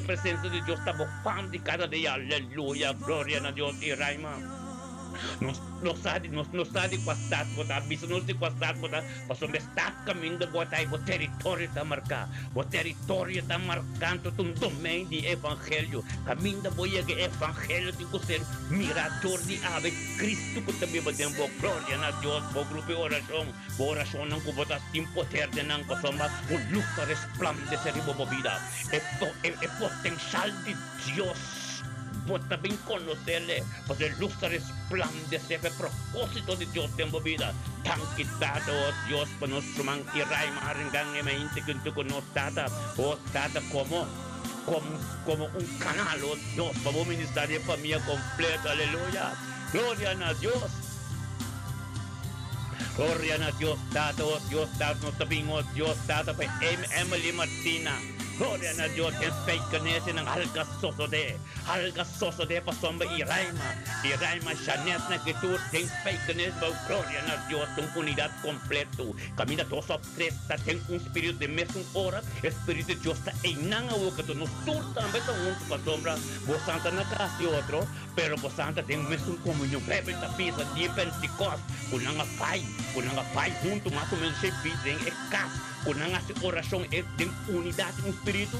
presencia de Dios, estamos fan de cada día, aleluya, gloria a Dios y Raima. Não sabe com a estado botar, bisa não se com a estado botar, mas o estado caminho de botar o território está marcado, o território está marcando um domínio de evangelho, caminho da boia que evangelho tem que ser mirador de ave, Cristo que também vai ter boa glória na Deus, boa grupo de oração não que botar tem poder de não que soma, o luz resplandecer em boa vida, é potencial de Deus. Vos también conocerle, pues el luz resplandece el propósito de Dios en tu vida. Tan quitado, Dios, para nuestro man y raima arengan en mente que tú conoces, o tata como un canal, oh Dios, para un ministerio de familia completo, aleluya. Gloria a Dios. Gloria a Dios, tata, oh Dios, tata, no también, oh Dios, tata, para Emily Martina. Gloria a Dios, en faithfulness en alga soso de pa sombra Iraima Janet na que tú ten faithfulness, gloria a Dios, una unidad completo. Camina dos o tres, ten un espíritu de mes, una hora, espíritu de Dios está en nanga que tú nos turta, en vez de un pa sombra, vos santa na casa y otro, pero vos santa ten mes un comunión, breve esta pieza, de Pentecost, kunanga fai junto, más o menos se piden, es casa. Con una oración de unidad en espíritu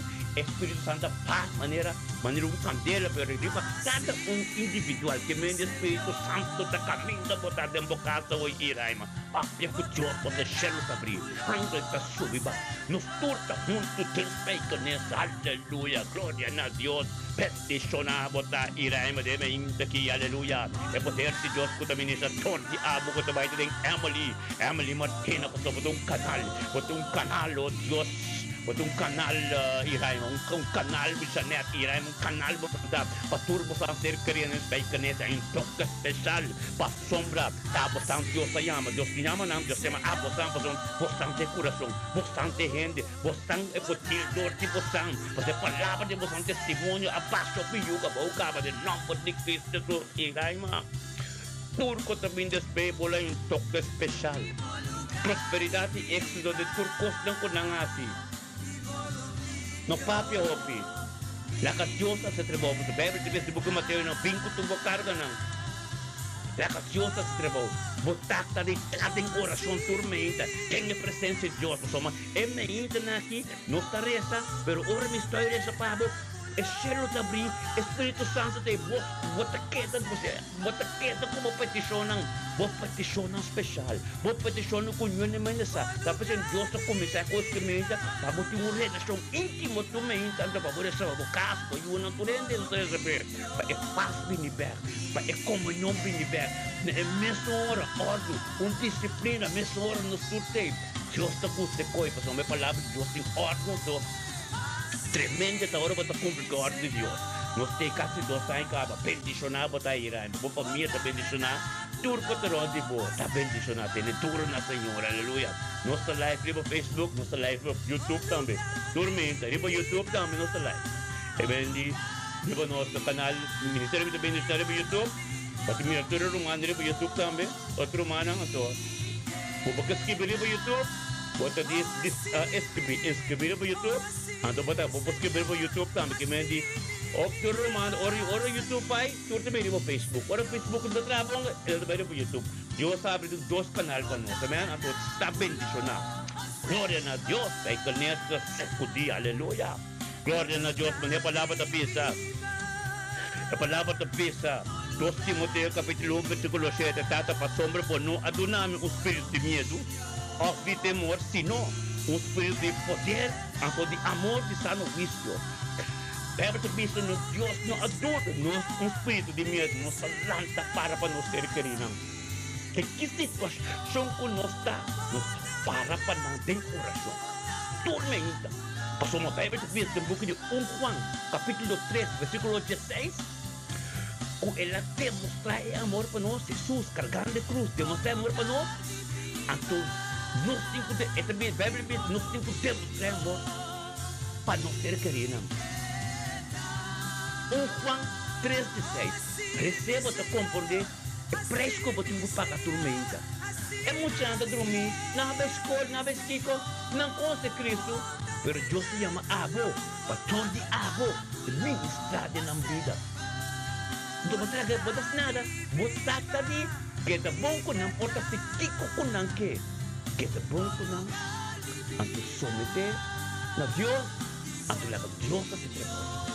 Santo paz, manera un candela, pero arriba cada un individual que me Espíritu Santo está caminando por estar en boca hoy Iraima. Papia que Dios pode cielo abrir, anda está subiba, nos turta junto tem faithfulness, aleluya, gloria a Dios. Bendicionar botar Iraima de mim daqui, aleluya. É poder de Deus que também nessa torre de abo que também tem Emily Martina, que botou um canal, oh Deus. Botou um canal Iraima, um canal Janet Iraima, um canal botar para turbo ser crianças faithfulness, um toque especial para sombra, tá botando Deus se chama não, Deus chama botando coração, botando gente, botando dor de botando, você palavra de botando testemunho, abaixo o piuga, boca de nome de Cristo Jesus Iraima. Turco também despebola um toque especial. Prosperidade e êxito de turcos não conangasi. No papia hopi. La caciosa se trebou. Você bebe de vez em quando Mateus não vinco tu carga não. La caciosa se trebou. Botacta de cada oração tormenta. Tem a presença de Deus. Soma é meinta aqui. Não está resta, pero ora me estou resta para o cielo te abrir, Espíritu Santo te bota queda como petição especial, vos petição com união mensa, tá pensando Deus tá começar com os que mensa, tá botando uma relação íntima tu mensa, anda para você saber o caso, e o não turende não se receber, para é paz biniber, para é comunhão biniber, é mesma hora, ordem, disciplina, mesma hora no surtei, Deus tá com você coisa, só me palavra Deus tem ordem, tremenda esta hora para cumprir a ordem de Deus. Nós temos casi 2 anos para bendicionar para Irã. Vou para mim para bendicionar. Turco te rondi boa, tá bendicionar. Tem duro na Senhora, aleluia. Nossa live no Facebook, nossa live no YouTube também. Dormenta, no YouTube também nossa live. E bendi, no nosso canal Ministério de Bendição no YouTube. Pati Ministério Romano no YouTube também. Outro romano então. Vou para escrever no YouTube. Bota escrever no YouTube. Ando bota, vou escrever no YouTube também, que me diz, opto romano, ora YouTube pai, tu também no Facebook. Ora Facebook não trabalha, ele também no YouTube. Deus abre 2 canais para nós, também, então está bendicionado. Glória a Deus, aí que nessa sacudia, aleluia. Glória a Deus, mas a palavra da pisa. A palavra da pisa. 2 Timoteo capítulo 1, versículo 7, trata para sombra por não aduname espírito de medo, ou de temor, senão espírito de poder, de amor, de sano juízo. Deve ter visto no Deus, no adulto, espírito de medo, nos lança para nos ser queridos. E que situação que nós está, nos para não ter coração. Tormenta. Passamos a Bíblia, visto no book de 1 Juan, capítulo 3, versículo 16. Ela demonstra amor para nós, Jesus carregando a cruz, demonstra amor para nós. Então, nós temos que também a Bíblia diz, nós temos que demonstrar amor para não ser queridos. 1 Juan 3:16. Receba te compreender, é fresco para tu pagar a tormenta. É muito anda dormir, não há escola, não há esquico, não conhece Cristo, mas Deus se chama Abo, pastor de Abo, ministrar na vida. Não traga botas nada. Botas tadi. Que tá bom com não porta se kiko com não que tá bom com não. Anto somete na Dios. Anto leva Dios a se trepa.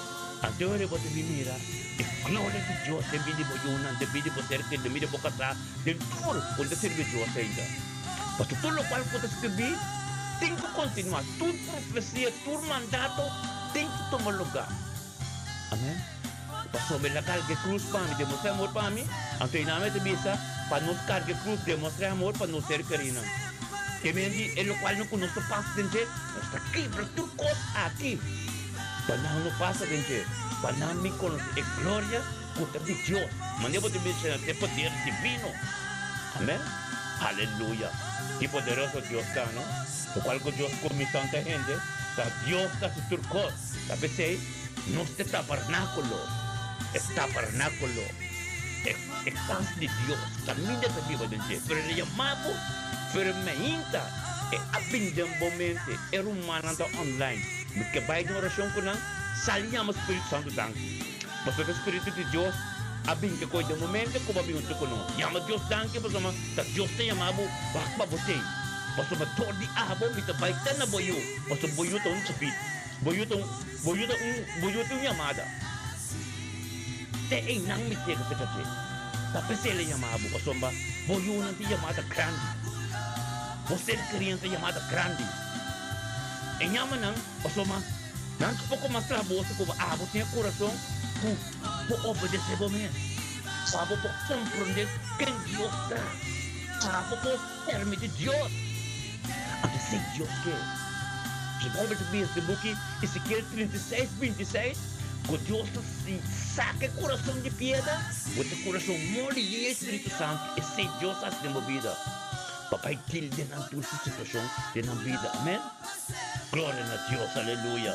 Anto ore bote mira. E glória de Dios de vida boyuna, de vida poder que de vida bocata, de tudo onde serve Dios ainda. Mas tudo o qual pode servir tem que continuar. Tua profecia, teu mandato tem que tomar lugar. Amém? Passou me la carga cruz para mim, demonstrar amor para mim. Anto em nome de bisa, para nos carga cruz, demonstrar amor para nos ser carina. Que me diz, é o qual não conosco passa dentro, nós está aqui, para tu coisa aqui. Para não passa dentro, para não me conhecer, é glória contra de Deus. Mas eu vou te dizer, é poder divino. Amém? Aleluia. Que poderoso Deus está, não? O qual que Deus come tanta gente, está Deus está su turcos. Sabe se? Não é tabernáculo. É tabernáculo. É casa de Deus. Caminha da vida de Deus. Pero ele chamado, fermenta. É abundantemente. É humano online. Porque vai de oração com nós, saímos o Espírito Santo dank. Mas o Espírito de Deus, abin que coisa momento, como abin o tuco não. Chama Deus dank, mas uma, tá Deus te chamava, bakba você. Mas uma dor de abo, mita vai ter na boiu. Mas o boiu tá sapit. Boiu tá chamada. Te ei nang me tega sa kate. Tapos ele chamava, mas uma boiu não te chamada grande. Você queria te chamada grande. E nyaman nang, pasoma, nang pouco mais trabalho, como abo tinha coração, por obedecer a mim. Abo por compreender quem Deus está. Abo por serme de Deus. Até sei Deus que. Se Bible to be esse book, Ezequiel 36, 26, que Deus saca o coração de piedra, o coração mole e Espírito Santo, e sei Deus assim na vida. Papai, tilde na tua situação, de na vida. Amém? Glória a Deus, aleluia.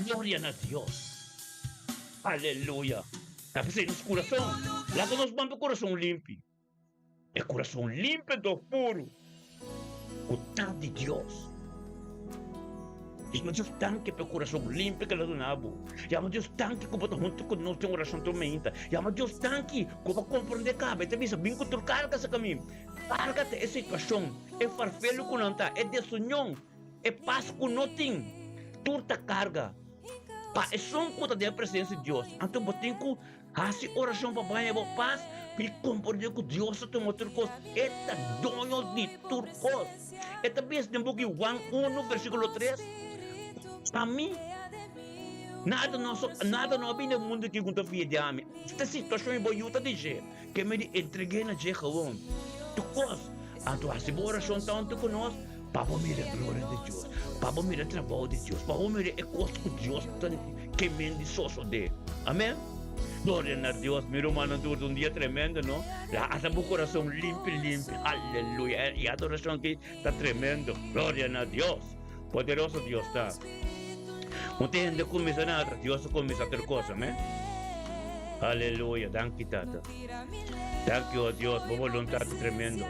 Glória a Deus. Aleluia. Está pensando no coração. Lá que nós vamos o coração limpo. É coração limpo do puro. O tanto de Deus. E Deus tanque para o coração limpo que lá do nabo. E Deus tanque que bota junto com nós tem oração tormenta. E Deus tanque que vai compreender cabe. Até mesmo bem que tu carga esse caminho. Carga-te essa situação. É farfelo com não está. É desunião. É paz com não tem. Turta carga. Pa é só conta da presença de Deus. Então botem com assim oração para banhar a paz. E compreender que Deus está tomando turcos. Eta dono de turcos. Eta vez de book Juan 1 versículo 3. Para mim, nada não vem no mundo que conta via de mim. Esta situação é boa de dizer que me entreguei na dia gewoon. Turcos. Então assim oração tanto conosco. Para mira a glória de Deus, para mira o trabalho de Deus, para mira a coisa que Deus que me diz de. Amém? Glória a Deus, meu irmão, um dia tremendo, não? Lá há o coração limpo, aleluia, e a adoração aqui está tremendo, glória a Deus, poderoso Deus está. Não tem ainda começa nada, Deus começa a ter coisa, amém? Aleluia, danke tata. Danke, oh Deus, boa vontade tremendo.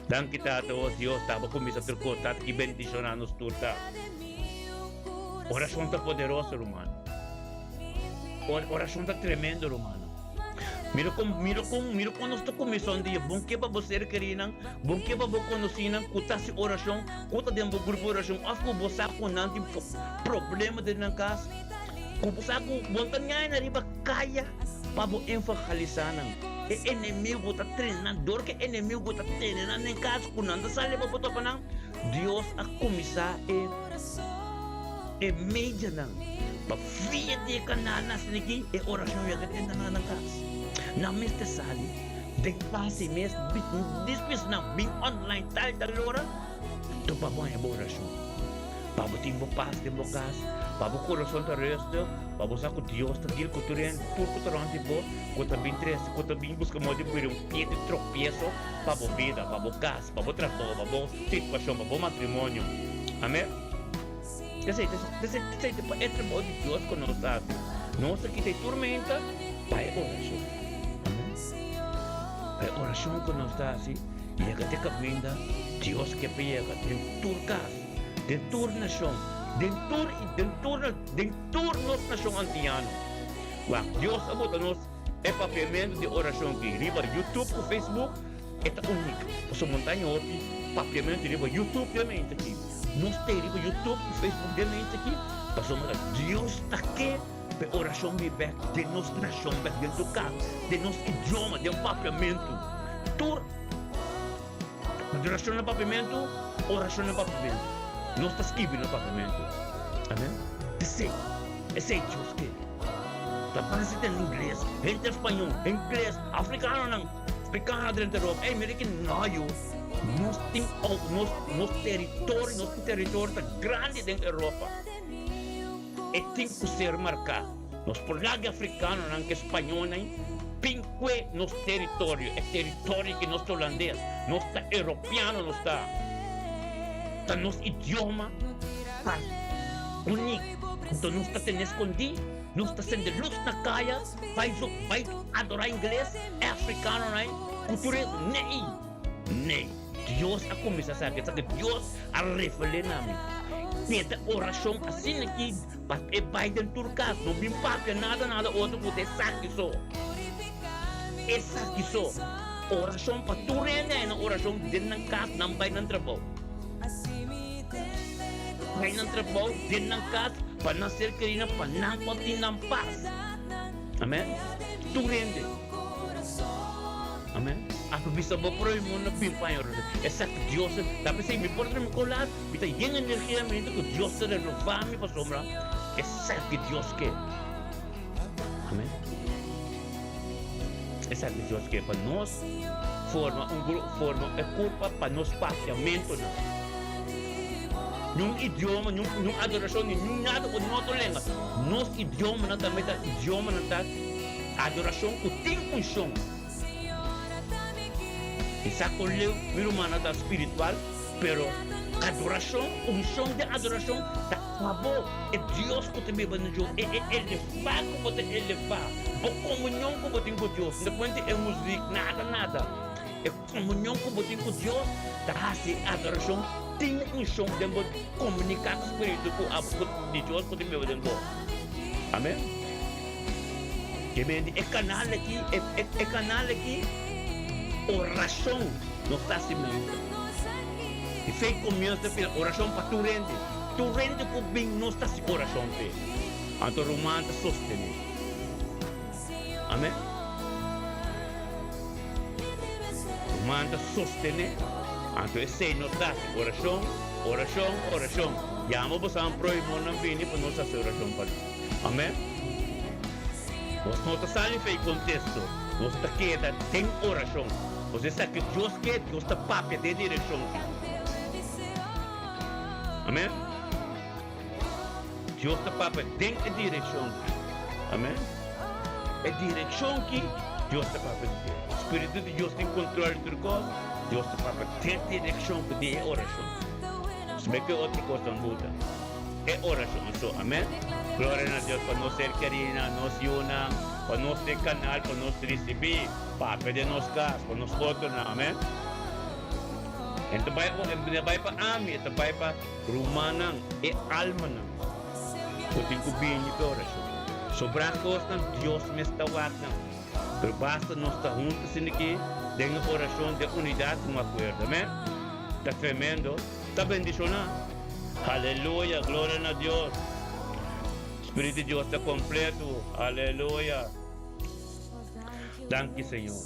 Danke tata, oh Deus, estava começa a ter coisa, tata, que bendicionar nos turta. Oração está poderosa, irmão. Oração está tremendo, irmão. Mira como nós estamos começando dia. Bom que para você querendo, bom que para você conhecer, que se oração, que dentro do grupo oração, acho que você com não tem problema dentro da casa, que você com montanha na riba caia para você enfocalizar não. E inimigo está treinando, que inimigo está treinando em casa, que não está saindo para botar para não. Deus a começar e meia não. Para via de canal nas aqui e oração já que tem na casa. Na mesma sala, de base mesmo, depois não, bem online, tal hora, tu para banhar a oração. Para botar em paz de casa, para o coração da resta, para você que Deus está dizendo que tu é tudo que tu é bom, que tu bem três, que tu bem busca modo de um pé de tropeço, para a vida, para o casa, para o trabalho, para a situação, para o matrimônio. Amém? Desse é trabalho de Deus que nós estamos. Nós aqui tem tormenta, para a oração. A oração que nós está assim, e a que caminha, Deus que pega, tem toda casa, tem toda nação, tem toda nossa nação antiana. Dios abota-nos é papiamento de oração que riba YouTube ou Facebook, é único. Você montanha outro papiamento de riba YouTube também aqui. Nós temos riba YouTube ou Facebook também aqui. Passou Deus está aqui. A oração de back de nossa nação, back dentro do carro, de nosso idioma, de papiamento. Tur. Oração no papiamento, oração no papiamento. Nós está escrevendo no papiamento. Amém? Esse Deus que. Tapos em inglês, em espanhol, em inglês, africano não, africano dentro da Europa, americano não. Nosso território está grande dentro da Europa. E tem que ser marcado. Nós polacos africanos, não que espanhol, não. Pinque nosso território, é território que nós holandês, nós está europeano, nós está nosso idioma, tá único. Então nós está tendo escondido. Nós está sendo luz na caia, vai adorar inglês, é africano, não? Cultura, nem. Deus a começar a saber, que Deus a revelar na mim. Peta oração assim aqui, mas é Biden turcas, não vim papel, nada, outro poder saque só. É saque só. Oração para tu render, oração dentro da casa, não vai no trabalho. Vai no trabalho, dentro da casa, para não ser querida, para não continuar em paz. Amém? Tu rende. Amém? Aku bisa berperoy mo na pimpay orang. Esa que Dios, tapi saya me porta me colar, bita yang energia me itu que Dios te renova mi pasombra. Esa que Dios que. Amém? Esa que Dios que para nós forma grupo, forma é culpa para nós papiamento não. Num idioma, num adoração, num nada ou num outro língua. Nosso idioma não também tá idioma não tá adoração que tem função. Isa ko leu virumana da espiritual, pero adoração, unção de adoração, da favor, é Deus que te beba no jogo, é elevar que você elevar, a comunhão que você tem com Deus, não pode é música, nada, é comunhão que você tem com Deus, da a adoração, tem unção de comunicar com o Espírito de Deus que te beba no jogo. Amém? Que bem, é canal aqui, oração no nascimento. E fez começo pela oração para tu rende com bem não está se oração pe. Anto romana sostener. Amém? Romana sostener. Anto esse não está oração. Llamo vos a un proimo não vini para nós fazer oração para. Amém? Nós não está saindo fez contexto. Nós está queda tem oração. Você sabe que Deus quer, Deus está papia de direção. Amém? Deus está papia de direção. Amém? É direção que Deus está papia de. O Espírito de Deus tem controle de tudo coisa. Deus está papia de direção que é oração. Se bem que outra coisa não muda. É oração só. Amém? Glória a Deus para nós ser querida, nós una, para nós ter canal, para nós receber. Papel de nos cas, para nos outros, amém? Então vai para ami, então vai para rumah e alma não. Eu tenho que bem de oração. Sobre a coisa, Deus me está watando. Pero basta nós estar juntos aqui, dando oração de unidade, uma acordo, amém? Está tremendo, está bendicionado. Aleluia, glória a Deus. Espírito de Deus está completo, aleluia. Danke, Senhor.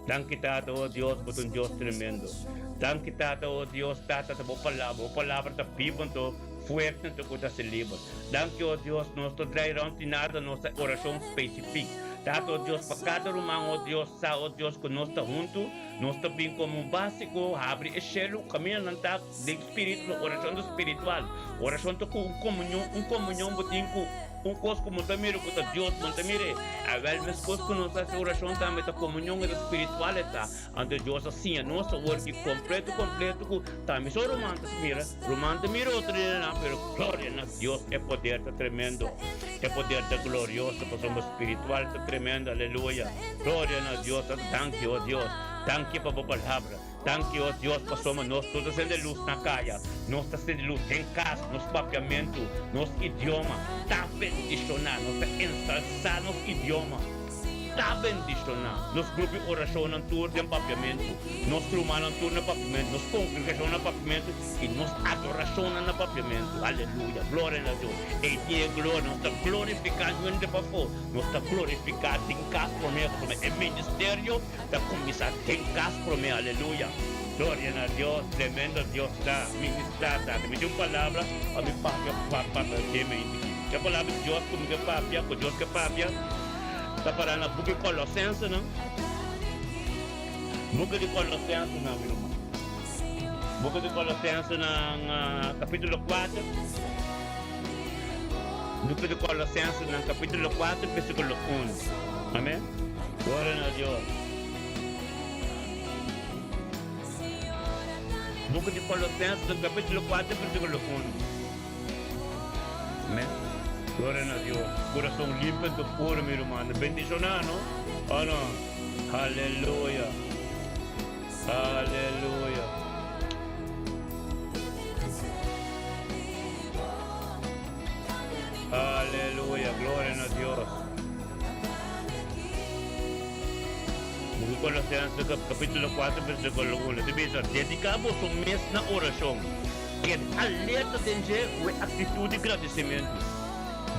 Danke, Tata, oh Deus, por um Deus tremendo. Danke, Tata, oh Deus, Tata, por palavra está viva, fuerte, que está se livre. Danke, oh Deus, nós não trairão nada, nossa oração específica. Tata, oh Deus, para cada irmão, oh Deus, oh Deus, que nós estamos juntos, nós estamos bem como um básico, abre o céu, caminho não está de espírito, oração espiritual. Oração com comunhão, botinho, coisa como também que Deus não também a velha coisa que nós fazemos oração também a comunhão espiritual está ante Deus assim a nossa work completo também só romanta mira outro não pero glória a Deus é poder tá tremendo é poder tá glorioso para somos espiritual tá tremendo aleluia glória a Deus thank you Deus Thank you por palavra. Thank you, Deus, por somos nós todos sendo luz na caia. Nós estamos sendo luz em casa, nosso papiamento, nosso idioma. Está bendicionado, nós estamos ensalçar nosso idioma. Está bendicionado. Nosso grupo de oração na tour de papiamento. Nosso turma na tour na papiamento. Nossa congregação na papiamento. E nossa adoração na papiamento. Aleluia. Glória a Deus. E dia glória. Nós estamos glorificando em de favor. Nós estamos glorificando em casa por meio. O ministério da comissão em casa por meio. Aleluia. Glória a Deus. Tremendo Deus está ministrada. Me deu uma palavra. A minha papia de mente. A palavra de Deus como que papia. Com Deus que papia. Está para na book de Colossenses, não? Book de Colossenses, não, meu irmão. Book de Colossenses, na capítulo 4. Book de Colossenses, na capítulo 4, versículo 1. Amém? Glória a Deus. Book de Colossenses, no capítulo 4, versículo 1. Amém? Glória a Deus. Coração limpo do puro, meu irmão. Bendicionado, não? Oh, não. Aleluia. Aleluia. Aleluia. Glória a Deus. No Colossenses, capítulo 4, versículo 1. Dice, dedicamos o mês na oração. Que alerta de atitude de agradecimento.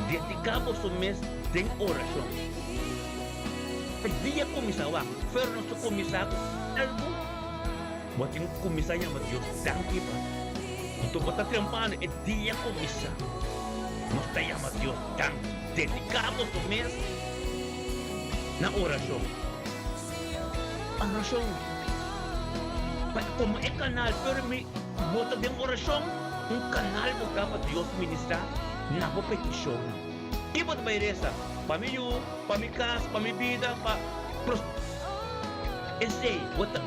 Dedicamos o mês de oração. O dia começava, foi nosso começado, algo. Mas tem que começar a Deus, tanque. Então, você está trampando, o dia começa. Nós estamos a Deus, tanque. Dedicamos o mês na oração. A oração. Como é canal, para mim, bota de oração, canal para Deus ministrar. Na boa petição. E pode vai essa para mim, para minha casa, para minha vida, para esse bota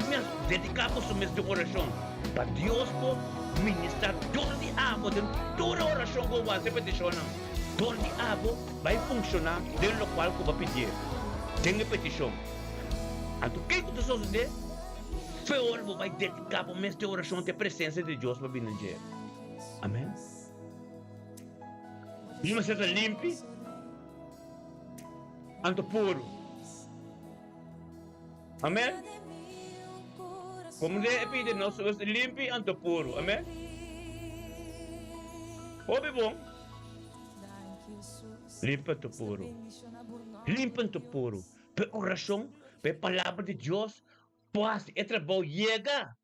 mês dedicamos o mês de oração para Deus por ministrar todo dia de toda oração que vai ser petição. Todo dia vai funcionar dentro do qual que vai pedir. Tem petição. Então o que você fazer? Foi hora que vai dedicar o mês de oração de presença de Deus para vir. Amém. E você está limpo, ando puro. Amém? Como Deus pede, nós somos limpos, ando puro. Amém? Ouve bom? Limpo, ando puro. Limpo, ando puro. Pela oração, pela palavra de Deus, paz e trabalho chega.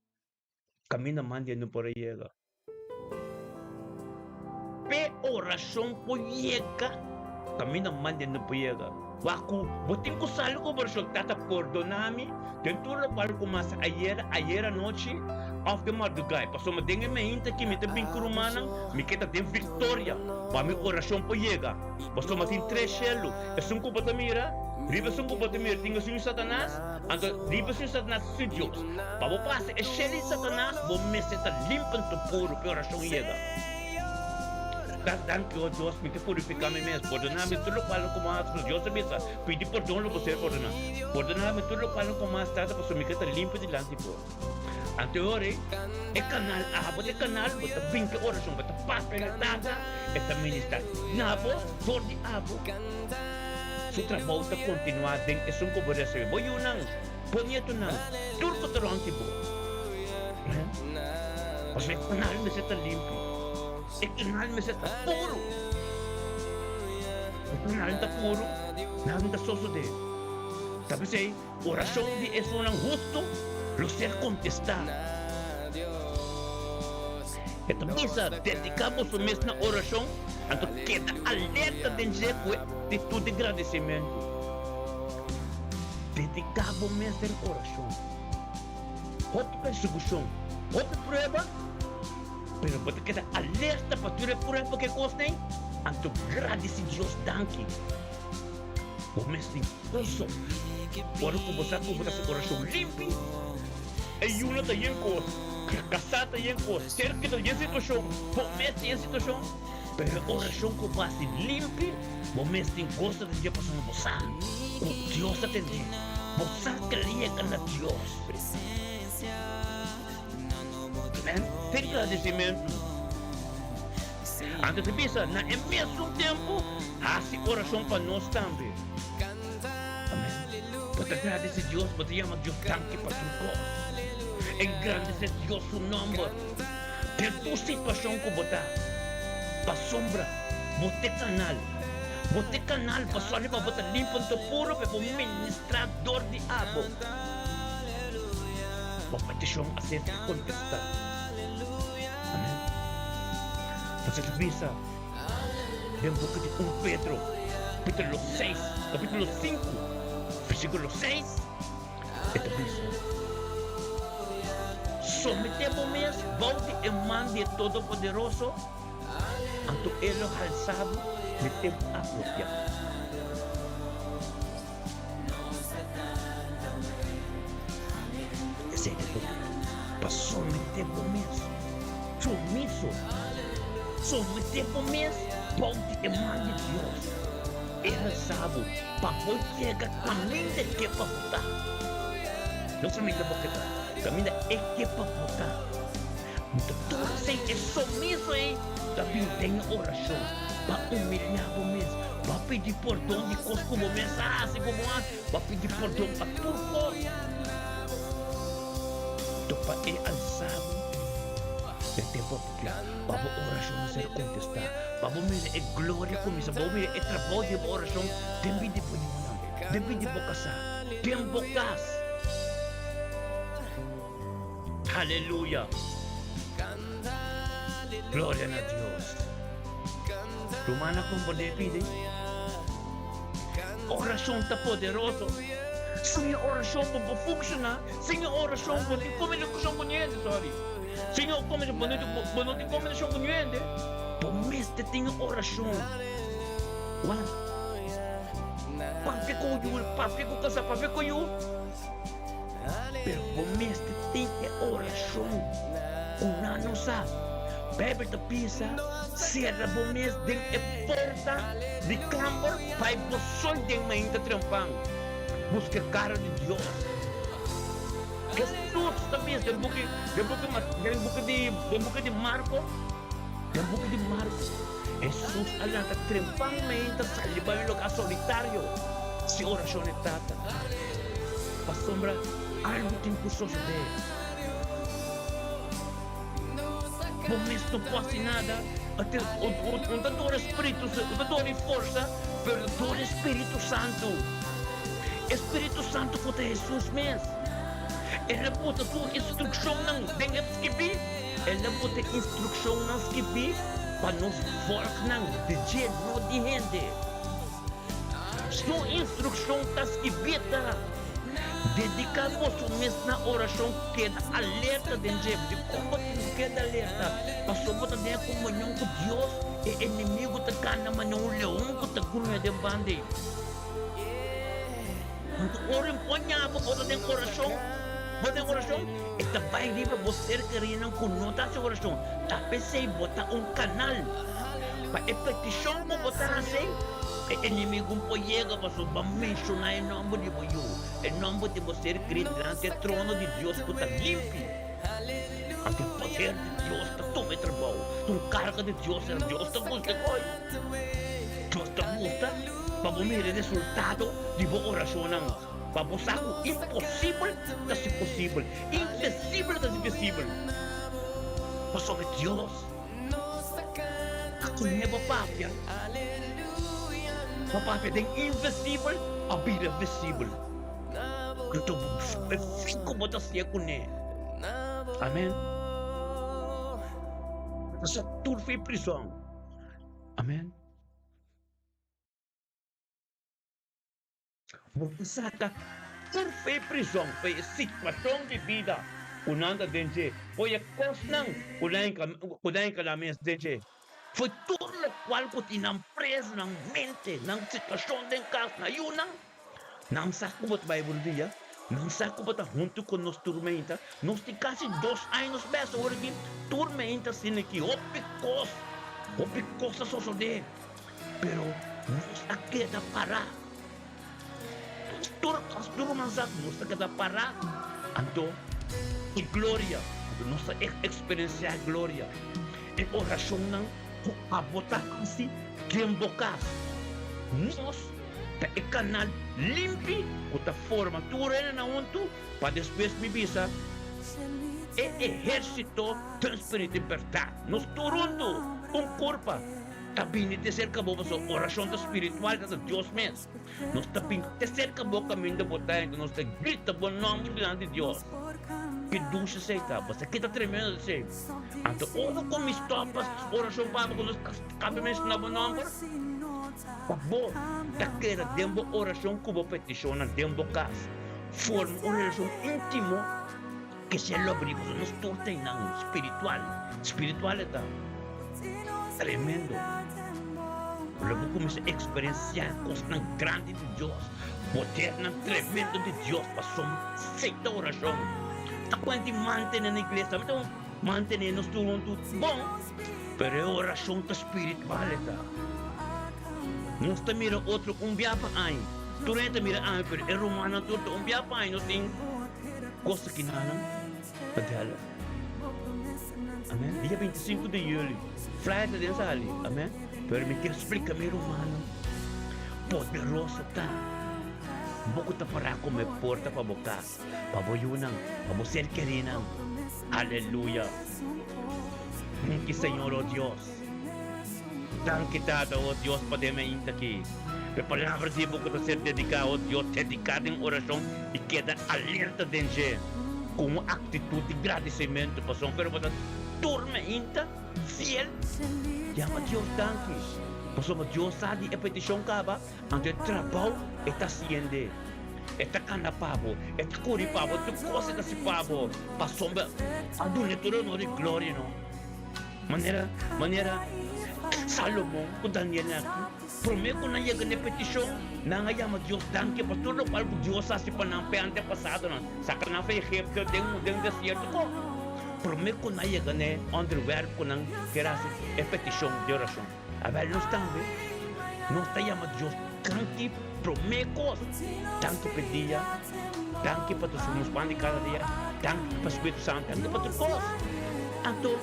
Caminha manda não para chegar. Pe oração poiega, caminho manda no poiega. Waku, botin ko salo ko bersok tata perdonami, tentu la pal ko mas ayer noche, of the madrugada. Paso madenge me inta que me te bin kurumana, me queda tem victoria. Pa mi oração poiega. Paso matin trechelo, esum ko batamira, riba sum ko batamira tinga sum Satanás, ando riba sum Satanás su Deus. Pa bo passa e sheli Satanás, bo me seta limpan to puro pe oração iega. Dan que Deus me purificar me mesmo, perdonar-me tudo qual como as Deus sabe, pedir perdão lo você perdonar, perdonar-me tudo qual como as está para me que limpo de lante por. Anterior é canal, é canal, bota vinca oração, bota paz pela tata, esta ministra, nabo, por de abo. Su trabalho está continuar dentro é um como receber, vou eu não, ponha tu não, tudo que tu não tipo. Porque o canal me está limpo. O canal me está puro. O canal está puro. Nada está só de. Sabe se oração de é um justo, lo ser contestar. Então misa dedicamos o mês na oração, então queda alerta de dizer de tudo agradecimento. Dedicamos o mês na oração. Outra perseguição, outra prova. Pero você queda alerta para tu recuperar porque gostem. Então, agradece Deus tanque. O mês tem coisa. Ora que você com seu coração limpo. E uma da yenko, casada yenko, cerca da situação, o mês tem situação. Pero a oração que você limpo, o mês tem coisa de dia passando você. O Deus atende. Você queria na Deus. Amém? Tem agradecimento. Antes de pensar, na mesmo tempo, assim oração para nós também. Amém? Para agradecer a Deus, para chamar Deus tanque para sua causa. Engrandecer Deus o nome. Per tua situação que botar, para sombra, bote canal para só levar botar limpo o puro para o ministrador de água. Para petição a ser contestada. Amém? Você pensa, em boca de 1 Pedro, capítulo 6, capítulo 5, versículo 6, esta pensa. Sometemos mesmo, volte em mão de Todo-Poderoso, anto ele alçado, metemos a própria. Esse é o para sometemos mesmo, sometemos mesmo, volte em mão de Deus. Ele sabe, para você chegar caminho de que para votar. Não somente para votar. Caminha é que para votar. Então, tudo sem é sumiço aí. Também tem oração para humilhar o mesmo. Para pedir perdão de coisas como mensagem, como para pedir perdão para tudo. Então, para ele alçado, é tempo para a oração ser contestada. Para ver a glória começa. Para ver o trabalho de oração. Tem de pôr tem de bocaçar. Tem bocas. Aleluya. Gloria a Dios. Romana con poder pide. Oração está poderosa. Sem oração para funcionar. Sem oração para ter comunicação com ele, sorry. Sem comunicação com ele. Por mês tem oração. Para ficar com casa, para ficar com eu. Pero por mês tem oração. Una não sabe. Bebe da pizza, serra por mês de porta de campo, vai por sol de manhã trampando. Busca a cara de Deus. Jesus também tem boca de Marco. Tem boca de Marco. Jesus ali está trampando manhã, sai para o lugar solitário. Se oração é tata. Para sombra, algo tem que suceder. Por mês não pode nada, até o dador Espírito, o dador de força, pero o dador Espírito Santo. Espírito Santo foi Jesus mesmo. Ele bota sua instrução não tem que escrever. Ele bota instrução não escrever para nos voltar não de jeito não de gente. Sua instrução está escrita. Dedicar vosso mês na oração que dá alerta de gente, de como que dá alerta. Passou para ter comunhão com Deus e inimigo está cana, mas não leão que está grunha de bande. Então, ora empunhava para ter oração. Para ter oração, está vai livre você querendo com nota de oração. Tá pensei botar canal para a petição para botar assim. O inimigo pode chegar para mencionar o nome de você. O nome de você Cristo diante do trono de Deus que está limpo. Ante o poder de Deus está todo trabalho. A carga de Deus está muito bom. Deus está muito para ver o resultado de boa oração. Para você o impossível está se possível. Invisível está se visível. Para sobre Deus. Ako niya papapya. Papapya din invisible, a vida visível. Ito fico botas siya kunin. Amen. Sa turfi prisão. Amen. Saka turfi prisão foi situação de vida. Unanda denje, foi a costa kunain ka namin denje. Foi tudo o qual ko tinang preso ng mente, ng sitwasyon ng kas na yun nang sakubot Bible dia, nang sakubot junto con nos tormenta, nos ti casi 2 anos beso, origin tormenta siniki, opikos sa sosode, pero nos akeda para, As turmanzak, nos cada para. Anto, e glória. Nossa experiência é glória. E oração não, a botar assim, tembokas. Nós, é canal limpo, com a forma, tu rena na onto, para depois me bisa. É exército transparente libertar. Nós turundo, corpo. Também te cerca boa sua oração espiritual da Deus mesmo. Nós também te cerca boa caminho da botar, nós te grita bom nome diante de Deus. Que ducha sei tá, você que tá tremendo sei. Então, como estopa oração para quando cabe mencionar bom nome. Bom, daquela dembo oração como petição na dembo casa. Forma oração íntimo que se lobrigo nos torta não espiritualidade. Tremendo. Luego começa a experienciar coisas grandes de Deus, poder tremendo de Deus, passou aceita oração. Está quando manter na igreja, então manter nos tudo bom, pero é oração espiritualidade. Nós te mira outro biapa aí, tu nem te mira aí, pero é romano tudo biapa aí, nós tem coisa que não padala. Amém. Dia 25 de julho, flight de ali, amém. Pero me quer explicar meu romano, poderoso tá. Buku ta para como porta para boca, para boyunang, para ser querinang. Aleluya. Que Senhor, oh Deus. Danke tada, oh Deus, podemos ir aqui. A palavra de buku ta ser dedicado, oh Deus, dedicado em oração e queda alerta dentro. Com atitude de agradecimento, passou pero para turma inta, fiel. Llama Deus danke. Passou Deus sabe a petição caba, ante trabalho está haciendo. Está cana pavo, está curi pavo, tu coisa da si pavo. Passou a donatura no de glória no. Maneira Salomão com Daniel aqui. Prometo na chega na petição, não llama Deus danke, pastor no palco Deus sabe para não perde passado não. Saca na fé Egipto tem deserto com. Prometo na chega né, underwear com não querer a petição de oração. A ver nós também, nós te llama Deus danke, prometo, danke pedia, danke para tu nos pão de cada dia, danke para o Espírito Santo, danke para tu coisa. Então,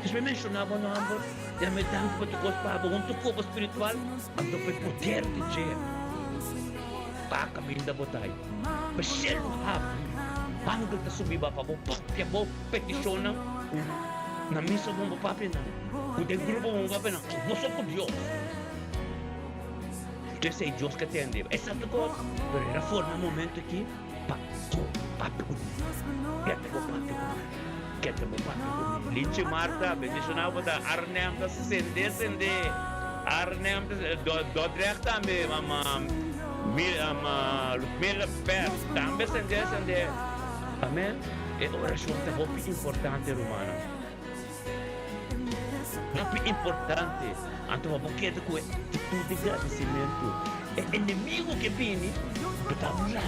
se me mencionava no amor, já me danke para tu coisa para um corpo espiritual, então foi poder de Deus. Para caminho da batalha, para ser o rabo, quando tu subir para o papel, para petição na missa do papel não. O de grupo vamos ver não, nós somos Deus. Eu sei Deus que atende. É santo coisa, mas era forma momento aqui, papo comigo. Linche Marta, bendicionava da Arnhem da sende. Arnhem do direct também, Ludmila Pers, também sende. Amém? É oração é muito importante, romana. Muito importante. Então, porque com atitude de agradecimento. É inimigo que vem, tu tá rabia,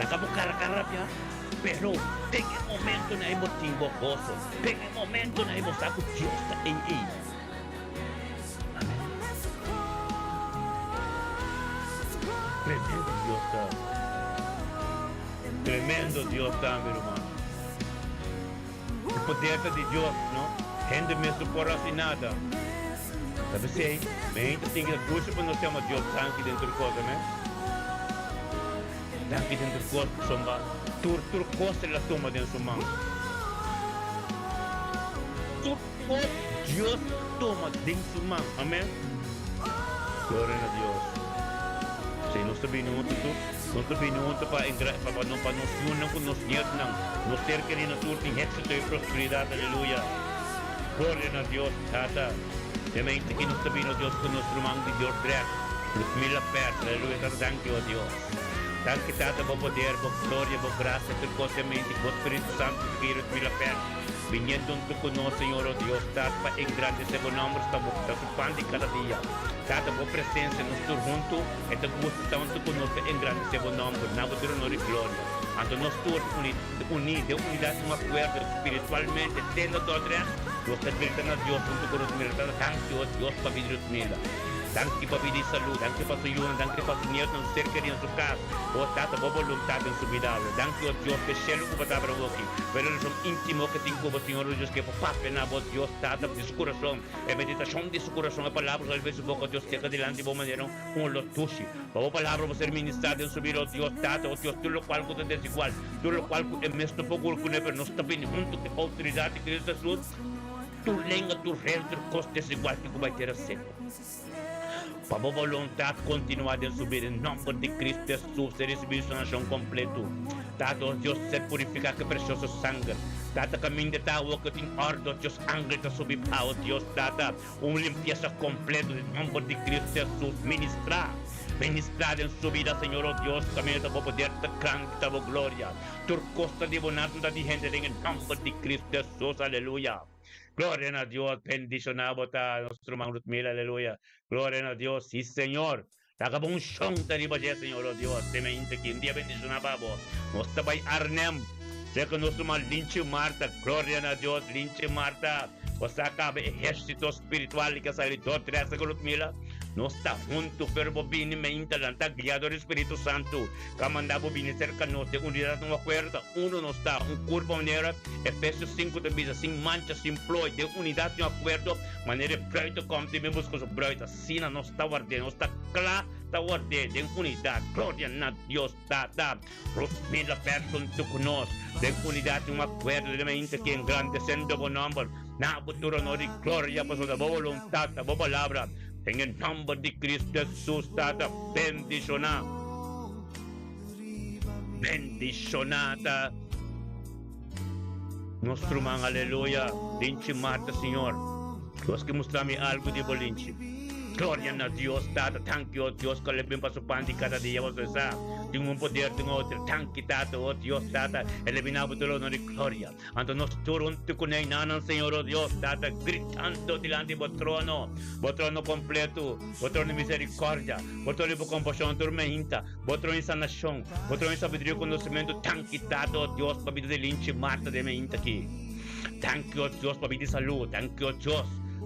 acaba carapia, pero tem momento na emotivo gozo, tem momento na emoção que Deus está em ele. Amém. Tremendo Deus está. Tremendo Deus está, meu irmão. O poder de Deus, não? Gente mesmo por assim nada. Sabe assim? Bem, tem que dar para nós chamar Deus tanque dentro do coisa, né? Tanque dentro do coisa, somba. Tur costa la toma dentro do mão. Tur costa Deus toma dentro do mão. Amém? Glória a Deus. Se nós também não para não nos com nos dinheiro não. Nós ter querido tudo em êxito e prosperidade. Aleluia. Glória a Deus, Tata. Também que nós também Deus com nosso irmão de Deus direto. Ludmila Pers, aleluia, danke a Deus. Danke Tata, por poder, por glória, por graça, por conhecimento, por Espírito Santo, Ludmila Pers. Vinha junto conosco, Senhor, oh Deus, Tata, para engrandecer o nome, está ocupando de cada dia. Tata, por presença, nós estamos juntos, e te gusta tanto conosco, engrandecer o nome, na voz honor e glória. Então nós todos unidos, unidade, um acordo espiritualmente, tendo todo resto. Nós estamos gritando a Deus junto com os militares, tanto Deus para vir Ludmila. Danke para pedir salud, danke para su ayuda, danke para su nieto, su ser querido en su casa. Oh, Tata, por voluntad en su vida. Danke, oh Dios, que cielo que para abrir aquí. Pero son íntimo que tengo, Señor Dios, que para pena, oh Dios, Tata, de su corazón. En meditación de su corazón, la palabra, al veces, oh Dios, que adelante, oh manera, un lo tushi. Oh, palabra, va a ser ministrada en su vida, oh Dios, Tata, oh Dios, tú lo cual tú te desigual. Tú lo cual es mesto poco, pero no está bien junto con autoridad de Cristo Jesús. Tu lengua, tu reino, tu coste es igual que vai ter acesso. Para a vontade continuar de subir em nome de Cristo Jesus, ser recebido sanação completo. Tato, Deus, ser purificar que precioso sangue. Tata, caminho de tal que tem ordem, Deus, angle de subir para Deus, Tata, limpeza completa em nome de Cristo Jesus, ministrar em sua vida, Senhor, oh Deus, caminho de poder, da grande, da glória. Tur costa de bonança de gente em nome de Cristo Jesus, aleluia. Gloria a Dios, bendicionado a nuestro hermano mil, aleluya. Gloria a Dios, sí, Señor. Tagabong shong tariba ya, Señor, oh Dios. Te me inte que un día bendicionaba vos. Nos tabay arnem. Sé que nuestro mal linche Marta. Gloria a Dios, linche Marta. O saca ejército espiritual que sale dos, tres, seguro mila. No está junto, pero bobini me intalanta, guiado el Espíritu Santo. Camanda bobini cerca nos de unidad no acuerda. Uno no está, un cuerpo manera. Efesios 5 de vida, sin mancha, sin ploy, de unidad no acuerdo. Manera proyecto como te me busco su proyecto. Sina no está guardando, no está claro. Está guardando de unidad. Gloria a Dios, da. Mil personas tú conoces. De unidad no acuerdo. De mente que engrandeciendo con nombre. Na futuro no de gloria, pues la voluntad, la palabra. En el nombre de Cristo Jesús, Tata, bendicionada. Nuestro hermano, aleluya. Linche Marta, Señor. Dios que mostrame algo de bolinche. Gloria a Dios, Tata, thank you, Dios, que le ven para su pan de cada día, vos esa. Tengo un poder, tengo otro, thank you, Tata, oh Dios, Tata, el vinabo de lo de gloria. Ante nos turun te con el nana, Señor, oh Dios, Tata, gritando delante de trono completo, trono misericordia, trono de compasión, tormenta, trono de sanación, trono de sabiduría y conocimiento, thank you, Tata, oh Dios, para vida de linche Marta de meinta aquí. Thank you, oh Dios, para vida de salud, thank you, oh Dios.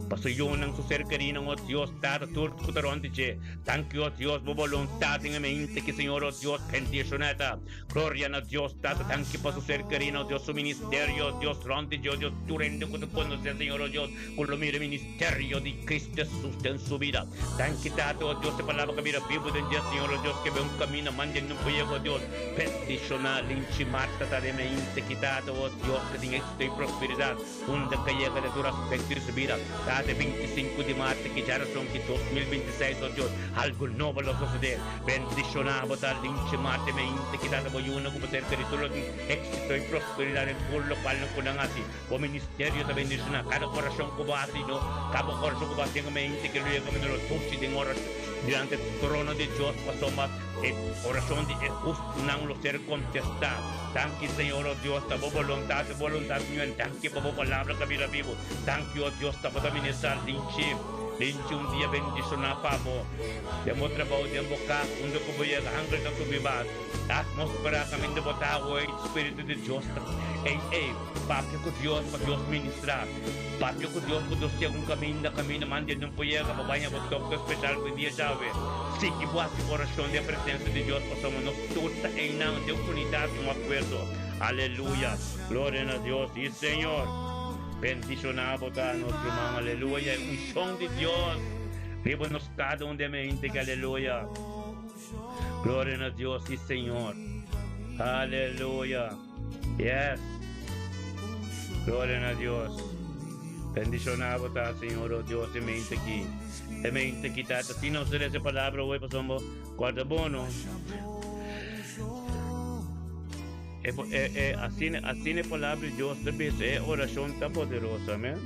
Pasuyon ng su ser querido, oh Dios, Tata, turco tarontiche. Thank you, oh Dios, por voluntad en mente que Señor, oh Dios, bendicionata. Gloria a Dios, Tata, thank you por su ser querido, oh Dios, su ministerio, Dios, rontiche, oh Dios, tu rende con tu conocer, Señor, oh Dios, con lo mire ministerio de Cristo Jesús en su vida. Thank you, Tata, oh Dios, te palabra que mira vivo de Dios, Señor, oh Dios, que ve un camino, manden un pueblo, oh Dios, bendicional, linchimata, de mente, quitado, oh Dios, que tenga éxito y prosperidad, donde que llega de dura aspecto y su vida. Date 25 de marzo que ya son que 2026, oh Dios, algo nuevo lo suceder. Bendicionado tal linche mate me inte que date voy uno como ser territorio de éxito y prosperidad en todo lo cual no puedan así. O ministerio de bendición, cada corazón que va así, no, cada corazón que va así, me inte que luego me lo tuchi de oración delante del trono de Dios, pasó más oración de justo, no lo ser contestar. Thank you, Señor, oh Dios, ta voluntad, Señor, thank you por palabra que mira vivo. Thank you, oh Dios, ta para ministrar linche un día bendicionar pamo. Demo trabajo de boca, donde como llega ángel de su vida. Atmósfera también de botar o Espíritu de Dios. Papio con Dios, para Dios ministrar. Papio con Dios, para Dios llega un camino, mande no puede llegar, para bañar con toque especial que día sabe. Sí, que voy a hacer oración de presencia de Dios, pasamos nosotros en nada de unidad, no acuerdo. Aleluya, gloria a Dios y Señor. Bendicionado a nuestro hermano, aleluya, un son de Dios. Vivo en estado donde me integra, aleluya. Gloria a Dios y Señor. Aleluya. Yes. Gloria a Dios. Bendicionado a Señor, oh Dios, y me integra. E me integra. Si no se esa palabra, hoy pasamos cuarto bono. Así es palabra de Dios, es oración tan poderosa, amén.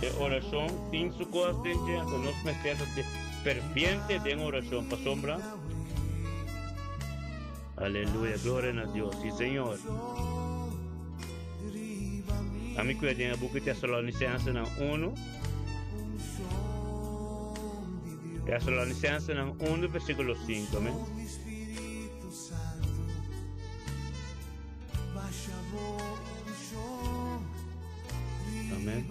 Es oración sin su constancia, con los meseros de ferviente de oración, para sombra. Aleluya, gloria a Dios, sí, Señor. A mí cuida en el buque de Tesalonicenses 1. Tesalonicenses 1, versículo 5, amén. Amén.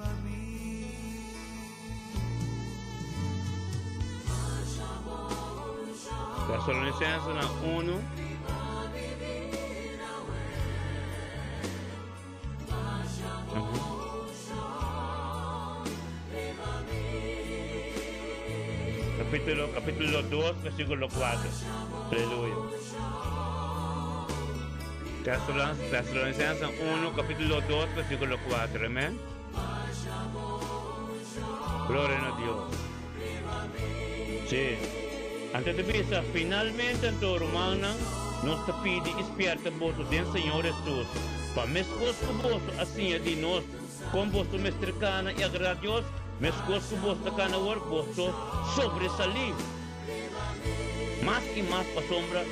Tesalonicenses na 1. Capítulo 2, versículo 4. Aleluya. Tesalonicenses 1, capítulo 2, versículo 4. Amén. Gloria a Dios. Sí. Antes de empezar, finalmente en tu hermana nos te pide despierta vos del Señor Jesús. Para mescos con vos, así de nos, con vos me cercana y agrada a Dios, mescos con vos te cana work vos sobresalir. Más y más para sombra,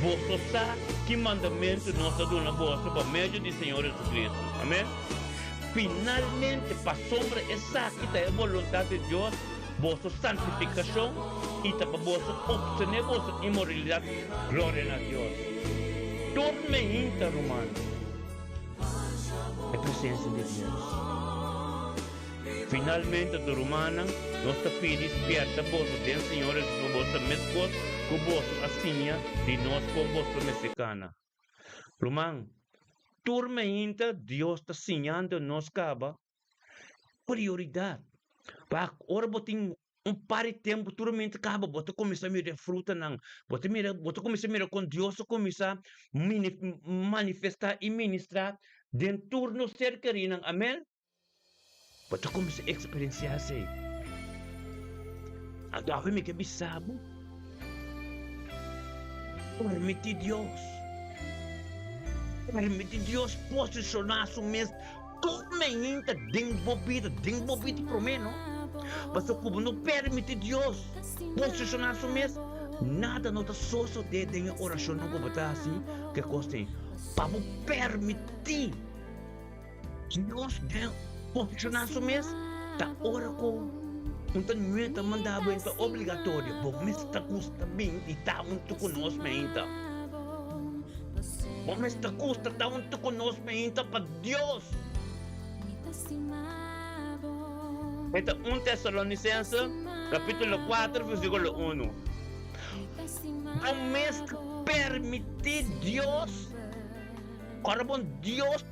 vos sa que mandamento nos da una voz por medio del Señor Jesucristo. Amén. Finalmente, para sombra esa que es voluntad de Dios, vossa santificação e para vossa obtener vossa imoralidade. Glória a Deus. Tormenta, romano. É presença de Deus. Finalmente, a romana, nós te pedimos, despierta vosso den Senhor, vossa mescos, com vosso assinha, de nós com vossa mexicana. Romano, tormenta, Deus está sinhando nos caba prioridade. Para ora botin par de tempo turmente acaba, bota começar a mirar fruta não, bota começar a mirar com Deus, começar a manifestar e ministrar dentro do cercaria, amém? Bota começar a experienciar assim. Agora me que bisabo, permite Deus posicionar-se mesmo. Tormenta, dengbobita por menos. Mas como não permite Deus posicionar-se mesmo, nada não está só de oração não pode estar assim, que costa para permitir Deus posicionar-se mesmo, tá ora com então não está mandado, então obrigatório, mas está custa bem e está muito conosco ainda. Mas está custa está muito conosco ainda para Deus. Então, 1 Tesalonicenses, capítulo 4, versículo 1. Vamos permitir Deus, agora bom Deus,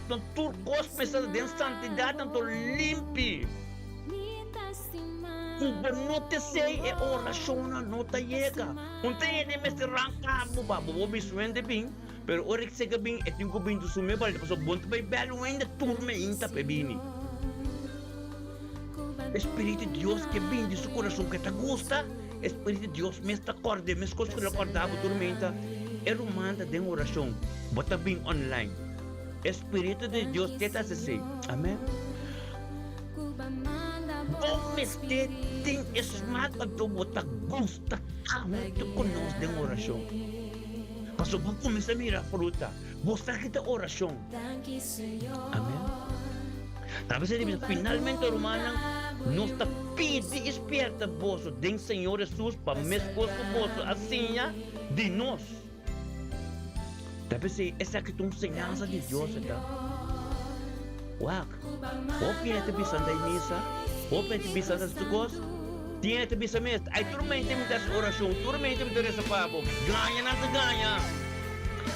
não tu começa de santidade, não tu limpe. Não te sei, é oração, não te chega. Não tem nem mais arrancar, vou me suende bem, pero ora que chega bem, é tinha bem do sume, para depois o bom vai belo ainda turma ainda pebini. Espírito de Deus que vem de seu coração que te gosta, Espírito de Deus me está acorde, me escolhe que acordava tormenta, é romanta de oração, bota bem online. Espírito de Deus te está assim, amém? Vamos ter tem esmaga do bota gosta muito conosco de oração. Pastor, vamos começar a mirar fruta, gostar que da oração, amém? Talvez ele finalmente romana nos está pedindo esperta vosso den Senhor Jesus para mesmo vosso assim de nós. Talvez essa que tu ensinança de Deus tá. Uau. Ou pinta bisanda em missa, ou pinta bisanda de coisa. Tinha te bisa mesmo. Ai turmente me das oração, turmente me dessa papo. Ganha não ganha.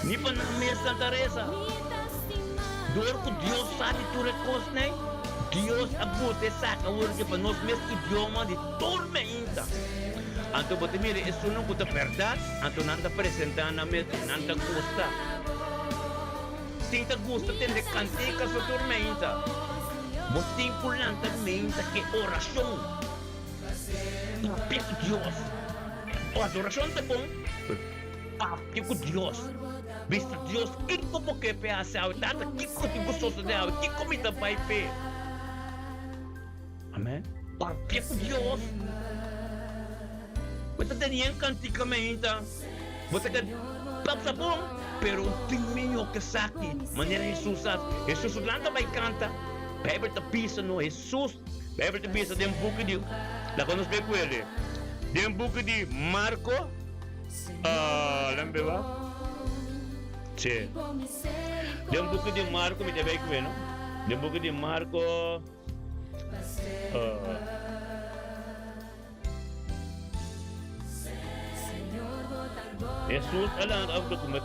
Ni pa na mesa Teresa. Dor que Deus sabe tu recos, né? Deus abute saca hoje para nós mesmo idioma de tormenta. Anto bote mire, isso não é verdade. Anto não está apresentando na mesa, não está gosta. Tinta gosta tem de cantica sua tormenta. Bote importante menta que oração. Peço Deus. A adoração é bom. Peço Deus. Visto Deus, que como que peça a data, que como gostoso de água, que comida vai pé. Amém? Peço Deus. Você tem canticamente. Você quer passa bom, pero tem melhor que saque. Maneira Jesus sabe. Jesus lá vai cantar. Bíblia te pisa no Jesus. Bíblia te pisa de book de. Lá quando nós com ele. De book de Marco. Lembra ba? Sim. De book de Marco me deve com ele, não? De book de Marco. Jesus alang ang dokument.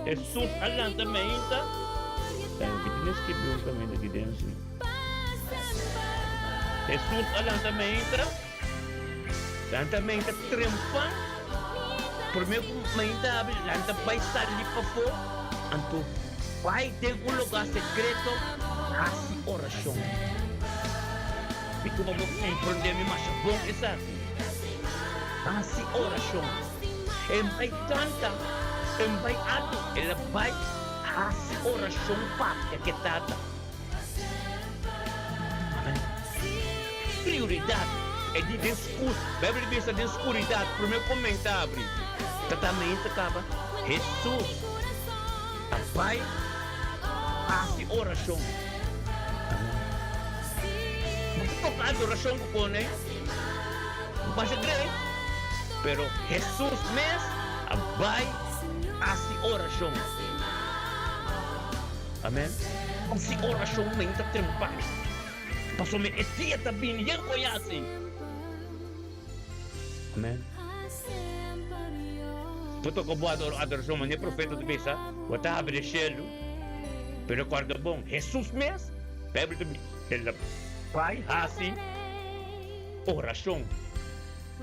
Jesus alang ta mainta. Tayo skip yung kami nag-dance. Jesus alang ta mainta. Lanta mainta triumfa. Primeiro mainta abre lanta vai salir pa po. Anto vai ter um lugar secreto assim oração. Fico vamos compreender me mais bom essa. Assim oração. Vai tanta, vai ato, ela vai assim oração pátria que tata. Prioridade é de discurso. Bíblia diz a escuridade. Primeiro comentário. Tratamento acaba. Jesus. A Pai. Assim oração. Toca a oração com ele. Mas é grande. Pero Jesus mesmo. A Pai. Assim oração. Amém? Assim oração mesmo está trempando. Pastor me etia também, ninguém conhece. Amém. Puto ko buat adoração, mas nem profeta de besa, o tá abre cielo. Pero guarda bom, Jesus mesmo, Bíblia também, ele Pai assim, oração.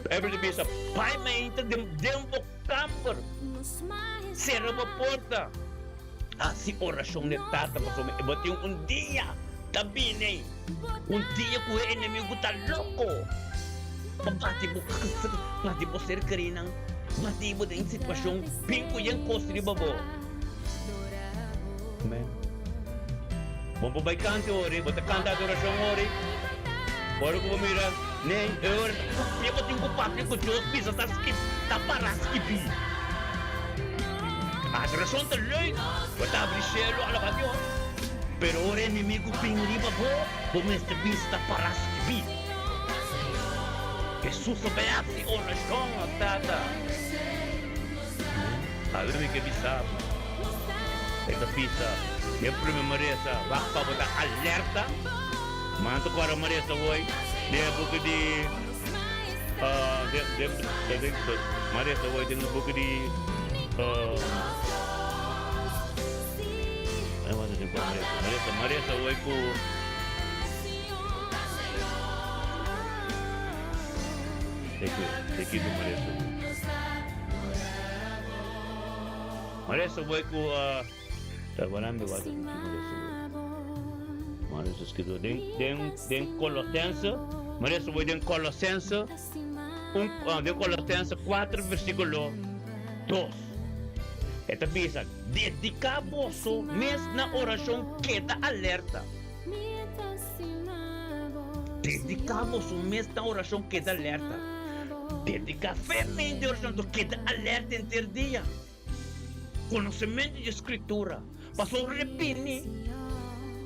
Bíblia de besa, Pai me entra dentro campo, cerra a porta. Assim oração de tata, pastor me, botei dia. Tapi ni, dia que o inimigo está louco. Mati mo ser kerinang, mati mo din sitwasyon, pinko yang kosri babo. Amen. Bom bay kante ori, bota kanta adoração ori. Oro ko mira, nem ori, pia ko tingo papi ko Dios bisa ta skip, ta para skipi. Adoração ta leuk, bota abrir cielo ala ka Dios. Pero ora inimigo pingriba po, bumesta vista para skibi. Jesus obedece oração a tata. Alam que bisa. Esta pista, eu primeiro merece, vai para botar alerta. Manto para merece hoje, dia buku di, merece hoje dengan buku di, Marisa hoy ko Teki ko Marisa. Marisa hoy ko tawanan mi wato Marisa escrito den Colossense. Marisa hoy den Colossense de Colossense 4 versículo 2. Esta bisa, dedicamos o mês na oração queda alerta. Dedicamos o mês na oração queda alerta. Dedicar fervente a oração queda alerta entre dia. Conhecimento de escritura. Passou repini.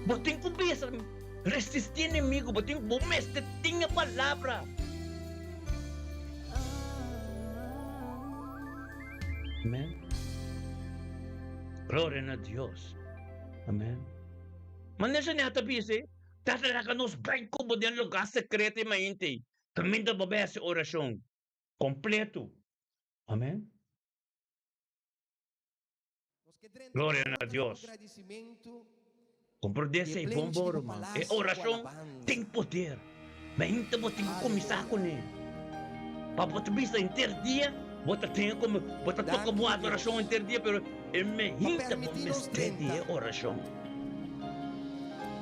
Botem com bisa, resistir inimigo. Botem com mês de tinha palavra. Amém. Glória a Deus. Amém. Mas nessa neta bise, tatalaga nos bem como de lugar secreto e mente. Também da bobe essa oração completo. Amém. Glória a Deus. Compreende bom irmão. E oração tem poder. Mas então você tem que começar com ele. Para você bisa interdia. Bota tenho como, bota toca boa oração interdia, pero me hinta bom mestede oração.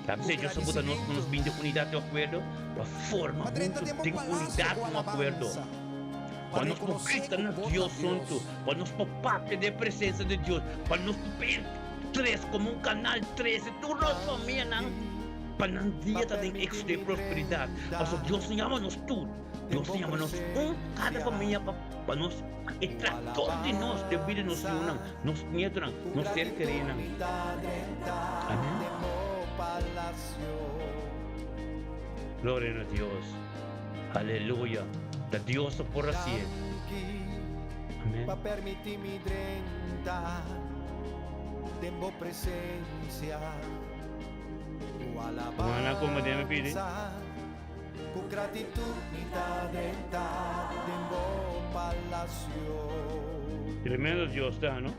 Sabe se Deus bota nos bem de unidade de acordo, a forma muito de unidade de acordo. Quando nós por Cristo na Deus Santo, quando nós por parte da presença de Deus, quando nós por três como canal 13, tudo a família não, para não dia tem extra prosperidade. Mas Deus chama-nos tudo. Deus chama-nos cada família para nós entrar todos de nós de vida nos unam, nos nietos, nos ser queridos. Amém. Glória a Deus. Aleluia. Da Deus por assim. Amém. Permíteme entrar tempo presença. Mana ko madami pili. Con gratitud mi denta tempo palacio. Tremendo Dios está, ¿no?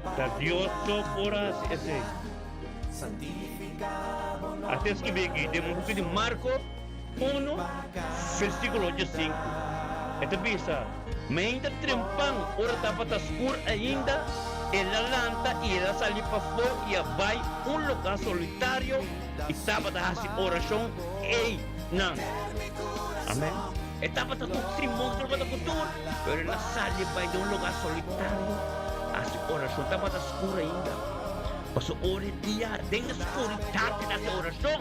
Está Dios por ese. Hasta es que ve aquí, tenemos que de Marco 1, versículo 5. Esta bisa, ainda trempang, ora dapat escuro ainda, ela lanta e ela sali para fora e vai lugar solitário e estava a fazer oração, não. Amém? Estava a fazer monstro para cultura, pero ela sali vai de lugar solitário, a oração estava a escuro ainda. Paso ore dia, tem escuridade nessa oração.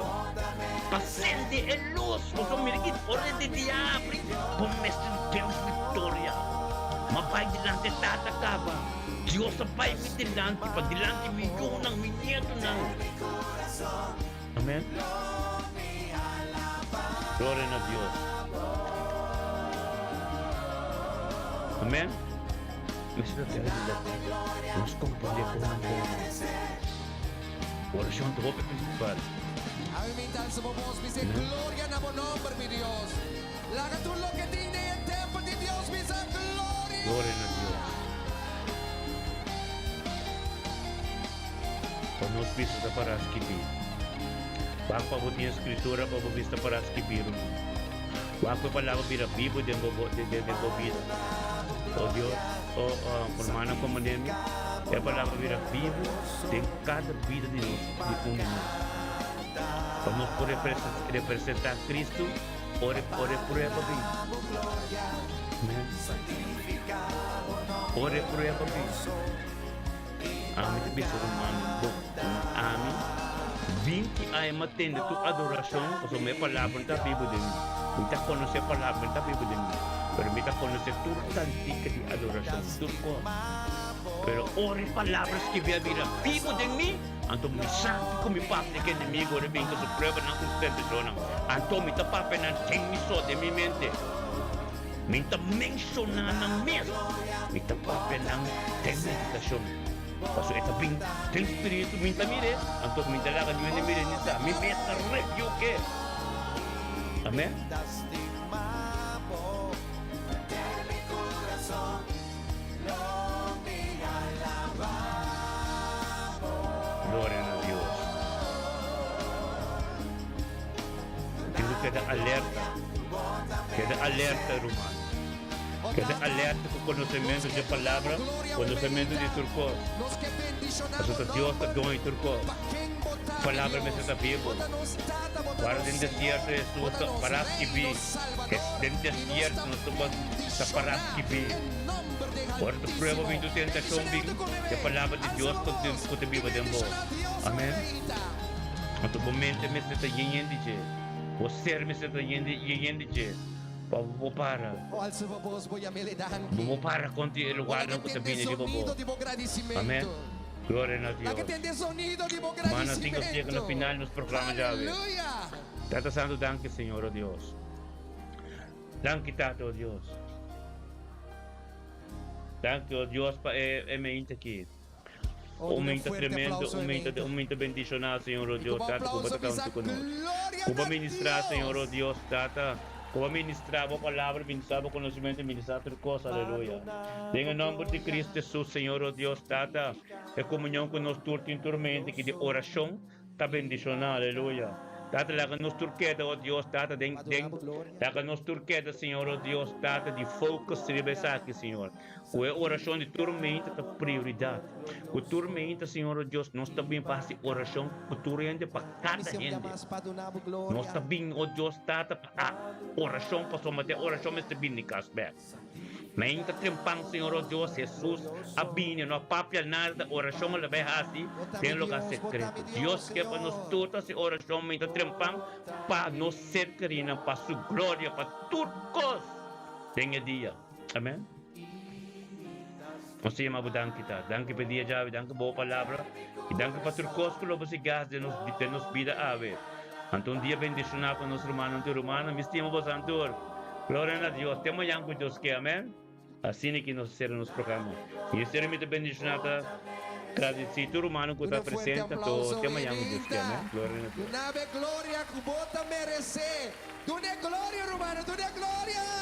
Pasende a luz, paso mirigit, ore de diabo, pomeste Deus vitória. Mas vai dilante tata acaba. Deus vai me dilante, para dilante milhão ng minyeto ng. Amen? Glória a Deus. Amen? Mr. Teresa, nos compreende com oração do Hope Principal. Aumentar sa vos, mi gloria na mo nombre, mi Dios. La katulog que tiene el templo de Dios, mi sa gloria. Glória a Deus. Quando nós precisamos para escrever, vai para a escritura para vista para escrever. Vai para a palavra vira Bíblia dentro da vida. Oh Deus, por mano como nele, é a palavra vira Bíblia em cada vida de nós, de nós. Para nós poder representar Cristo, ore por ela bem. Ore por ela bem. Amém, te peço humano. Amém. 20 anos matendo tua adoração, porque a minha palavra está Bíblia de mim. Muita conhecer a palavra está Bíblia de mim. Permita conocer tu cantica de adoración turco. Pero ore palabras que vea vida vivo de mí. Anto mi santi con mi papá que enemigo de mí que se prueba na sustentación. Anto mi tapapa na temiso de mi mente. Minta menciona na mes. Mi tapapa na tentación. Paso esta bin ten espíritu minta mire. Anto minta la ganyo ni mire ni sa. Mi mesa rebuke. Amén. Gloria a Dios. Queda alerta, hermano. Queda alerta com conhecimento de palavra, conhecimento de turco. Porque Deus está doando em turco. Palavra me está vivo. Para dentro do deserto, Jesus para escrever. Dentro do deserto, nós estamos para escrever. Por tu prueba vindo tentação vindo, a palavra de Deus que viva de nós. Amém. A tu momento me está yendo de, o ser me está yendo de, vou para. Vou para contigo lugar não que vindo de bobo. Amém. Glória a Deus. Mano, assim que chega no final nos programas já vê. Tata Santo, danke Senhor, oh Deus. Danke Tata, oh Deus. Danke, oh Deus, para mente aqui. Aumenta tremendo, aumenta bendicionar, Senhor, oh Deus, Tata, como está conosco. Como ministrar, Senhor, oh Deus, Tata. Como ministrar a palavra, ministrar o conhecimento, ministrar outra coisa, aleluia. Em nome de Cristo Jesus, Senhor, oh Deus, Tata. É comunhão conosco, turto em tormento, que de oração, está bendicionar, aleluia. Tata, laga nos turqueda, oh Deus, Tata, laga nos turqueda, Senhor, oh Deus, Tata, de foco cerebral aqui, Senhor. O oração de tormenta é prioridade. O tormenta, Senhor, oh Deus, nós também fazemos oração, o tormenta para cada gente. Nós também, oh Deus, Tata, a oração para somente oração, mas também de casbé. Mas ainda trempang, Senhor, oh Deus, Jesus, a bíblia, não papel nada, oração, ela vai assim, tem lugar secreto. Deus quer para nós todas as orações, ainda trempang, para nós ser querida, para sua glória, para tudo coisa. Tenha dia. Amém? Nós temos a danke kita. Danke para dia já, danke boa palavra. E danke para tudo coisa, que logo se gasta de nos vida a ver. Então, dia bendicionado para nós romanos e romanas, me estima vos antor. Glória a Deus. Temos yang com Deus que, amém? Assim é que nós seremos programas. E ser muito bendicionado, agradecido romano que está presente, temos yang com Deus que, amém? Glória a Deus. Glória que bota merecer. Tu é glória, romano, tu é glória.